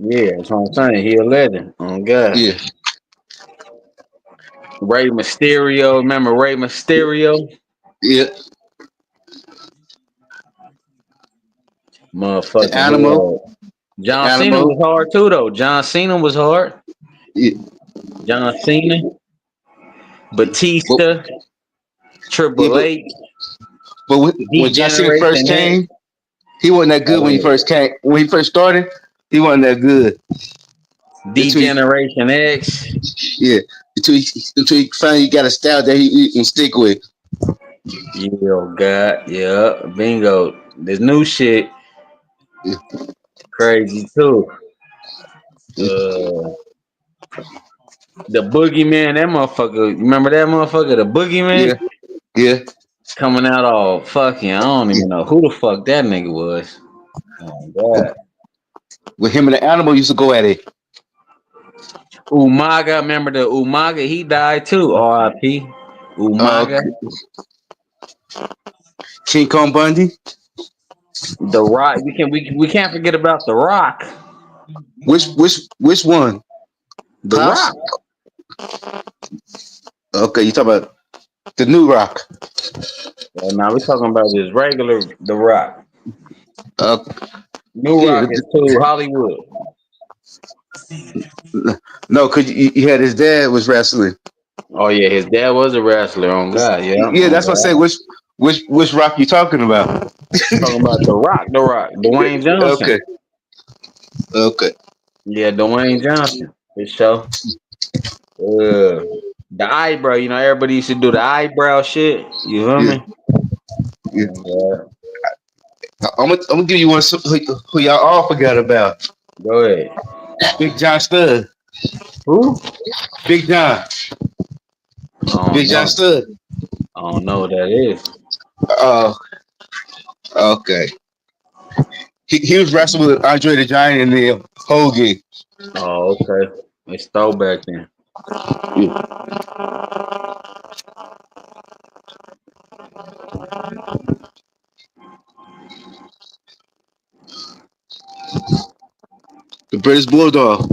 Yeah, that's what I'm saying. He a legend. Oh God. Yeah. Rey Mysterio. Remember Rey Mysterio? Yeah. Motherfucking Animal. John Cena was hard too though. John Cena was hard. Yeah. John Cena. Batista. Triple H. But when John Cena first came, he wasn't that good when he first came. When he first started, he wasn't that good. D-Generation X. Yeah. Until he finally got a style that he can stick with. Yeah, oh God. Yeah. Bingo. This new shit. Crazy too. The Boogeyman, that motherfucker. Remember that motherfucker? The Boogeyman? Yeah. Coming out all fucking, I don't even know who the fuck that nigga was. Oh God. With him and the Animal used to go at it. Umaga, remember the Umaga? He died too. R.I.P. Umaga. King Kong Bundy. The Rock. We can't forget about The Rock. Which one? The Pops? Rock. Okay, you talking about the new Rock? Well, now we're talking about just regular The Rock. New Yeah. Rock is too Hollywood. No, cause you had his dad was wrestling. Oh yeah, his dad was a wrestler. On God, yeah. Yeah, that's what I say. Which Rock you talking about? Talking about The Rock, Dwayne Johnson. Okay. Yeah, Dwayne Johnson. For sure. The eyebrow, everybody used to do the eyebrow shit. You feel me? Yeah. I'm gonna give you one who y'all all forgot about. Go ahead. Big John Studd. Who? Big John. John Studd. I don't know what that is. Oh, okay. He was wrestling with Andre the Giant in the Hogan. Oh, okay. It's throwback then. The British Bulldog.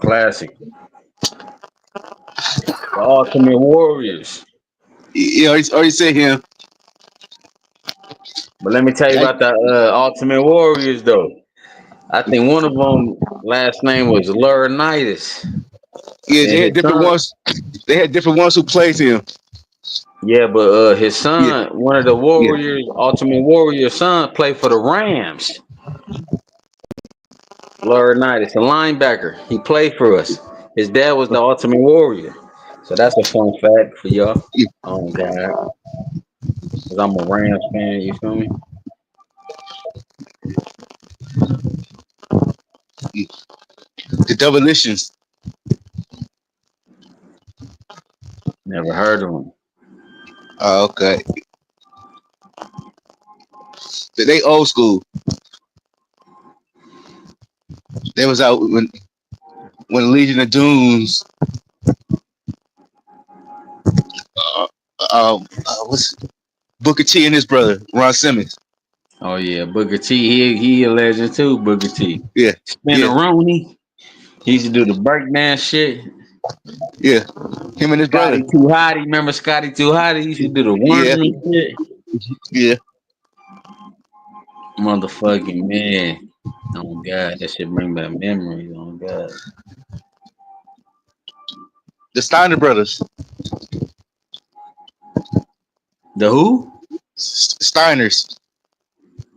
Classic. The Ultimate Warriors. Yeah, already said him. But let me tell you about the Ultimate Warriors, though. I think one of them last name was Laurinaitis. Yeah, they had different ones. They had different ones who played him. Yeah, but his son, one of the Warriors, Ultimate Warrior son, played for the Rams. Laurinaitis, a linebacker. He played for us. His dad was the Ultimate Warrior. So that's a fun fact for y'all. Oh, God. Because I'm a Rams fan, you feel me? The Demolitions. Never heard of them. Oh, okay. They old school. They was out when Legion of Dooms. What's Booker T and his brother Ron Simmons. Oh yeah, Booker T. He a legend too. Booker T. Yeah. Spinneroni. He used to do the breakdance shit. Yeah. Him and his brother. Scotty Too Hotty. Remember Scotty Too Hotty? He used to do the worm shit. Yeah. Motherfucking man. Oh God, that shit bring back memories. Oh God. The Steiner brothers. The who? Steiners.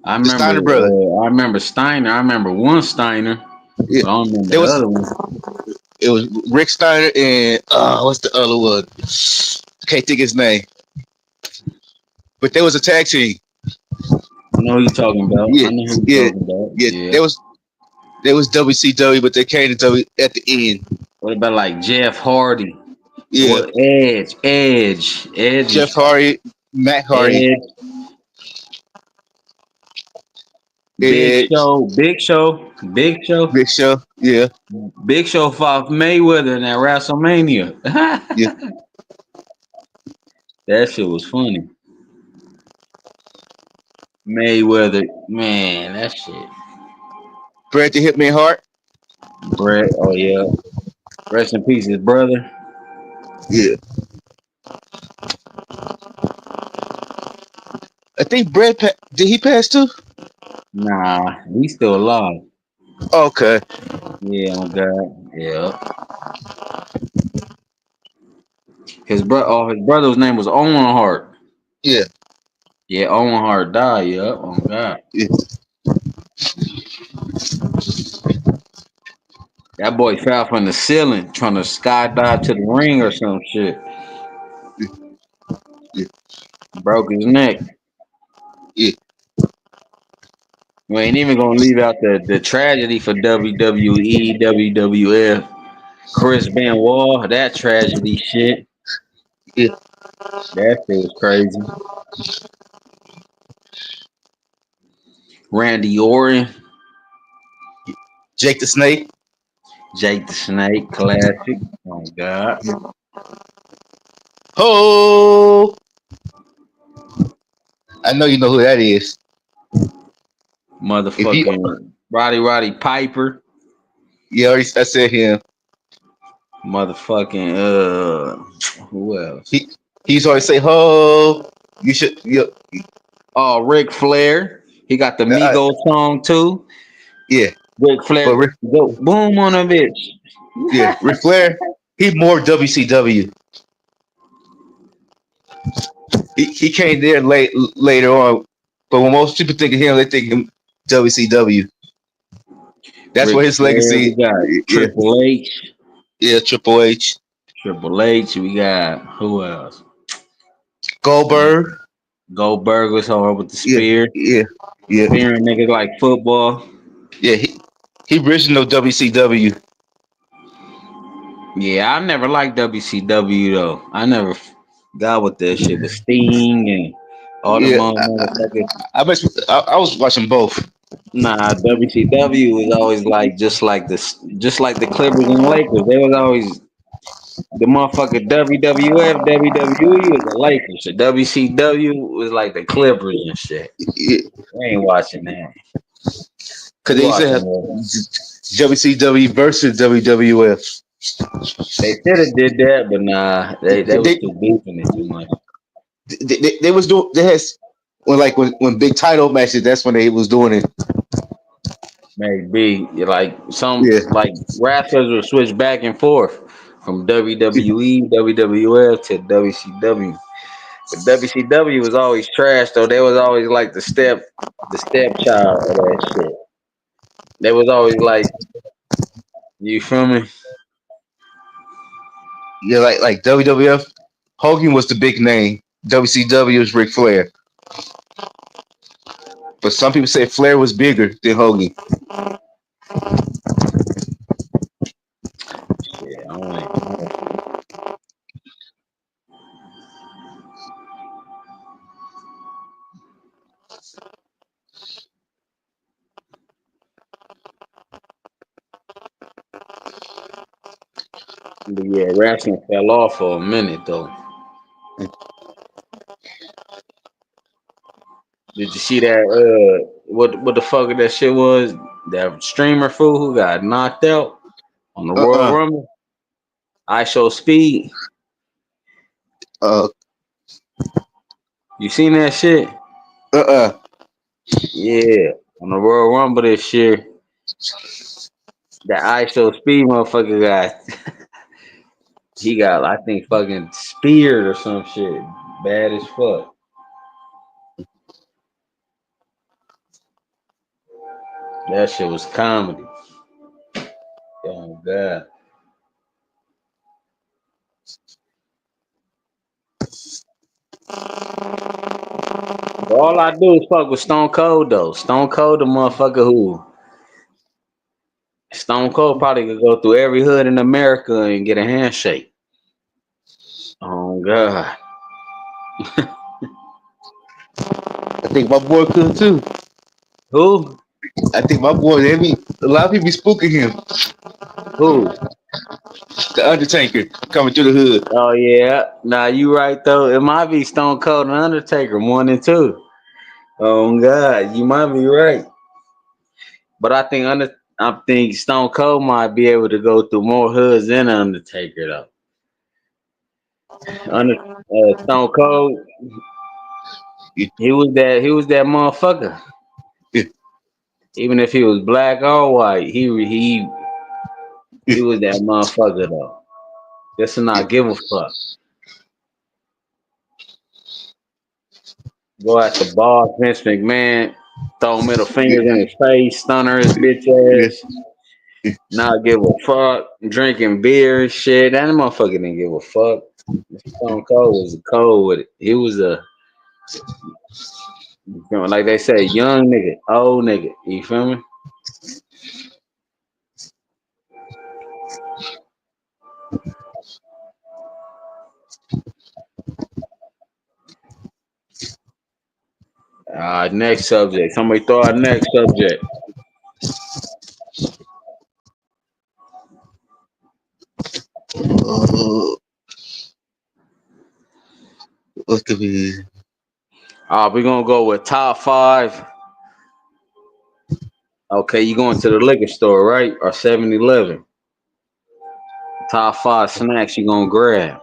I remember Steiner brother. I remember Steiner. I remember one Steiner. Yeah. I don't remember the other one. It was Rick Steiner and what's the other one? Can't think his name. But there was a tag team. I know who you're talking about. Yeah. I know who you're talking about. Yeah. There was WCW, but they came to W at the end. What about like Jeff Hardy? Yeah. Or Edge. Jeff Hardy, Matt Hardy. Edge. Big Show. Yeah. Big Show fought Mayweather in that WrestleMania. Yeah. That shit was funny. Mayweather, man, that shit. Bret the Hitman Hart. Bret, oh yeah. Rest in peace, his brother. Yeah. I think Bret did he pass too? Nah, he's still alive. Okay. Yeah, oh God. Yeah. His brother's name was Owen Hart. Yeah. Yeah, Owen Hart died, yeah. Oh God. Yeah. That boy fell from the ceiling trying to skydive to the ring or some shit. Yeah. Broke his neck. Yeah. We ain't even gonna leave out the tragedy for WWE, WWF. Chris Benoit, that tragedy shit. Yeah. That shit was crazy. Randy Orton. Jake the Snake. Classic. Oh God. Oh, I know you know who that is. Motherfucking Roddy Piper. Yeah, I said him. Motherfucking who else? He's always say, "Oh, you should." Oh, Ric Flair. He got the Migos song too. Yeah, Ric Flair. Go boom on a bitch. Yeah, Ric Flair. He's more WCW. He came there later on, but when most people think of him, they think of him WCW. That's Ric where his Flair, legacy. we got Triple H. Yeah, Triple H. Triple H. We got who else? Goldberg. Goldberg was hard with the spear. Yeah. Spearing niggas like football. Yeah, he original WCW. Yeah, I never liked WCW though. I never got with that shit with Sting and all the motherfuckers. I was watching both. Nah, WCW was always like just like the Clippers and Lakers. They was always the motherfucker WWF, WWE was the Lakers. So WCW was like the Clippers and shit. Yeah. I ain't watching that. Cause they used to have WCW versus WWF. They should have did that, but nah, they was too deep in it too much. They was doing. They had when big title matches. That's when they was doing it. Maybe like like wrestlers would switch back and forth from WWE, WWF to WCW. But WCW was always trash though. They was always like the stepchild of that shit. They was always like, you feel me? Yeah, like WWF, Hogan was the big name. WCW was Ric Flair. But some people say Flair was bigger than Hogan. Shit, I don't know. But yeah, wrestling fell off for a minute though. Did you see that? What the fuck that shit was? That streamer fool who got knocked out on the Royal Rumble. I Show Speed. You seen that shit? Yeah, on the Royal Rumble this year. That I Show Speed motherfucker got. He got, I think, fucking speared or some shit. Bad as fuck. That shit was comedy. Oh God. But all I do is fuck with Stone Cold though. Stone Cold, the motherfucker who Stone Cold probably could go through every hood in America and get a handshake. Oh God. I think my boy could too. Who? I think my boy. A lot of people be spooking him. Who? The Undertaker coming through the hood. Oh yeah. Nah, you right though. It might be Stone Cold and Undertaker 1 and 2. Oh God, you might be right. But I think Stone Cold might be able to go through more hoods than Undertaker though. Stone Cold, he was that motherfucker. Even if he was black or white, he was that motherfucker though. Just to not give a fuck. Go at the boss, Vince McMahon, throw middle fingers in his face, stunner his bitch ass. Not give a fuck, drinking beer and shit. That motherfucker didn't give a fuck. Stone Cold was cold with it. He was like they say, young nigga, old nigga. You feel me? Next subject. Somebody throw out next subject. What could be? We're gonna go with top 5 Okay, you going to the liquor store, right? Or 7-Eleven. Top 5 snacks you gonna grab.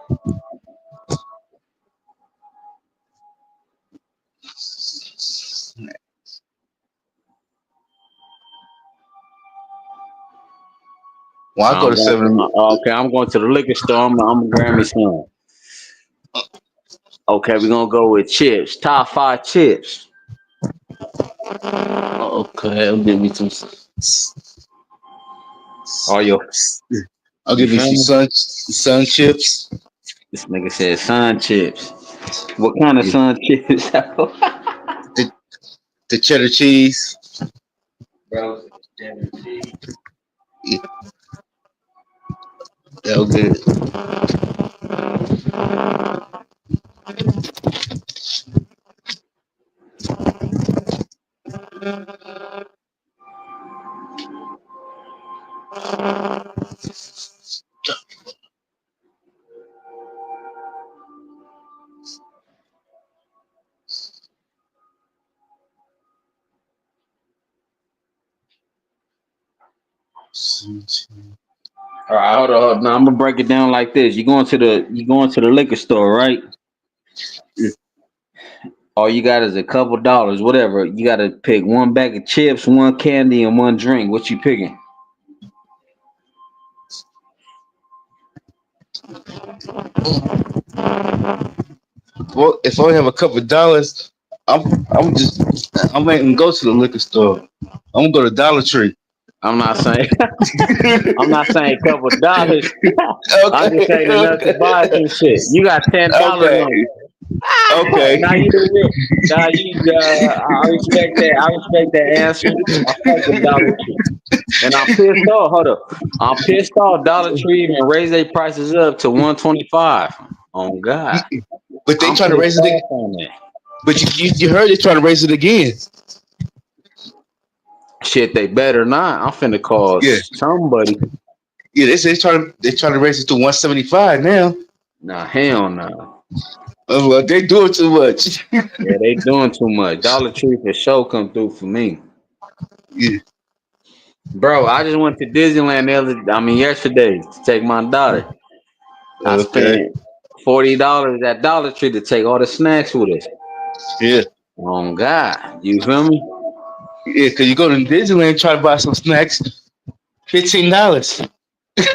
Well, I go to 7. Okay, I'm going to the liquor store. I'm gonna grab me some. Okay, we're gonna go with chips. Top 5 chips. Okay, I'll give me some. All your. I'll give you some sun chips. This nigga said sun chips. What kind of sun chips? the cheddar cheese. Bro, cheddar cheese. Yeah. That was good. All right, hold on. Now I'm gonna break it down like this. You going to the liquor store, right? All you got is a couple dollars, whatever. You gotta pick one bag of chips, one candy, and one drink. What you picking? Well, if I only have a couple of dollars, I'm not even go to the liquor store. I'm gonna go to Dollar Tree. I'm not saying a couple of dollars. I'm just saying enough to buy some shit. You got $10 on you. Okay. Now you the real. Now I respect that. I respect that answer. I fuck with Dollar Tree. And I'm pissed off. Hold up. I'm pissed off. Dollar Tree even raised their prices up to $125. Oh God. But they trying to raise it again. But you heard they trying to raise it again. Shit, they better not. I'm finna call somebody. Yeah, they trying to raise it to 175 now. Nah, hell no. Oh, well, they doing too much. Yeah, they doing too much. Dollar Tree for sure come through for me. Yeah. Bro, I just went to Disneyland yesterday to take my daughter. I spent $40 at Dollar Tree to take all the snacks with us. Yeah. Oh God, you feel me? Yeah, cause you go to Disneyland try to buy some snacks, $15.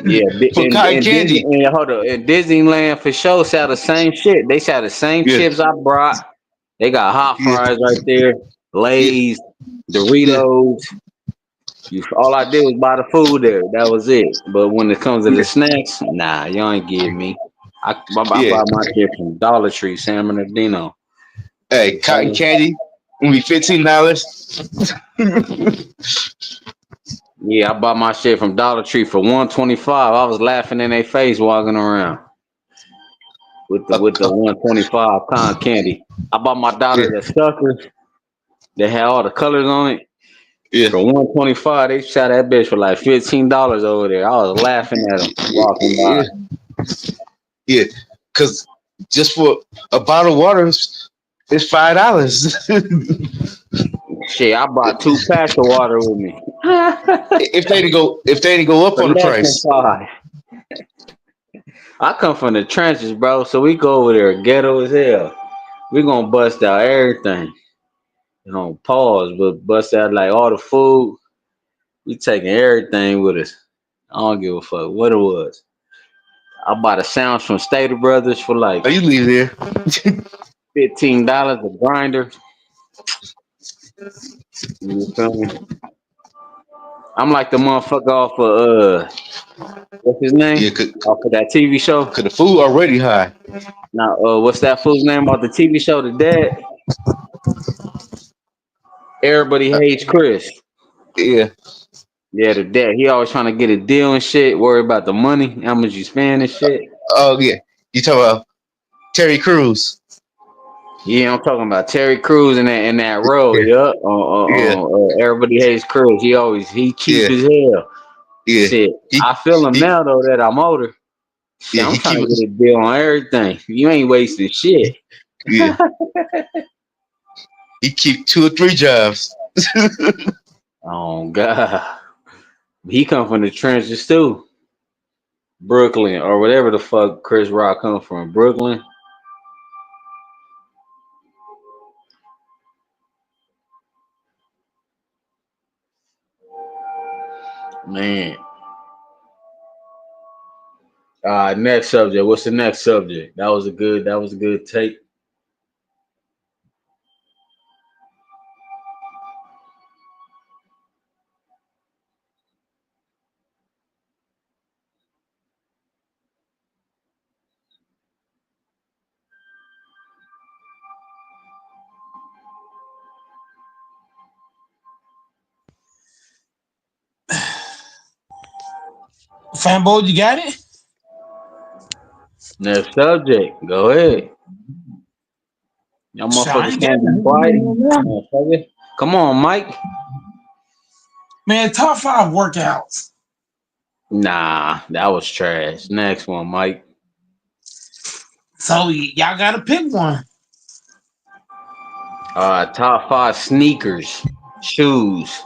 Yeah, for cotton candy. Hold up, in Disneyland for sure sell the same shit. They sell the same chips I brought. They got hot fries right there, Lay's, Doritos. All I did was buy the food there. That was it. But when it comes to the snacks, nah, you ain't give me. I buy my shit from Dollar Tree, San Bernardino. Hey, cotton candy, gonna be $15. Yeah, I bought my shit from Dollar Tree for $125. I was laughing in their face walking around with the $125 cotton candy. I bought my daughter the suckers that had all the colors on it. Yeah. For $125, they shot that bitch for like $15 over there. I was laughing at them walking by. Yeah, because just for a bottle of water, it's $5. Shit, I bought 2 packs of water with me. If they didn't go up on the price. I come from the trenches, bro. So we go over there ghetto as hell. We gonna bust out everything. You know, pause, but bust out like all the food. We taking everything with us. I don't give a fuck what it was. I bought a sounds from Stater Brothers for like. Oh, you leave there. $15 a grinder. You feel me? I'm like the motherfucker off of what's his name? Yeah, off of that TV show. Cause the food already high. Now, what's that fool's name off the TV show? The dad. Everybody hates Chris. Yeah. Yeah, the dad. He always trying to get a deal and shit. Worry about the money, how much you spend and shit. Oh yeah, you talking about Terry Crews? Yeah, I'm talking about Terry Crews in that role. Yeah. Everybody hates Crews. He cheap as hell. Yeah. Shit. I feel him now though that I'm older. Shit, I'm trying to get a deal on everything. You ain't wasting shit. Yeah. He keep 2 or 3 jobs. Oh God, he come from the trenches too. Brooklyn or whatever the fuck Chris Rock come from. Brooklyn. Man. Next subject. What's the next subject? That was a good take. Fanboy, you got it? Next subject. Go ahead. Y'all motherfuckers can't be quiet. Motherfucker. Come on, Mike. Man, top 5 workouts. Nah, that was trash. Next one, Mike. So y'all gotta pick one. Top 5 sneakers, shoes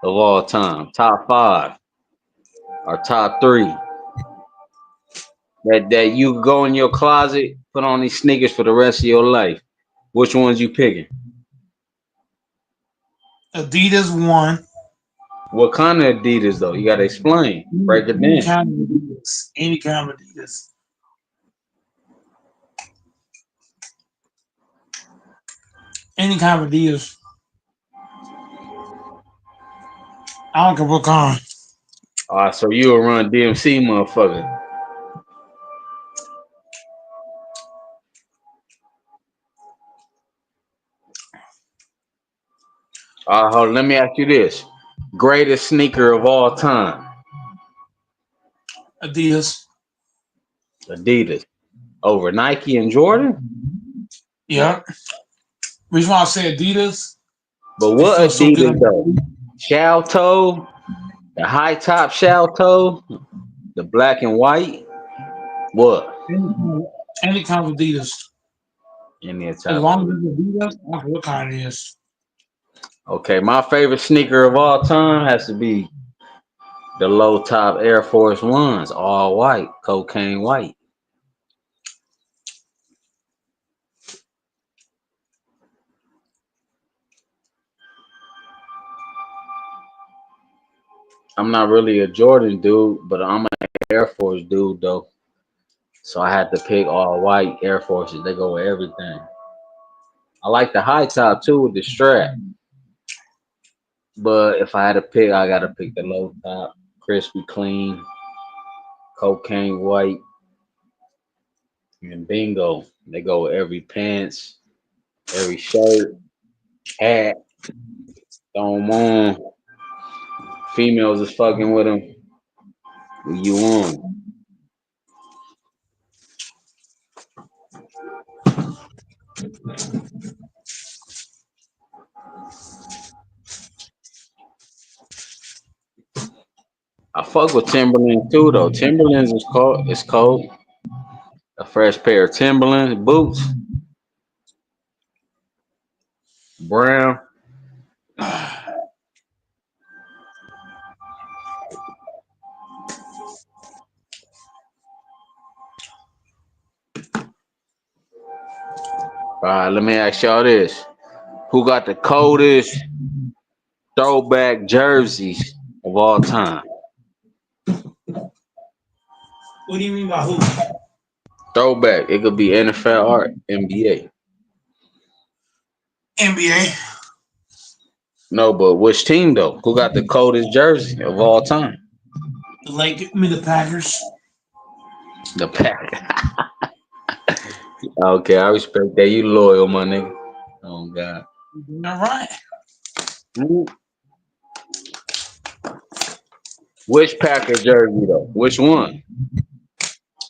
of all time. Top 5 or top 3. That you go in your closet, put on these sneakers for the rest of your life. Which ones you picking? Adidas 1. What kind of Adidas though? You gotta explain. Break it down. Any kind of Adidas. Any kind of Adidas. I don't care what kind. So you'll run DMC, motherfucker. Hold on, let me ask you this. Greatest sneaker of all time. Adidas. Over Nike and Jordan? Yeah. Reason why I say Adidas. But what Adidas though? Shell toe, the high top shell toe, the black and white. What? Any kind of Adidas. Any type. As long as it's Adidas, I don't care what kind it is. Okay, my favorite sneaker of all time has to be the low top Air Force Ones, all white, cocaine white. I'm not really a Jordan dude, but I'm an Air Force dude though. So I had to pick all white Air Forces. They go with everything. I like the high top too with the strap. But if I had to pick, I gotta pick the low top, crispy clean, cocaine white. And bingo. They go with every pants, every shirt, hat, throw them on. Females is fucking with them. You on? I fuck with Timberland too though. Timberlands is cold. It's cold. A fresh pair of Timberlands boots. Brown. All right, let me ask y'all this. Who got the coldest throwback jerseys of all time? What do you mean by who? Throwback. It could be NFL or NBA. NBA. No, but which team though? Who got the coldest jersey of all time? The Packers. The Packers. Okay, I respect that. You loyal, my nigga. Oh God. All right. Which Packer jersey though? Which one?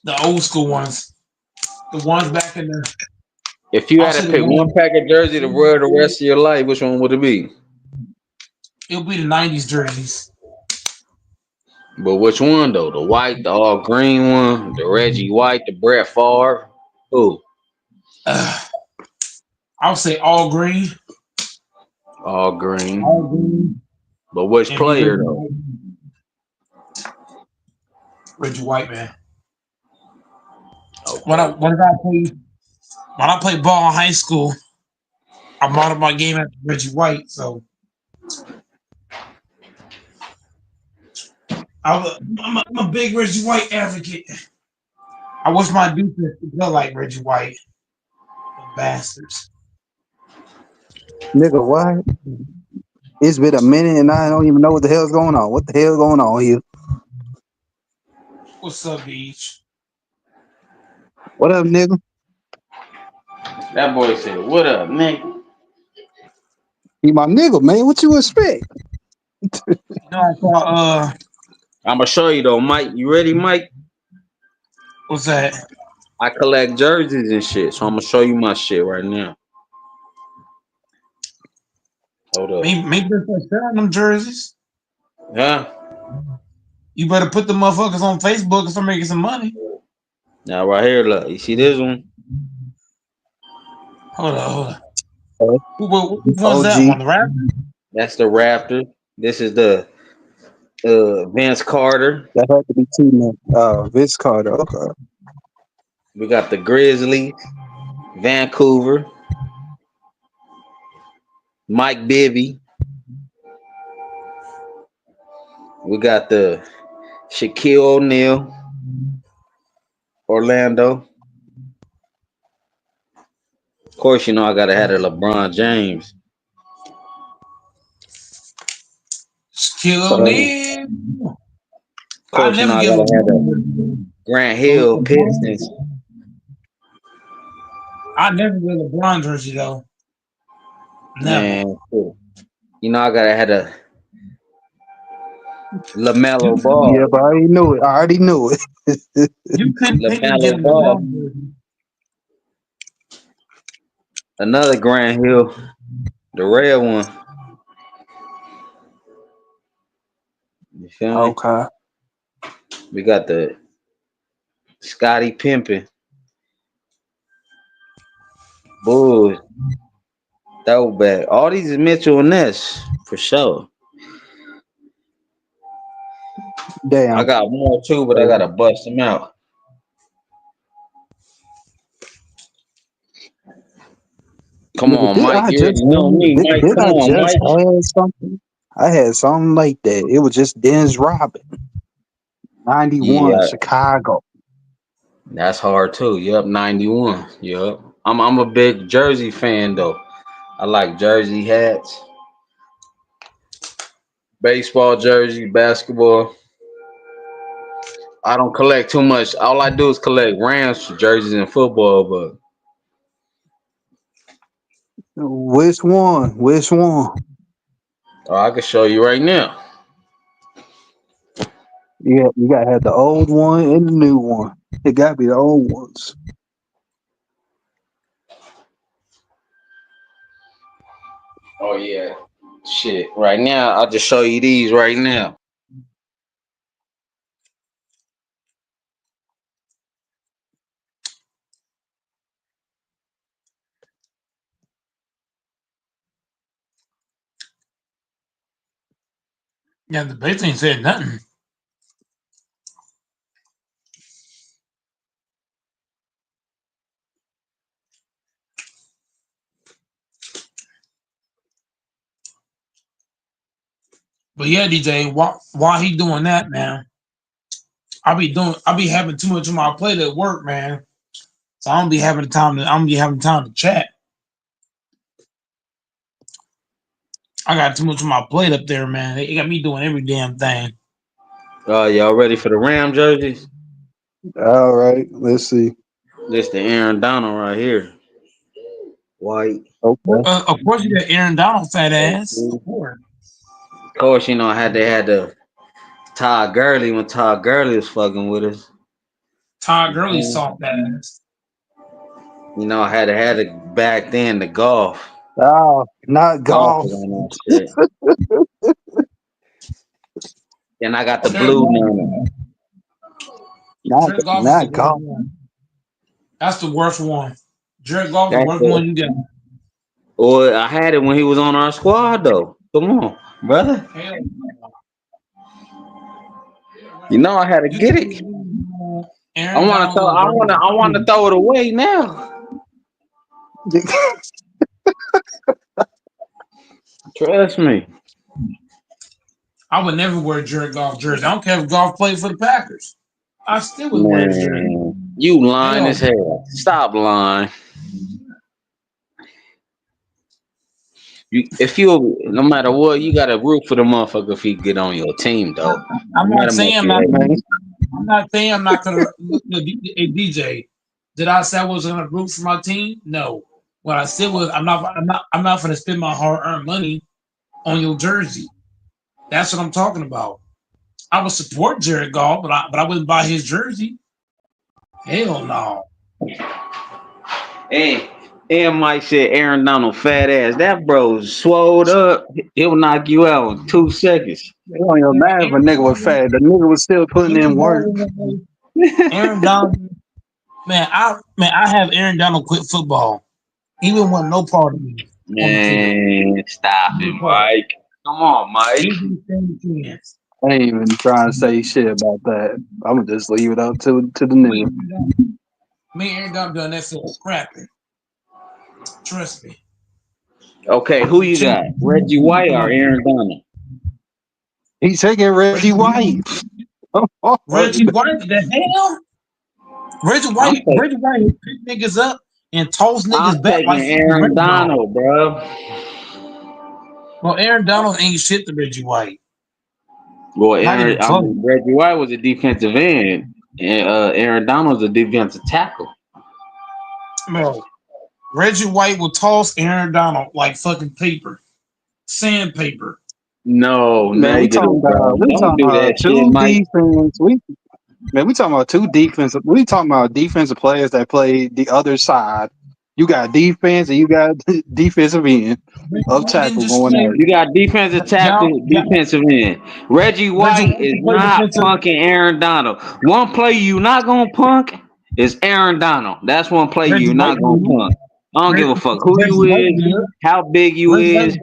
The old school ones. The ones back in the. If you had to pick one Packer jersey to wear the rest of your life, which one would it be? It'll be the 90s jerseys. But which one though? The white, the all green one, the Reggie White, the Brett Favre? Who? I'll say all green. All green. All green. But which And player though? Reggie White, man. Okay. When I played ball in high school, I modeled my game after Reggie White. So I'm a big Reggie White advocate. I wish my defense could play like Reggie White. Bastards. Nigga, what? It's been a minute and I don't even know what the hell's going on. What the hell's going on here? What's up, Beach? What up, nigga? That boy said, "What up, nigga?" He my nigga, man. What you expect? You know, I thought, I'm gonna show you though, Mike. You ready, Mike? What's that? I collect jerseys and shit, so I'm gonna show you my shit right now. Hold up. Maybe they're selling them jerseys. Huh? You better put the motherfuckers on Facebook and start making some money. Now right here, look. You see this one? Hold on. Which one's that OG. one? The Raptor? That's the Raptor. This is the Vince Carter. That had to be two, man. Vince Carter. Okay. We got the Grizzlies, Vancouver, Mike Bibby. We got the Shaquille O'Neal, Orlando. Of course, you know I gotta have the LeBron James. Shaquille O'Neal. Of course, you know I gotta have the Grant Hill Pistons. I never get a LeBron jersey though. Never. Man, cool. You know I gotta have the LaMelo Ball. Yeah, but I already knew it. I already knew it. You couldn't get LaMelo a Ball. LeBron jersey. Another Grant Hill, the red one. You feel me? Okay. We got the Scottie Pimpin. Bulls. Throwback. All these is Mitchell and Ness for sure. Damn. I got more too, but I gotta bust them out. Come on, Mike. You already know me, Mike. Did Come I on, just Mike. had something? I had something like that. It was just Dennis Robin. 91, Yeah. Chicago. That's hard too. Yep, 91. Yep. I'm a big Jersey fan though. I like jersey hats, baseball jersey, basketball. I don't collect too much. All I do is collect Rams jerseys and football, but Which one? Which one? I can show you right now. Yeah, you gotta have the old one and the new one. It gotta be the old ones. Oh yeah. Shit. Right now, I'll just show you these right now. Yeah, the base ain't saying nothing. But yeah, DJ, while he doing that, man, I be having too much on my plate at work, man. So I don't be having time to chat. I got too much on my plate up there, man. They got me doing every damn thing. Y'all ready for the Ram jerseys? All right, let's see. This the Aaron Donald right here. White. Okay. Of course you got Aaron Donald, fat ass. Of course, you know they had the Todd Gurley when Todd Gurley was fucking with us. Todd Gurley soft ass. You know, I had it back then, the golf. Oh, not golf. And I got the blue now. Not golf. That's the worst one. Jared Goff, the worst one you got. Well, I had it when he was on our squad, though. Come on. brother. Hell You know I had to You get think it. I Aaron want to throw. Donald I want to throw it away now. Trust me. I would never wear a Jared Goff jersey. I don't care if Goff played for the Packers. I still wouldn't wear his jersey. Man, you lying as hell. Stop lying. No matter what, you gotta root for the motherfucker if he get on your team, though. I'm No not matter saying I'm what not. you hate. I'm not saying I'm not gonna. Hey, DJ, did I say I was gonna root for my team? No. What I said was I'm not gonna spend my hard-earned money on your jersey. That's what I'm talking about. I would support Jared Goff, but I wouldn't buy his jersey. Hell no. And Mike said Aaron Donald fat ass. That bro swole up. He'll knock you out in 2 seconds. It don't even matter if a nigga was fat. The nigga was still putting in work. Aaron Donald, man, I have Aaron Donald quit football. He wouldn't want no part of me. Man, stop it, Mike. Come on, Mike. I ain't even trying to say shit about that. I'm gonna just leave it up to the nigga. Me and Aaron Donald done that for scrapping. Trust me. Okay, who you got? Reggie White or Aaron Donald? He's taking Reggie White. Reggie White, the hell? Reggie White pick niggas up and toss niggas back like Aaron Donald, bro. Well, Aaron Donald ain't shit to Reggie White. Well, Reggie White was a defensive end, and Aaron Donald was a defensive tackle. No. Reggie White will toss Aaron Donald like fucking paper. Sandpaper. No, man, we talking about two defense. We talking about two defensive. We talking about defensive players that play the other side. You got defense and you got defensive end of tackle going on. You got defensive tackle, defensive end. Reggie White is not punking Aaron Donald. One play you not gonna punk is Aaron Donald. That's one play you not gonna punk. I don't give a fuck who you is, how big you is.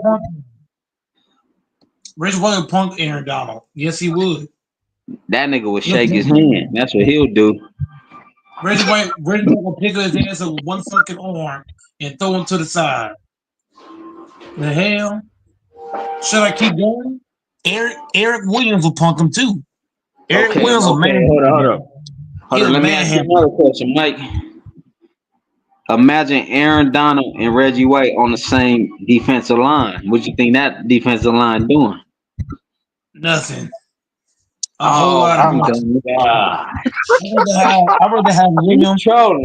Reggie White would punk Aaron Donald. Yes, he would. That nigga would shake his hand. That's what he'll do. Reggie White will pick up his ass up with one fucking arm and throw him to the side. The hell? Should I keep going? Eric Williams will punk him too. Eric Williams will man. Hold on. Let me ask you another question, Mike. Imagine Aaron Donald and Reggie White on the same defensive line. What you think that defensive line doing? Nothing. A whole lot of money. I'd rather have Williams. Bro.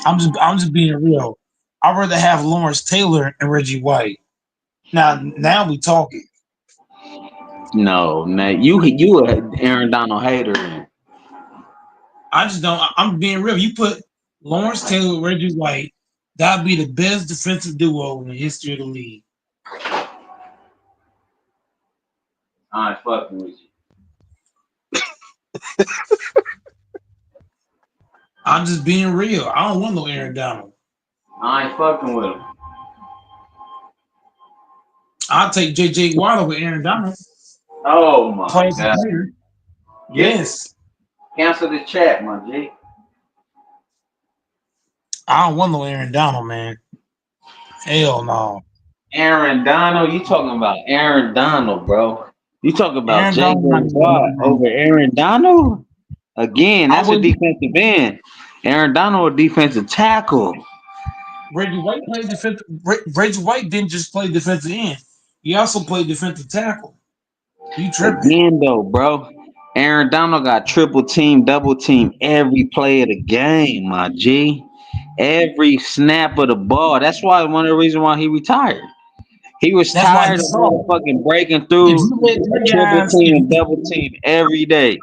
I'm just being real. I'd rather have Lawrence Taylor and Reggie White. Now we talking. No, you a Aaron Donald hater. I just don't. I'm being real. You put Lawrence Taylor and Reggie White, that'd be the best defensive duo in the history of the league. I ain't fucking with you. I'm just being real. I don't want no Aaron Donald. I ain't fucking with him. I'll take J.J. Watt over Aaron Donald. Oh my God. Yes. Cancel the chat, my G. I don't want no Aaron Donald, man. Hell no. Aaron Donald? You talking about Aaron Donald, bro. You talking about J.J. Watt over Aaron Donald? Again, that's a defensive end. Aaron Donald, a defensive tackle. Reggie White played defensive. Reggie White didn't just play defensive end. He also played defensive tackle. You tripping. Again, though, bro. Aaron Donald got triple team, double team every play of the game, my G. Every snap of the ball. That's why one of the reasons why he retired. He was tired of motherfucking breaking through triple team and double team every day.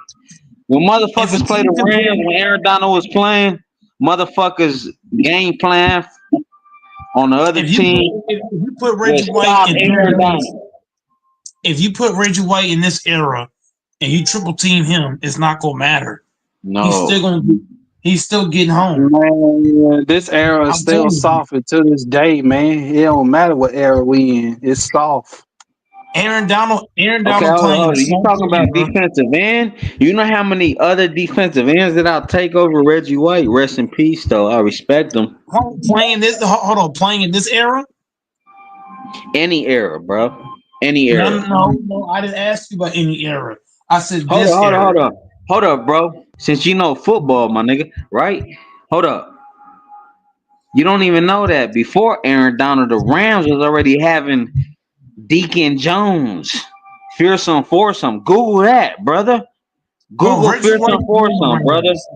When motherfuckers play the Rams, when Aaron Donald was playing, motherfuckers game plan on the other team. If you put Reggie White in this era and you triple team him, it's not gonna matter. No, he's still getting home. Man, this era is still soft to this day, man. It don't matter what era we in. It's soft. Aaron Donald Okay, hold playing on, in hold a on. You soft talking about era. defensive end? You know how many other defensive ends that I'll take over Reggie White? Rest in peace, though. I respect him. Hold on, playing in this era? Any era, bro. Any era. No. I didn't ask you about any era. I said Hold this up, era. hold up, bro. Since you know football, my nigga, right? Hold up. You don't even know that before Aaron Donald, the Rams was already having Deacon Jones, fearsome foursome. Google that, brother. Google Reggie White fearsome owned the foursome, brother. Rams.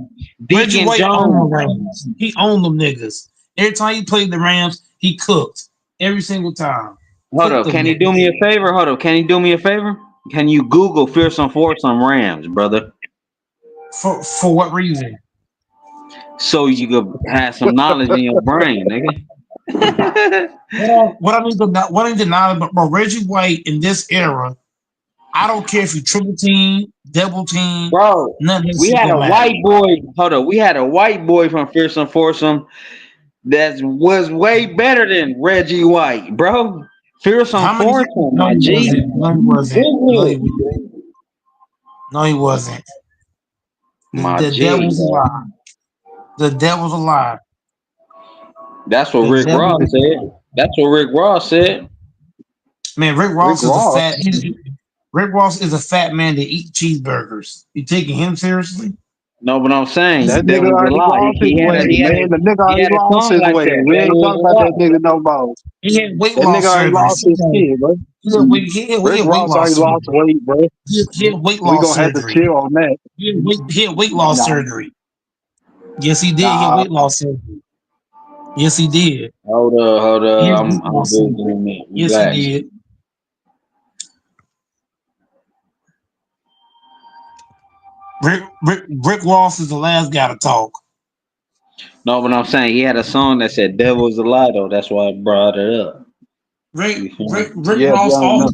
Reggie Deacon White owned the Jones. Rams. He owned them niggas. Every time he played the Rams, he cooked. Every single time. Hold up. Can you do me a favor? Hold up. Can you do me a favor? Can you Google fearsome foursome Rams, brother? For what reason? So you could have some knowledge in your brain, nigga. What I need to know about Reggie White in this era, I don't care if you triple team, double team, bro. None of this We shit had a gonna matter. white boy. Hold up. We had a white boy from fearsome foursome that was way better than Reggie White, bro. Fearsome foursome, my G. No, he wasn't. No, he wasn't. My The G, devil's a bro. lie. The devil's a lie. That's what The Rick devil- Ross said. That's what Rick Ross said. Man, Rick Ross Rick is Ross. a fat. Rick Ross is a fat man that eat cheeseburgers. You taking him seriously? No, but I'm saying That that nigga was a already lie. lost his weight, man. The nigga He already had a lost song his like weight. that. We That ain't was talking a about that lie. nigga no more. He had weight That loss nigga already surgery. lost his shit, bro. He had Rick weight Ross loss already lost surgery. weight, bro. He had weight We loss gonna have to surgery. chill on that. He had weight loss Nah. surgery. Yes, he did. He had Nah. weight loss surgery. Yes, he did. Hold up. He had I'm weight loss surgery. Googling it. Yes, Relax. he did. Rick Ross is the last guy to talk. No, but I'm saying he had a song that said "Devil's a Lie," though. That's why I brought it up. Rick Yeah, Ross, young enough.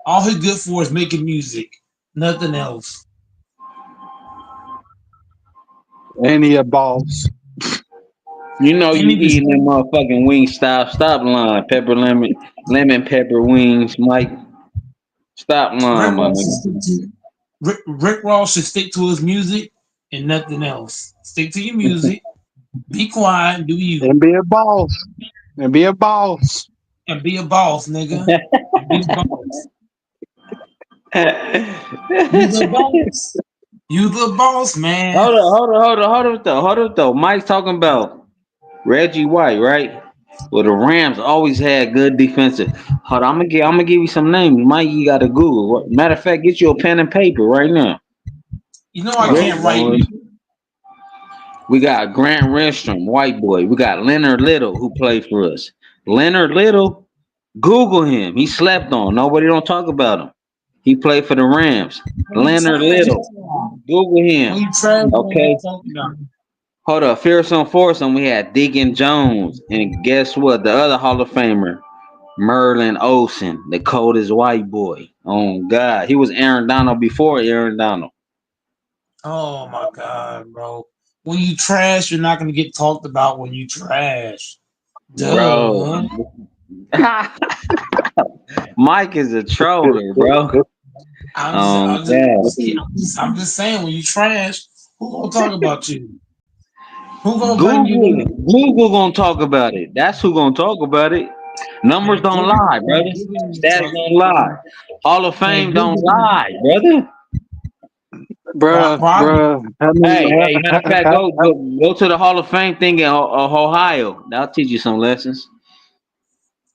all he's good for is making music. Nothing else. And he a boss. You know you eating them motherfucking wings. Stop line. Pepper lemon pepper wings, Mike. Stop line, my nigga. Rick Ross should stick to his music and nothing else. Stick to your music. Be quiet and do you. And be a boss. And be a boss. And be a boss, nigga. And be a boss. You the boss. You the boss, man. Hold up though. Mike's talking about Reggie White, right? Well, the Rams always had good defensive. Hold on, I'm gonna give you some names. Mike, you gotta Google. Matter of fact, get you a pen and paper right now. You know I can't write. We got Grant Renstrom, white boy. We got Leonard Little, who played for us. Leonard Little, Google him. He slept on. Nobody don't talk about him. He played for the Rams. Leonard Little, Google him. Okay. Hold up, fearsome foursome. We had Deacon Jones, and guess what? The other Hall of Famer, Merlin Olsen, the coldest white boy. Oh God, he was Aaron Donald before Aaron Donald. Oh my God, bro. When you trash, you're not gonna get talked about when you trash. Duh. Bro. Mike is a troller, bro. I'm just saying, when you trash, who gonna talk about you? Who gonna bring you in? Google gonna talk about it. That's who gonna talk about it. Numbers don't lie, brother. Stats don't lie. Hall of Fame don't lie, brother. Bruh. Hey, matter of fact, go to the Hall of Fame thing in Ohio. That'll teach you some lessons.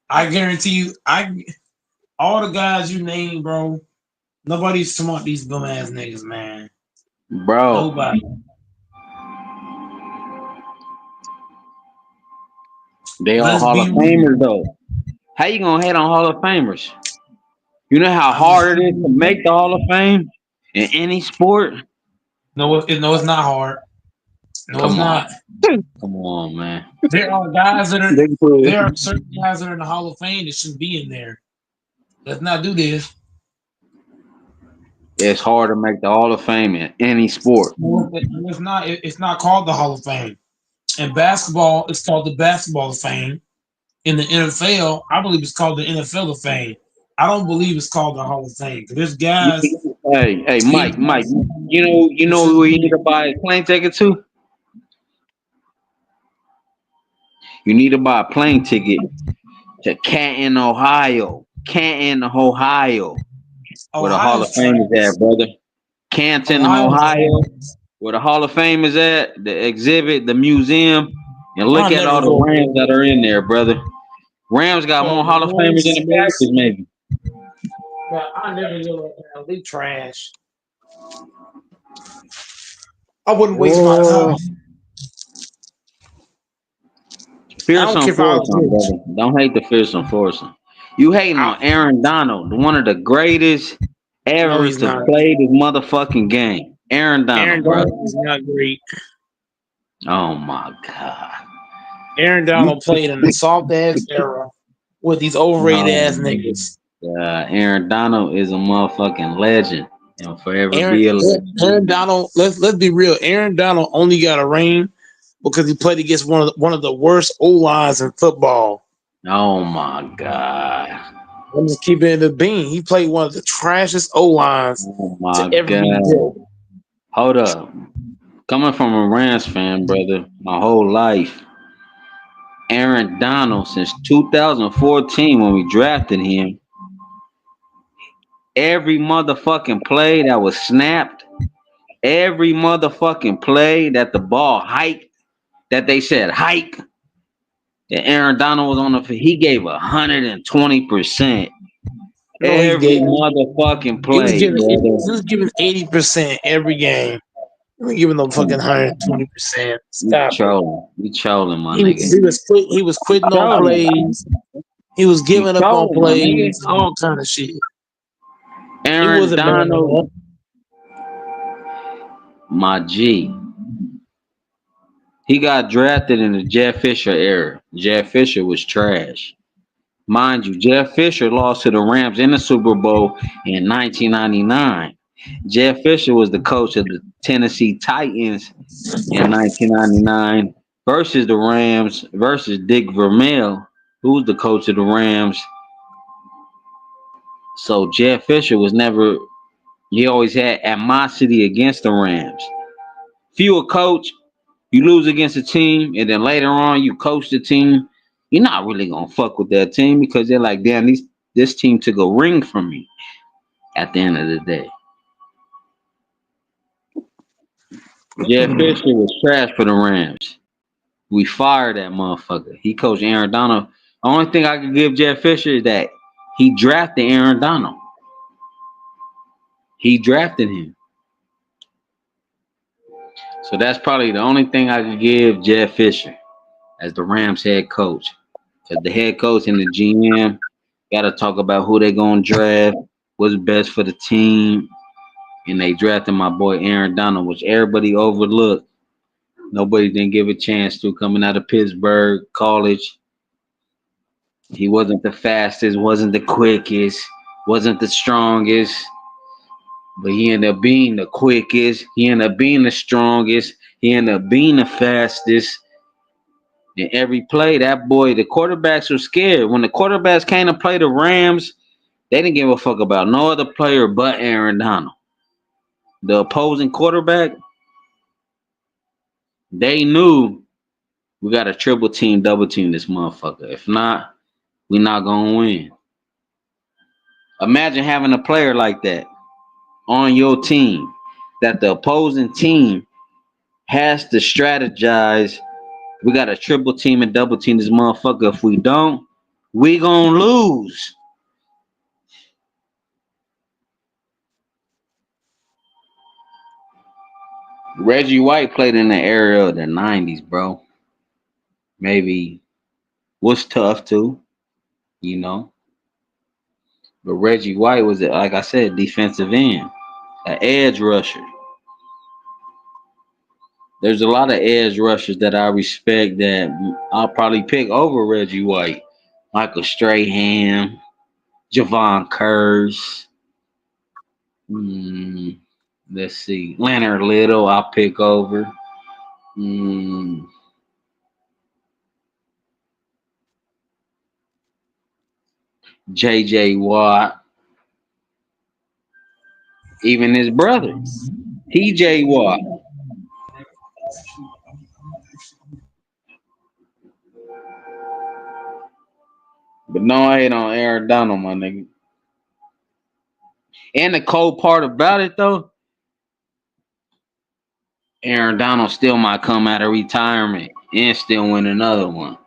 I guarantee you, all the guys you name, bro, nobody's talking about these bum ass niggas, man. Bro. Nobody. They all Hall of Famers though. How you gonna hate on Hall of Famers? You know how hard it is to make the Hall of Fame in any sport? No, it's not hard. No, it's not. Come on, man. There are certain guys that are in the Hall of Fame that shouldn't be in there. Let's not do this. It's hard to make the Hall of Fame in any sport. No, it's not. It's not called the Hall of Fame. In basketball, it's called the Basketball of Fame. In the NFL, I believe it's called the NFL of Fame. I don't believe it's called the Hall of Fame. There's guys. Hey, Mike. You know where you need to buy a plane ticket to? You need to buy a plane ticket to Canton, Ohio. Canton, Ohio. Where the Hall of Fame is at, brother. Canton, Ohio. Where the Hall of Fame is at, the exhibit, the museum. And look at all the Rams that are in there, brother. Rams got more Hall of Famers than the Packers, maybe. Yeah, I never go there. They trash. I wouldn't waste my time. Fearsome foursome, brother. Don't hate the fearsome foursome. You hating on Aaron Donald, one of the greatest ever to play the motherfucking game. Aaron Donald, bro. Is not great. Oh my God. Aaron Donald played in the soft ass era with these overrated ass niggas. Aaron Donald is a motherfucking legend. He'll forever be a legend. Aaron Donald, let's be real. Aaron Donald only got a ring because he played against one of the worst O-lines in football. Oh my God. I'm just keeping it a bean. He played one of the trashiest O-lines to ever be built. Hold up. Coming from a Rams fan, brother, my whole life, Aaron Donald, since 2014 when we drafted him, every motherfucking play that was snapped, every motherfucking play that the ball hiked, that they said hike, that Aaron Donald was on he gave 120%. Every motherfucking play. He was giving 80% every game. He giving them fucking 120%. Stop. You trolling, my nigga. He was quitting on plays. He was giving up on plays. All kind of shit. Aaron Donald, my G. He got drafted in the Jeff Fisher era. Jeff Fisher was trash. Mind you, Jeff Fisher lost to the Rams in the Super Bowl in 1999. Jeff Fisher was the coach of the Tennessee Titans in 1999 versus the Rams versus Dick Vermeil, who was the coach of the Rams. So Jeff Fisher was never, he always had animosity against the Rams. If you a coach, you lose against a team, and then later on you coach the team, you're not really gonna fuck with that team because they're like, damn, this team took a ring from me at the end of the day. Jeff Fisher was trash for the Rams. We fired that motherfucker. He coached Aaron Donald. The only thing I could give Jeff Fisher is that he drafted Aaron Donald. He drafted him. So that's probably the only thing I could give Jeff Fisher as the Rams head coach. Because the head coach and the GM got to talk about who they're going to draft, what's best for the team. And they drafted my boy Aaron Donald, which everybody overlooked. Nobody didn't give a chance to coming out of Pittsburgh College. He wasn't the fastest, wasn't the quickest, wasn't the strongest. But he ended up being the quickest. He ended up being the strongest. He ended up being the fastest. In every play, that boy, the quarterbacks were scared. When the quarterbacks came to play the Rams, they didn't give a fuck about no other player but Aaron Donald. The opposing quarterback, they knew we got to triple team, double team this motherfucker. If not, we're not going to win. Imagine having a player like that on your team that the opposing team has to strategize. We got to triple team and double team this motherfucker. If we don't, we going to lose. Reggie White played in the era of the 90s, bro. Maybe was tough too, you know. But Reggie White was, like I said, defensive end, an edge rusher. There's a lot of edge rushers that I respect that I'll probably pick over Reggie White. Michael Strahan, Javon Curse. Let's see. Leonard Little, I'll pick over. J.J. Watt, even his brother, T.J. Watt. But no, I ain't on Aaron Donald, my nigga. And the cold part about it, though, Aaron Donald still might come out of retirement and still win another one.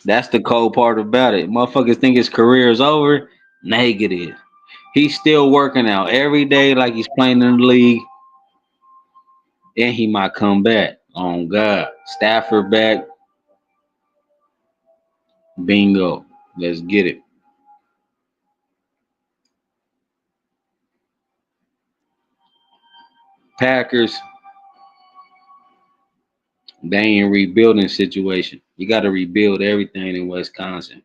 That's the cold part about it. Motherfuckers think his career is over. Negative. He's still working out every day like he's playing in the league. And he might come back. Oh, God. Stafford back. Bingo. Let's get it. Packers. They ain't rebuilding situation. You got to rebuild everything in Wisconsin.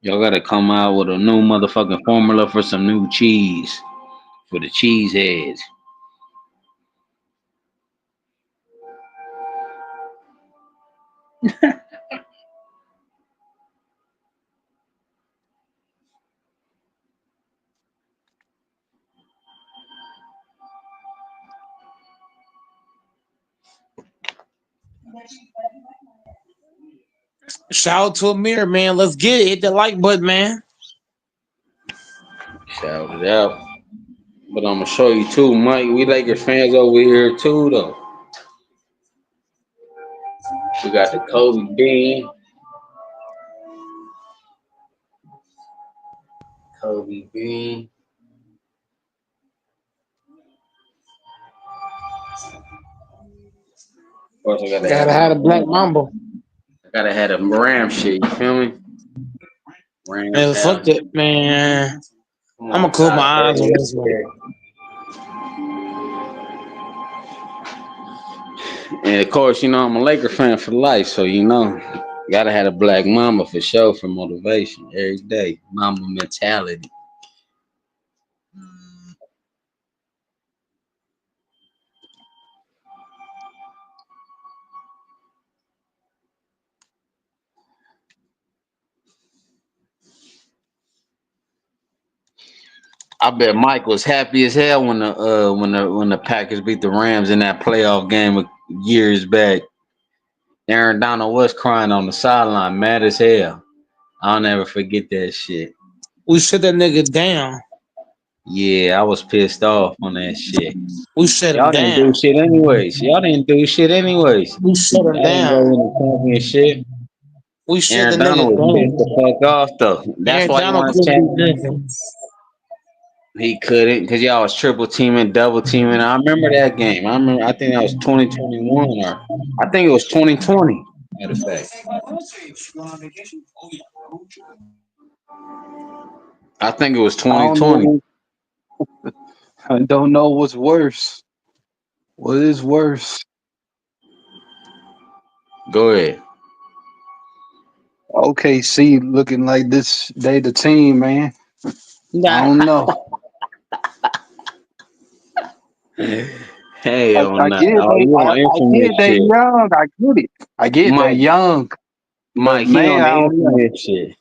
Y'all got to come out with a new motherfucking formula for some new cheese. For the cheese heads. Shout out to Amir, man. Let's get it. Hit the like button, man. Shout it out. But I'm going to show you too, Mike. We Lakers fans over here too, though. We got the Kobe Bean. Kobe Bean. Of course, I Gotta have a Black Mamba. I gotta have a Ram shit. You feel me? Rams Man, fuck it, man. I'm gonna close my eyes on this one. And of course, you know, I'm a Laker fan for life, so you know, gotta have a Black Mamba for sure for motivation every day. Mamba mentality. I bet Mike was happy as hell when the Packers beat the Rams in that playoff game years back. Aaron Donald was crying on the sideline, mad as hell. I'll never forget that shit. We shut that nigga down. Yeah, I was pissed off on that shit. We shut Y'all him didn't down. do shit anyways. Y'all didn't do shit anyways. We shut him Y'all didn't go down. in the championship. We shut Aaron the Donald nigga was pissed down. the fuck off though. That's Aaron why he Donald won couldn't do championship. nothing. He couldn't because y'all was triple teaming, double teaming. I remember that game. I think that was 2021 or I think it was 2020. Matter of fact. I think it was 2020. I don't know what's worse. What is worse? Go ahead. OKC looking like this. They the team, man. I don't know. Hey, I get they young. I get it. I get they young. Mike, man, he on I the don't know. infinite shit.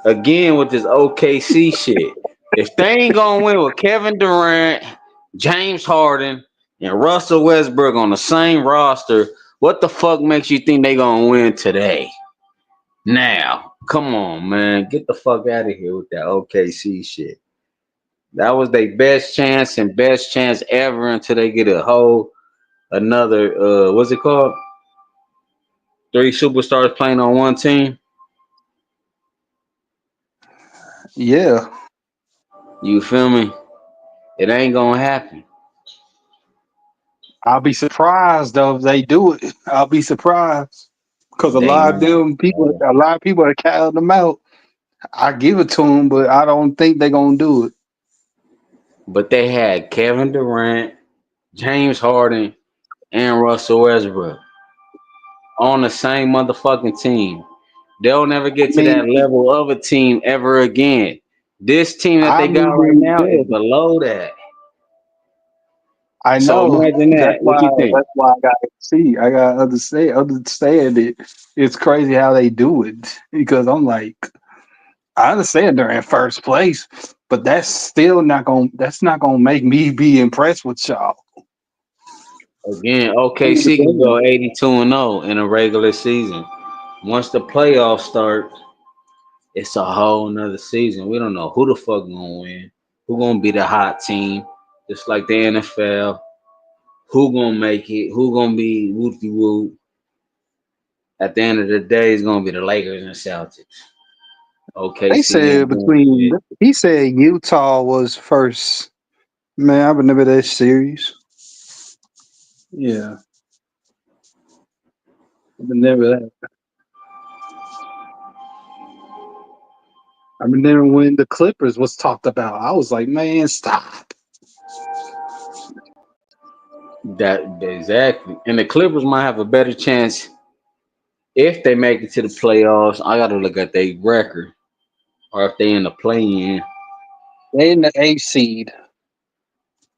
Again with this OKC shit. If they ain't gonna win with Kevin Durant, James Harden, and Russell Westbrook on the same roster, what the fuck makes you think they gonna win today? Now, come on, man. Get the fuck out of here with that OKC shit. That was their best chance ever until they get another what's it called? 3 superstars playing on one team. Yeah. You feel me? It ain't gonna happen. I'll be surprised though if they do it. I'll be surprised because a lot of people are counting them out. I give it to them, but I don't think they're gonna do it. But they had Kevin Durant, James Harden, and Russell Westbrook on the same motherfucking team. They'll never get to that level of a team ever again. This team that they got right now is below that. I So know. imagine that. What you think? That's why I gotta see. I gotta understand it. It's crazy how they do it because I'm like, I understand they're in first place, but that's not gonna make me be impressed with y'all. Again, OKC can go 82-0 in a regular season. Once the playoffs start, it's a whole nother season. We don't know who the fuck gonna win, who gonna be the hot team, just like the NFL. Who gonna make it? Who gonna be whoopty whoop? At the end of the day, it's gonna be the Lakers and Celtics. They OKC said ain't doing shit. he said Utah was first. Man, I remember that series. Yeah, I remember that. I remember when the Clippers was talked about. I was like, man, stop. That exactly. And the Clippers might have a better chance if they make it to the playoffs. I gotta look at their record. Or if they in the play-in. They in the A seed.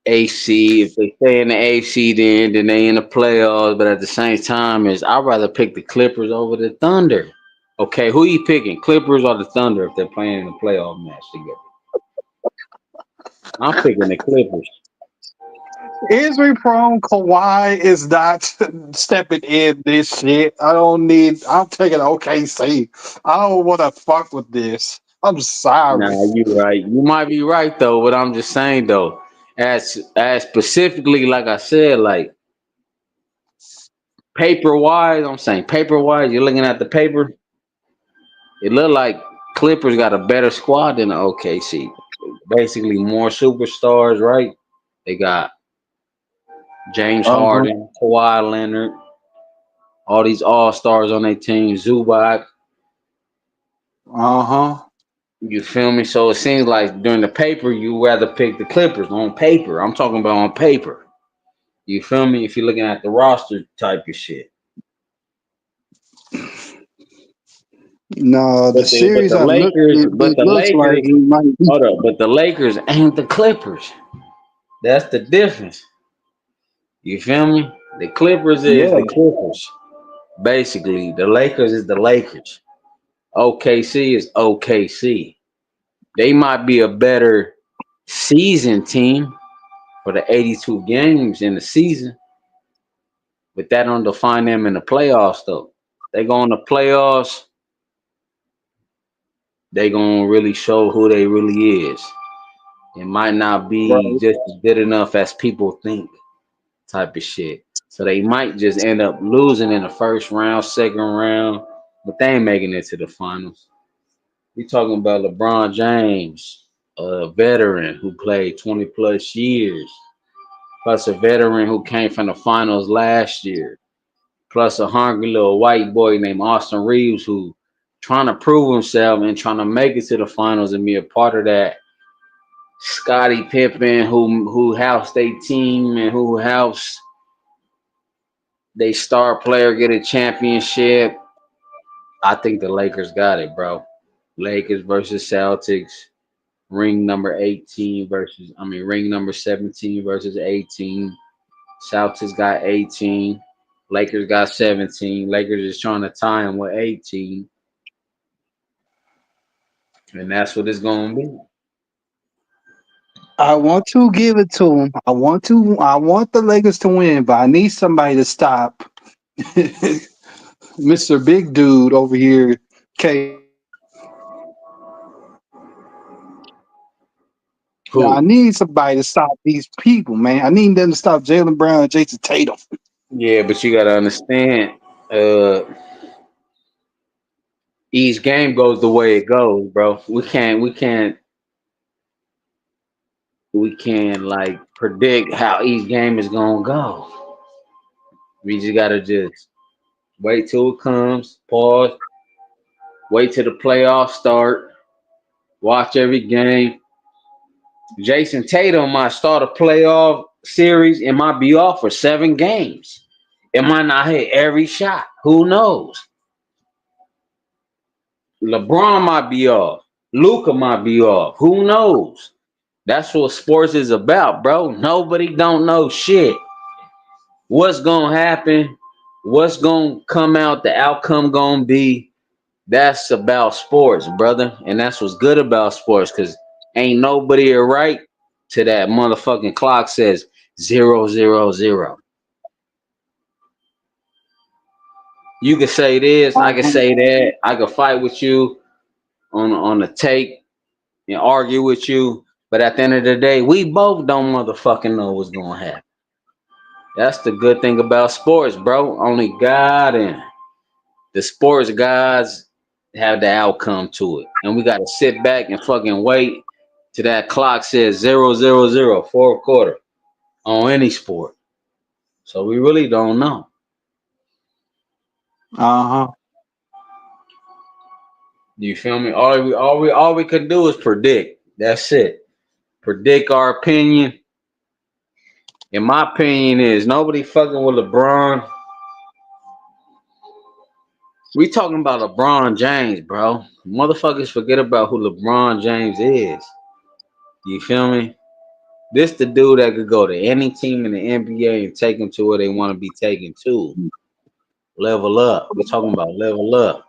AC, if they stay in the AC, then they in the playoffs. But at the same time, I'd rather pick the Clippers over the Thunder. Okay, who you picking? Clippers or the Thunder if they're playing in a playoff match together? I'm picking the Clippers. Injury prone Kawhi is not stepping in this shit. I'm taking OKC. I don't want to fuck with this. I'm sorry. Nah, you right. You might be right though, but I'm just saying though, as specifically, like I said, like paper wise, I'm saying paper wise, you're looking at the paper, it look like Clippers got a better squad than the OKC. Basically more superstars, right? They got James Harden, Kawhi Leonard, all these all-stars on their team, Zubac. You feel me? So it seems like during the paper, you rather pick the Clippers on paper. I'm talking about on paper. You feel me? If you're looking at the roster type of shit. No, the series but the Lakers, like it might be. Hold up, but the Lakers ain't the Clippers. That's the difference. You feel me? The Clippers is the Clippers. Basically, the Lakers is the Lakers. OKC is OKC. They might be a better season team for the 82 games in the season, but that don't define them in the playoffs though. They go in the playoffs, they gonna really show who they really is. It might not be just as good enough as people think, type of shit. So they might just end up losing in the first round, second round, but they ain't making it to the finals. We talking about LeBron James, a veteran who played 20 plus years, plus a veteran who came from the finals last year, plus a hungry little white boy named Austin Reeves who trying to prove himself and trying to make it to the finals and be a part of that. Scottie Pippen who helps their team and who helps they star player get a championship. I think the Lakers got it, bro. Lakers versus Celtics. Ring number 17 versus 18. Celtics got 18. Lakers got 17. Lakers is trying to tie them with 18. And that's what it's going to be. I want to give it to them. I want the Lakers to win, but I need somebody to stop Mr. Big Dude over here, K. I need somebody to stop these people, man. I need them to stop Jaylen Brown and Jason Tatum. Yeah, but you gotta understand, each game goes the way it goes, bro. We can't like predict how each game is gonna go. We just gotta just wait till it comes, pause, wait till the playoffs start, watch every game. Jason Tatum might start a playoff series and might be off for 7 games. It might not hit every shot. Who knows? LeBron might be off. Luka might be off. Who knows? That's what sports is about, bro. Nobody don't know shit. What's gonna happen? What's gonna come out? The outcome gonna be. That's about sports, brother. And that's what's good about sports, because ain't nobody right to that motherfucking clock says 0-0-0. You can say this, I can say that, I can fight with you on the tape and argue with you, but at the end of the day, we both don't motherfucking know what's gonna happen. That's the good thing about sports, bro. Only God and the sports gods have the outcome to it. And we gotta sit back and fucking wait till that clock says 0-0-0, fourth quarter on any sport. So we really don't know. Uh-huh. You feel me? All we can do is predict. That's it. Predict our opinion. And my opinion is nobody fucking with LeBron. We talking about LeBron James, bro. Motherfuckers forget about who LeBron James is. You feel me? This the dude that could go to any team in the NBA and take them to where they want to be taken to. Level up. We're talking about level up.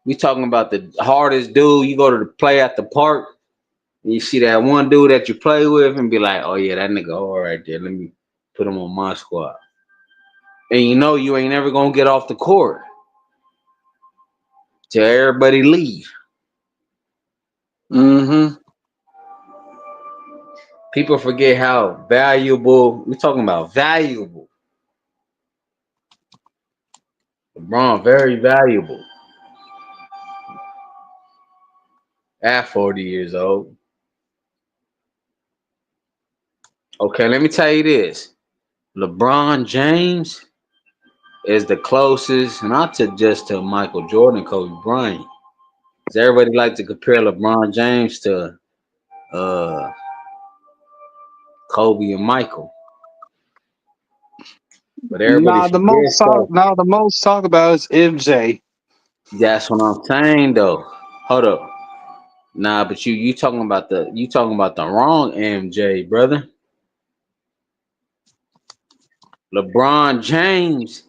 We talking about the hardest dude. You go to play at the park, and you see that one dude that you play with and be like, oh yeah, that nigga all right there. Let me put him on my squad. And you know you ain't never gonna get off the court till everybody leave. Mm-hmm. People forget how valuable, we're talking about valuable. LeBron, very valuable. At 40 years old. Okay, let me tell you this. LeBron James is the closest, not to just to Michael Jordan, Kobe Bryant. Because everybody like to compare LeBron James to Kobe and Michael. But everybody The most talk about is MJ. That's what I'm saying though. Hold up. Nah, but you talking about the wrong MJ, brother. LeBron James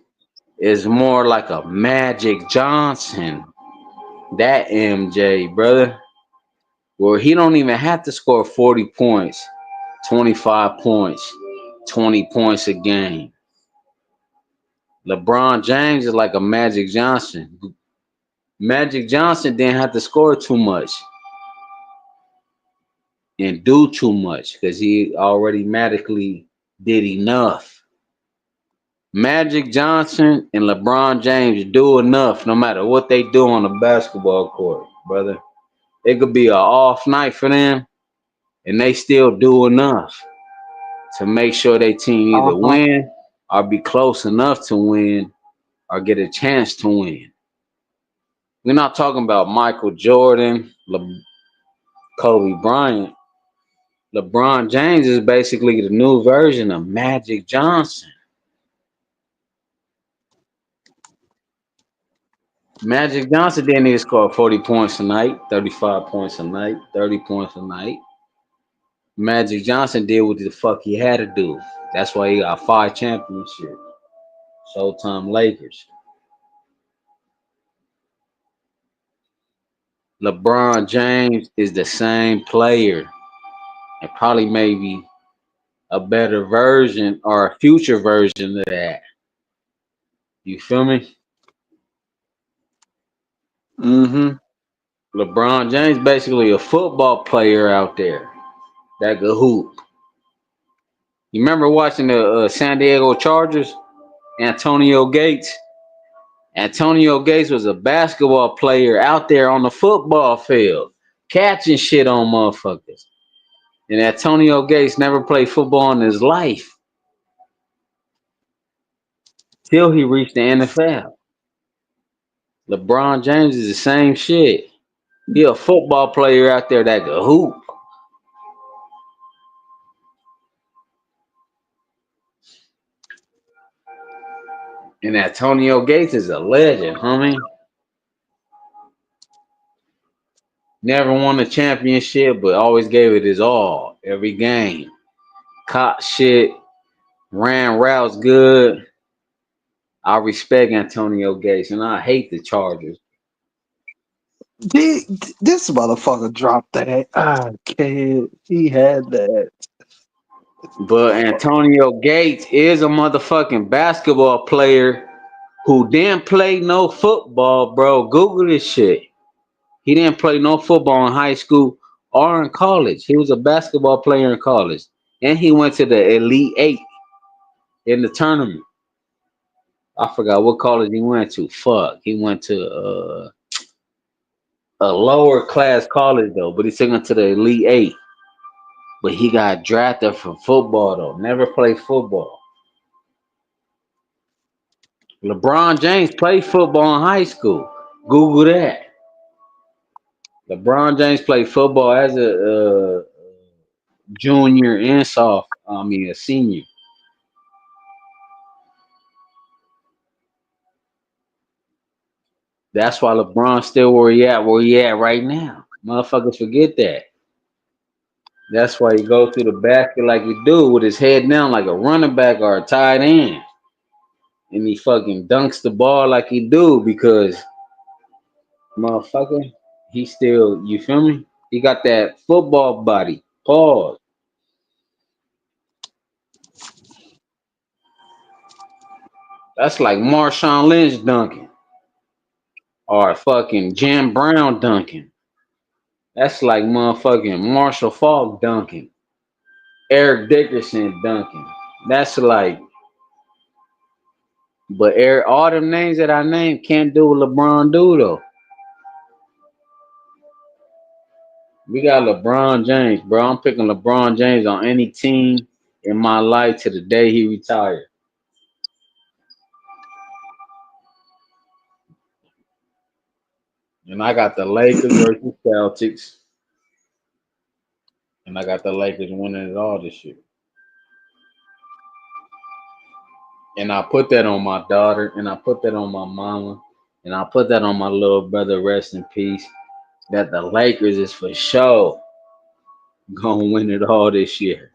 is more like a Magic Johnson. That MJ, brother. Where he don't even have to score 40 points, 25 points, 20 points a game. LeBron James is like a Magic Johnson. Magic Johnson didn't have to score too much and do too much because he already magically did enough. Magic Johnson and LeBron James do enough no matter what they do on the basketball court, brother. It could be an off night for them and they still do enough to make sure their team either win or be close enough to win or get a chance to win. We're not talking about Michael Jordan, Kobe Bryant. LeBron James is basically the new version of Magic Johnson. Magic Johnson didn't need to score 40 points a night, 35 points a night, 30 points a night. Magic Johnson did what the fuck he had to do. That's why he got 5 championships. Showtime Lakers. LeBron James is the same player and probably maybe a better version or a future version of that. You feel me? Mm-hmm. LeBron James basically a football player out there that could hoop. You remember watching the San Diego Chargers? Antonio Gates. Antonio Gates was a basketball player out there on the football field, catching shit on motherfuckers. And Antonio Gates never played football in his life till he reached the NFL. LeBron James is the same shit. He a football player out there that could hoop. And Antonio Gates is a legend, homie. Never won a championship, but always gave it his all every game. Caught shit, ran routes good. I respect Antonio Gates, and I hate the Chargers. This motherfucker dropped that. I can't. He had that. But Antonio Gates is a motherfucking basketball player who didn't play no football, bro. Google this shit. He didn't play no football in high school or in college. He was a basketball player in college. And he went to the Elite Eight in the tournament. I forgot what college he went to. Fuck. He went to a lower class college though, but he took him to the Elite Eight. But he got drafted from football though. Never played football. LeBron James played football in high school. Google that. LeBron James played football as a junior and a senior. That's why LeBron's still where he at right now. Motherfuckers forget that. That's why he goes through the basket like he do with his head down like a running back or a tight end. And he fucking dunks the ball like he do because motherfucker, he still, you feel me? He got that football body. Pause. That's like Marshawn Lynch dunking. Or fucking Jim Brown dunking. That's like motherfucking Marshall Faulk dunking. Eric Dickerson dunking. That's like, but all them names that I named can't do what LeBron do though. We got LeBron James, bro. I'm picking LeBron James on any team in my life to the day he retired. And I got the Lakers versus Celtics. And I got the Lakers winning it all this year. And I put that on my daughter, and I put that on my mama, and I put that on my little brother, rest in peace, that the Lakers is for sure gonna win it all this year.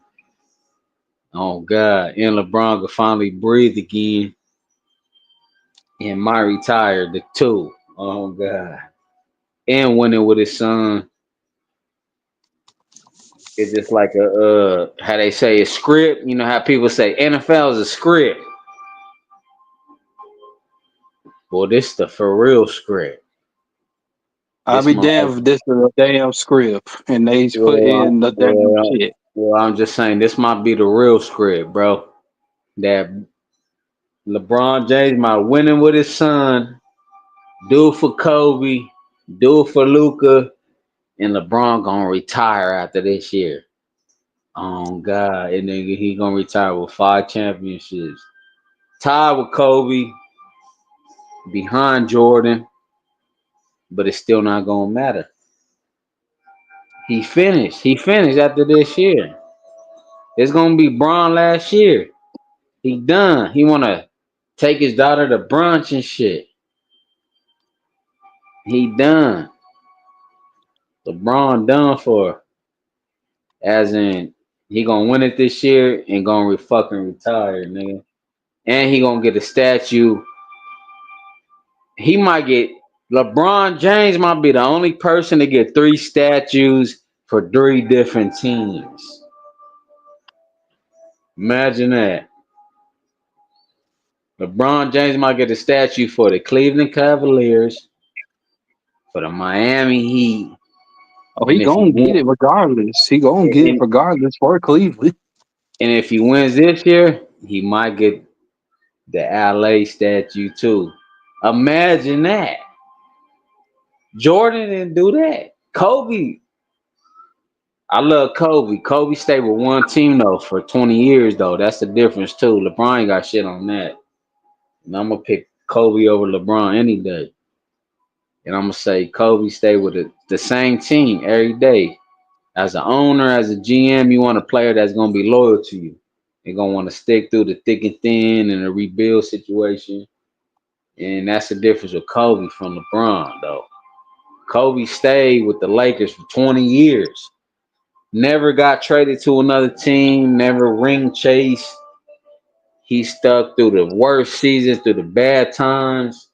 Oh God. And LeBron could finally breathe again. And my retired the two. Oh God. And winning with his son. It's just like a how they say a script. You know how people say NFL is a script. Well, this the for real script. I'll be damned if this is a damn script and they put in the damn shit. Well, I'm just saying this might be the real script, bro. That LeBron James might winning with his son, do it for Kobe, do it for Luka, and LeBron gonna retire after this year. Oh God, and then he gonna retire with 5 championships, tied with Kobe, behind Jordan, but it's still not gonna matter. He finished. He finished after this year. It's gonna be Bron last year. He done. He wanna take his daughter to brunch and shit. He done. LeBron done for. As in, he gonna win it this year and gonna fucking retire, nigga. And he gonna get a statue. He might get LeBron James might be the only person to get 3 statues for 3 different teams. Imagine that. LeBron James might get a statue for the Cleveland Cavaliers, for the Miami Heat. Oh, he gonna get it regardless. He gonna get it regardless for Cleveland. And if he wins this year, he might get the LA statue too. Imagine that. Jordan didn't do that. Kobe. I love Kobe. Kobe stayed with one team though for 20 years though. That's the difference too. LeBron ain't got shit on that. And I'm gonna pick Kobe over LeBron any day. And I'm gonna say Kobe stayed with the same team every day. As an owner, as a GM, you want a player that's gonna be loyal to you. They're gonna want to stick through the thick and thin and a rebuild situation. And that's the difference with Kobe from LeBron, though. Kobe stayed with the Lakers for 20 years. Never got traded to another team, never ring chase. He stuck through the worst seasons, through the bad times.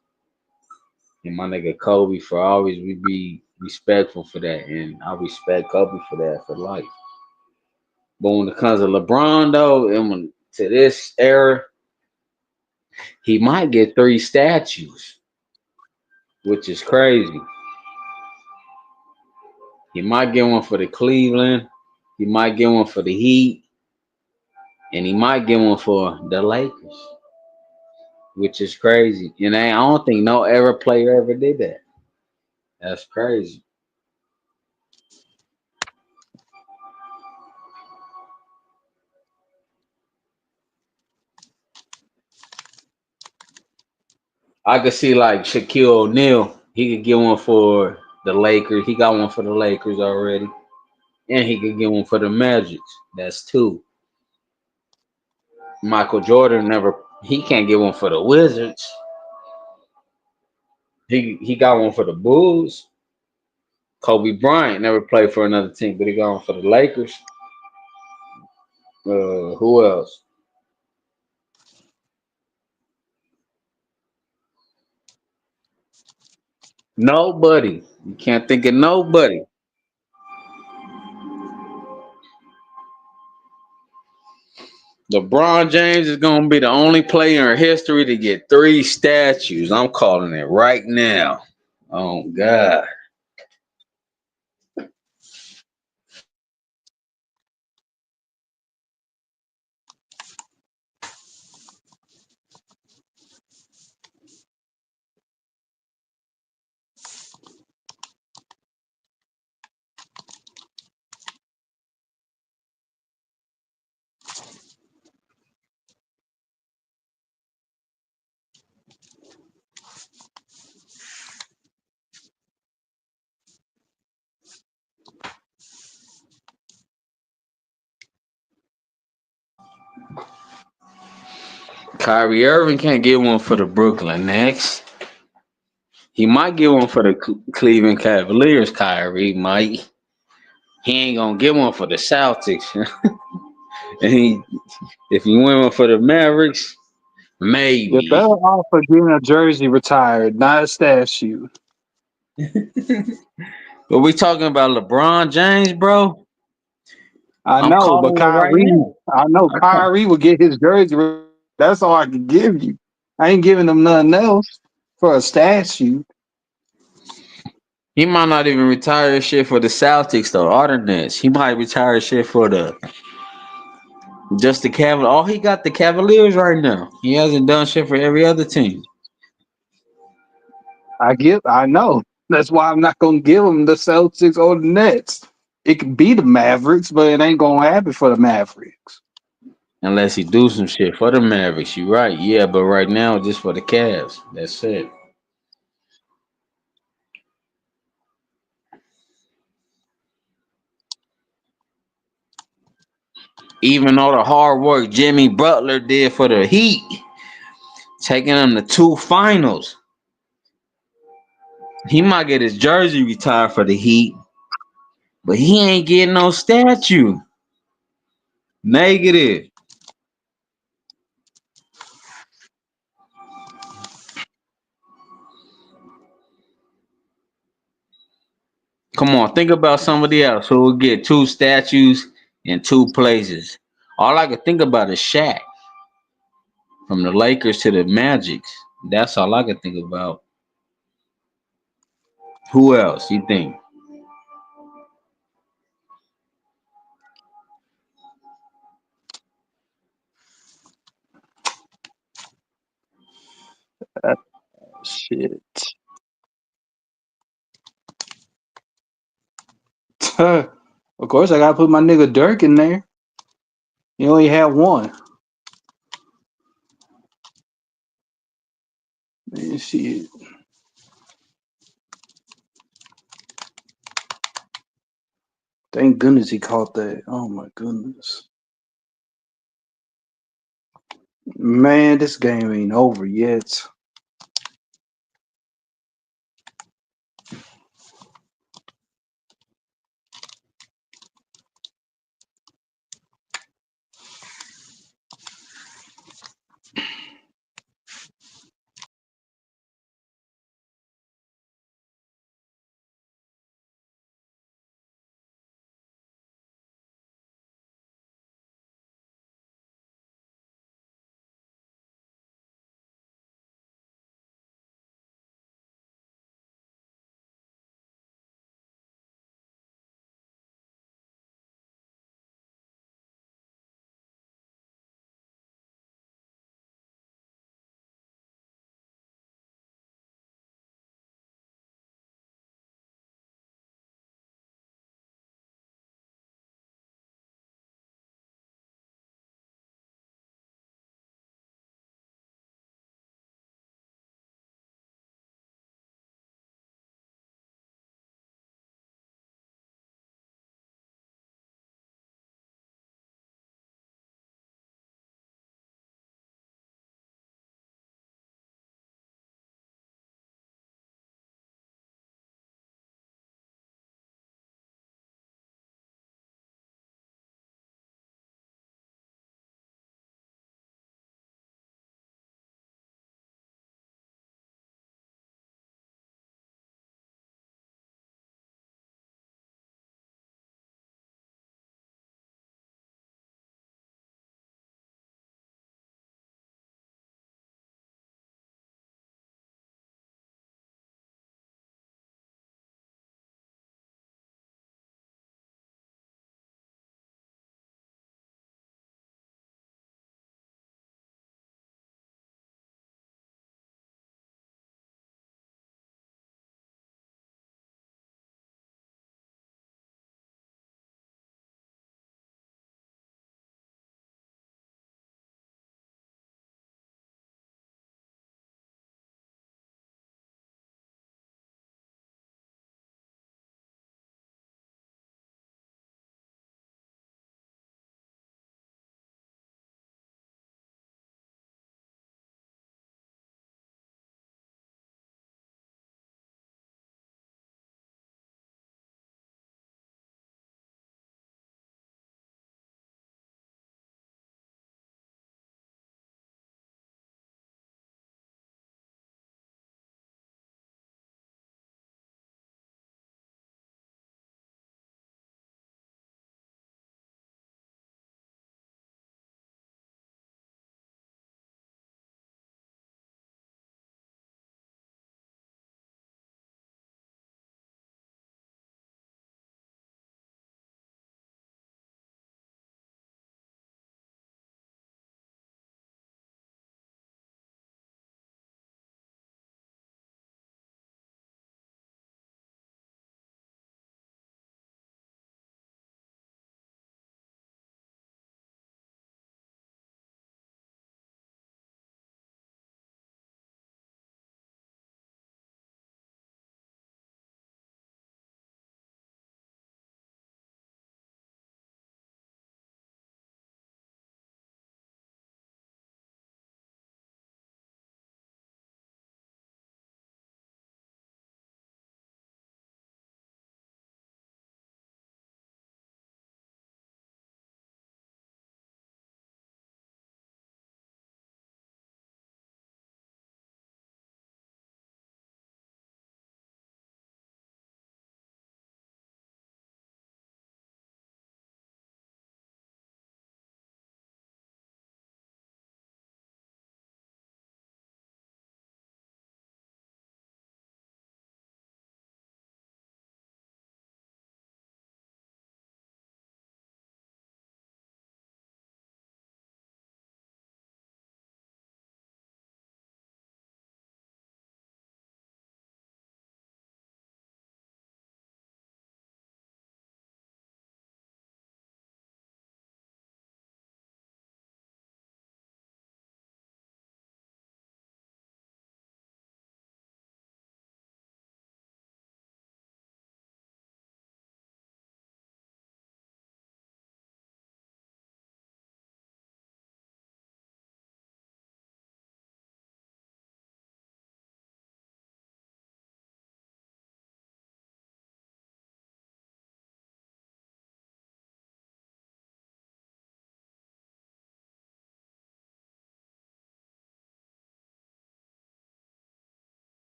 And my nigga Kobe for always we be respectful for that. And I respect Kobe for that for life. But when it comes to LeBron though, and when to this era, he might get 3 statues, which is crazy. He might get one for the Cleveland, he might get one for the Heat, and he might get one for the Lakers, which is crazy. And I don't think no ever player ever did that. That's crazy. I could see like Shaquille O'Neal. He could get one for the Lakers. He got one for the Lakers already. And he could get one for the Magic. That's 2. Michael Jordan he can't get one for the Wizards. He got one for the Bulls. Kobe Bryant never played for another team, but he got one for the Lakers. Who else? Nobody. You can't think of nobody. LeBron James is going to be the only player in history to get 3 statues. I'm calling it right now. Oh, God. Kyrie Irving can't get one for the Brooklyn Nets. He might get one for the Cleveland Cavaliers. Kyrie might. He ain't gonna get one for the Celtics. And if you win one for the Mavericks, maybe. You're better off for getting a jersey retired, not a statue. But we talking about LeBron James, bro. I know, but Kyrie, I know Kyrie will get his jersey. That's all I can give you. I ain't giving him nothing else for a statue. He might not even retire shit for the Celtics though, or the Nets. He might retire shit for the Cavaliers. Oh, he got the Cavaliers right now. He hasn't done shit for every other team. I know. That's why I'm not gonna give him the Celtics or the Nets. It could be the Mavericks, but it ain't gonna happen for the Mavericks. Unless he do some shit for the Mavericks. You right. Yeah, but right now just for the Cavs. That's it. Even all the hard work Jimmy Butler did for the Heat, taking them to 2 finals. He might get his jersey retired for the Heat, but he ain't getting no statue. Negative. Come on, think about somebody else who will get 2 statues in 2 places. All I can think about is Shaq. From the Lakers to the Magics. That's all I can think about. Who else you think? Shit. Of course, I gotta put my nigga Dirk in there. He only had 1. Let me see it. Thank goodness he caught that. Oh my goodness. Man, this game ain't over yet.